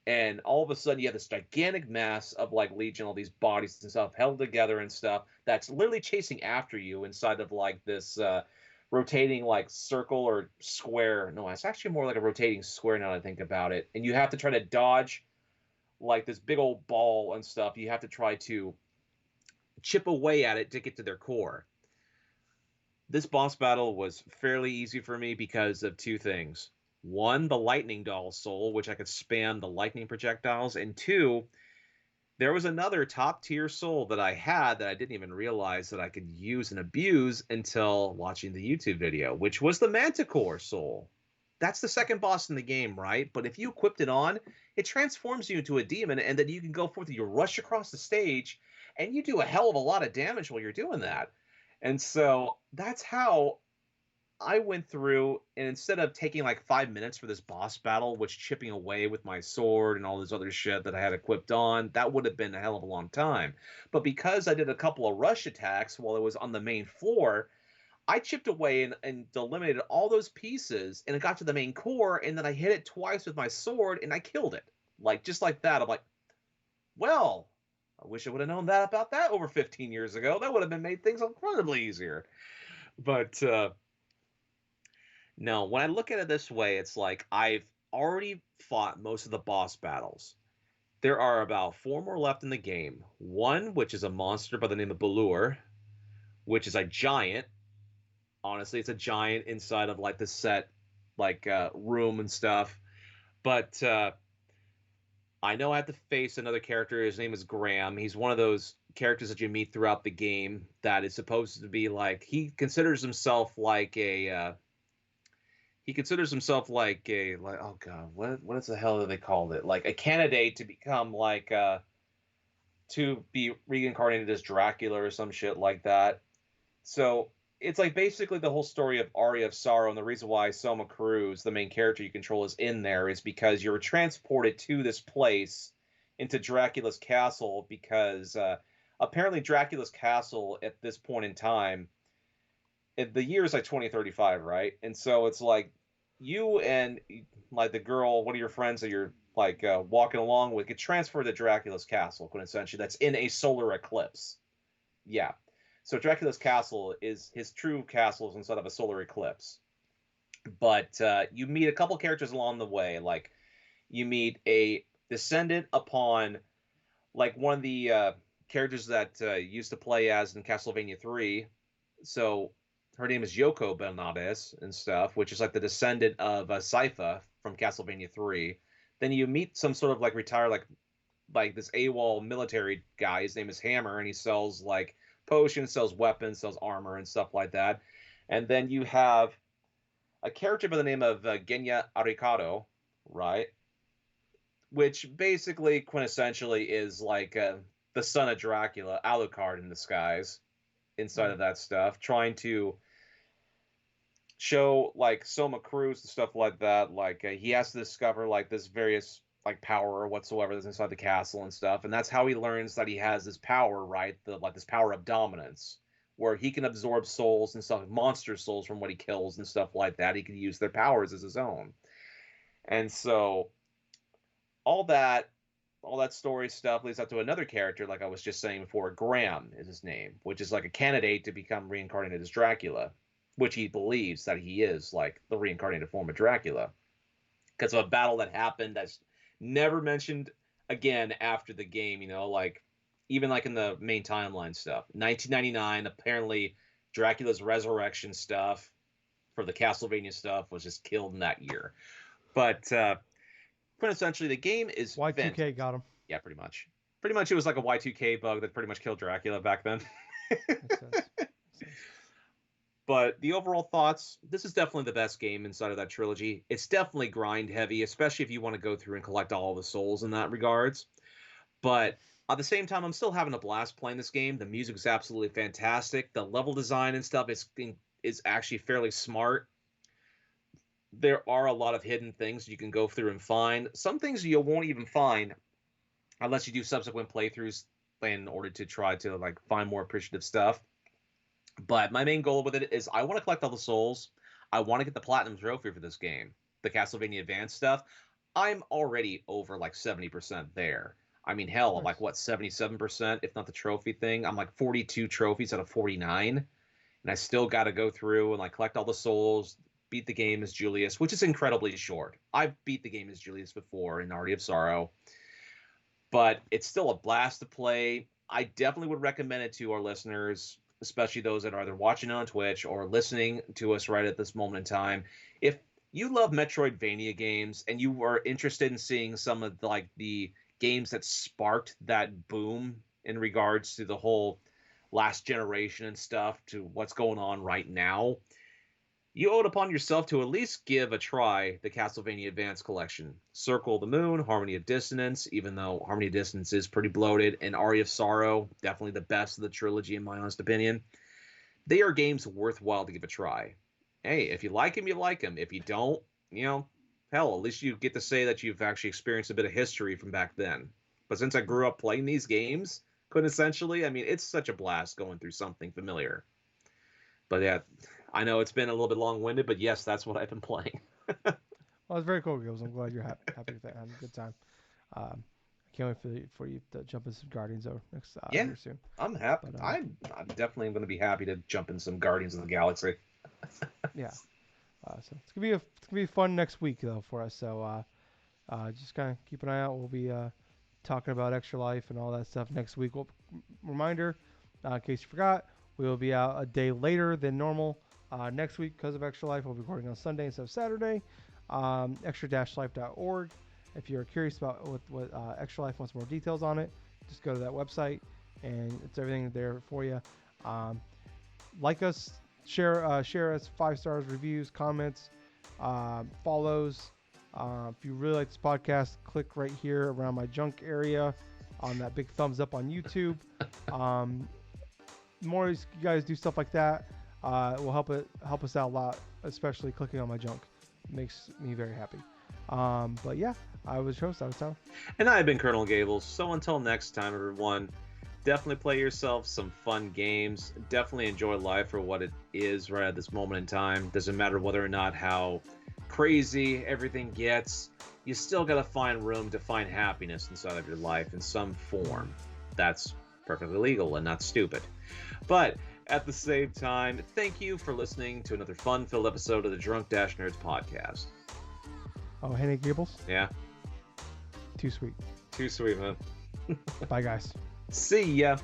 and all of a sudden you have this gigantic mass of like Legion, all these bodies and stuff held together and stuff that's literally chasing after you inside of like this rotating like circle or square. No, it's actually more like a rotating square now that I think about it. And you have to try to dodge like this big old ball and stuff. You have to try to chip away at it to get to their core. This boss battle was fairly easy for me because of 2 things. 1, the lightning doll soul, which I could spam the lightning projectiles, and 2, there was another top tier soul that I had that I didn't even realize that I could use and abuse until watching the YouTube video, which was the Manticore soul. That's the second boss in the game, right? But if you equipped it on, it transforms you into a demon, and then you can go forth and you rush across the stage, and you do a hell of a lot of damage while you're doing that. And so that's how I went through, and instead of taking like 5 minutes for this boss battle, which chipping away with my sword and all this other shit that I had equipped on, that would have been a hell of a long time. But because I did a couple of rush attacks while it was on the main floor, I chipped away and eliminated all those pieces, and it got to the main core, and then I hit it twice with my sword, and I killed it. Like, just like that. I'm like, well, I wish I would have known that about that over 15 years ago. That would have been made things incredibly easier. But no, when I look at it this way, it's like I've already fought most of the boss battles. There are about 4 more left in the game. One, which is a monster by the name of Balur, which is a giant. Honestly, it's a giant inside of like the set, like room and stuff. But I know I have to face another character. His name is Graham. He's one of those characters that you meet throughout the game that is supposed to be like, he considers himself like a oh god, what is the hell do they call it? Like a candidate to become like to be reincarnated as Dracula or some shit like that. So it's like basically the whole story of Aria of Sorrow, and the reason why Soma Cruz, the main character you control, is in there is because you're transported to this place into Dracula's castle because apparently Dracula's castle at this point in time, the year is like 2035, right? And so it's like you and like the girl, one of your friends that you're like walking along with, get transferred to Dracula's castle, quintessentially. That's in a solar eclipse. Yeah. So Dracula's castle is his true castle is inside of a solar eclipse. But you meet a couple characters along the way. Like you meet a descendant upon like one of the characters that used to play as in Castlevania 3. So her name is Yoko Bernades and stuff, which is like the descendant of Sypha from Castlevania 3. Then you meet some sort of like retired like this AWOL military guy. His name is Hammer, and he sells like potions, sells weapons, sells armor, and stuff like that. And then you have a character by the name of Genya Arikado, right? Which basically, quintessentially, is like the son of Dracula, Alucard in disguise, inside of that stuff, trying to show like Soma Cruz and stuff like that. Like he has to discover like this various like power or whatsoever that's inside the castle and stuff, and that's how he learns that he has this power, right? The like this power of dominance, where he can absorb souls and stuff, monster souls from what he kills and stuff like that. He can use their powers as his own, and so all that story stuff leads up to another character, like I was just saying before. Graham is his name, which is like a candidate to become reincarnated as Dracula, which he believes that he is like the reincarnated form of Dracula, because of a battle that happened that's never mentioned again after the game. You know, like even like in the main timeline stuff, 1999, apparently Dracula's resurrection stuff for the Castlevania stuff was just killed in that year. But essentially, the game is Y2K fantastic. got him. Yeah, pretty much. Pretty much, it was like a Y2K bug that pretty much killed Dracula back then. Makes sense. But the overall thoughts, this is definitely the best game inside of that trilogy. It's definitely grind heavy, especially if you want to go through and collect all the souls in that regards. But at the same time, I'm still having a blast playing this game. The music is absolutely fantastic. The level design and stuff is actually fairly smart. There are a lot of hidden things you can go through and find. Some things you won't even find unless you do subsequent playthroughs in order to try to like find more appreciative stuff. But my main goal with it is I want to collect all the souls. I want to get the platinum trophy for this game, the Castlevania Advance stuff. I'm already over like 70% there. I mean, hell, I'm like what, 77%, if not the trophy thing. I'm like 42 trophies out of 49, and I still got to go through and like collect all the souls, beat the game as Julius, which is incredibly short. I've beat the game as Julius before in Aria of Sorrow, but it's still a blast to play. I definitely would recommend it to our listeners, especially those that are either watching on Twitch or listening to us right at this moment in time. If you love Metroidvania games and you are interested in seeing some of the games that sparked that boom in regards to the whole last generation and stuff to what's going on right now, you owe it upon yourself to at least give a try the Castlevania Advance Collection. Circle of the Moon, Harmony of Dissonance, even though Harmony of Dissonance is pretty bloated, and Aria of Sorrow, definitely the best of the trilogy in my honest opinion. They are games worthwhile to give a try. Hey, if you like them, you like them. If you don't, you know, hell, at least you get to say that you've actually experienced a bit of history from back then. But since I grew up playing these games, quintessentially, I mean, it's such a blast going through something familiar. But yeah, I know it's been a little bit long-winded, but yes, that's what I've been playing. Well, it's very cool, Gables. I'm glad you're happy with that. Having a good time. I can't wait for you to jump in some Guardians over next here soon. I'm happy. But, I'm definitely going to be happy to jump in some Guardians of the Galaxy. Yeah. So it's gonna be fun next week though for us. So just kind of keep an eye out. We'll be talking about Extra Life and all that stuff next week. Reminder, in case you forgot, we will be out a day later than normal next week because of Extra Life. We'll be recording on Sunday instead of Saturday. Extra-life.org. If you're curious about what Extra Life wants more details on it, just go to that website and it's everything there for you. Like us, share us, 5 stars, reviews, comments, follows. If you really like this podcast, click right here around my junk area. on that big thumbs up on YouTube. More you guys do stuff like that will help us out a lot, especially clicking on my junk. It makes me very happy. But yeah, I was your host. I was Tyler. And I've been Colonel Gables. So until next time, everyone, definitely play yourself some fun games. Definitely enjoy life for what it is right at this moment in time. Doesn't matter whether or not how crazy everything gets. You still got to find room to find happiness inside of your life in some form. That's perfectly legal and not stupid. But at the same time, thank you for listening to another fun-filled episode of the DrunkNerds podcast. Oh, hey, Gables. Yeah. Too sweet. Too sweet, man. Bye, guys. See ya.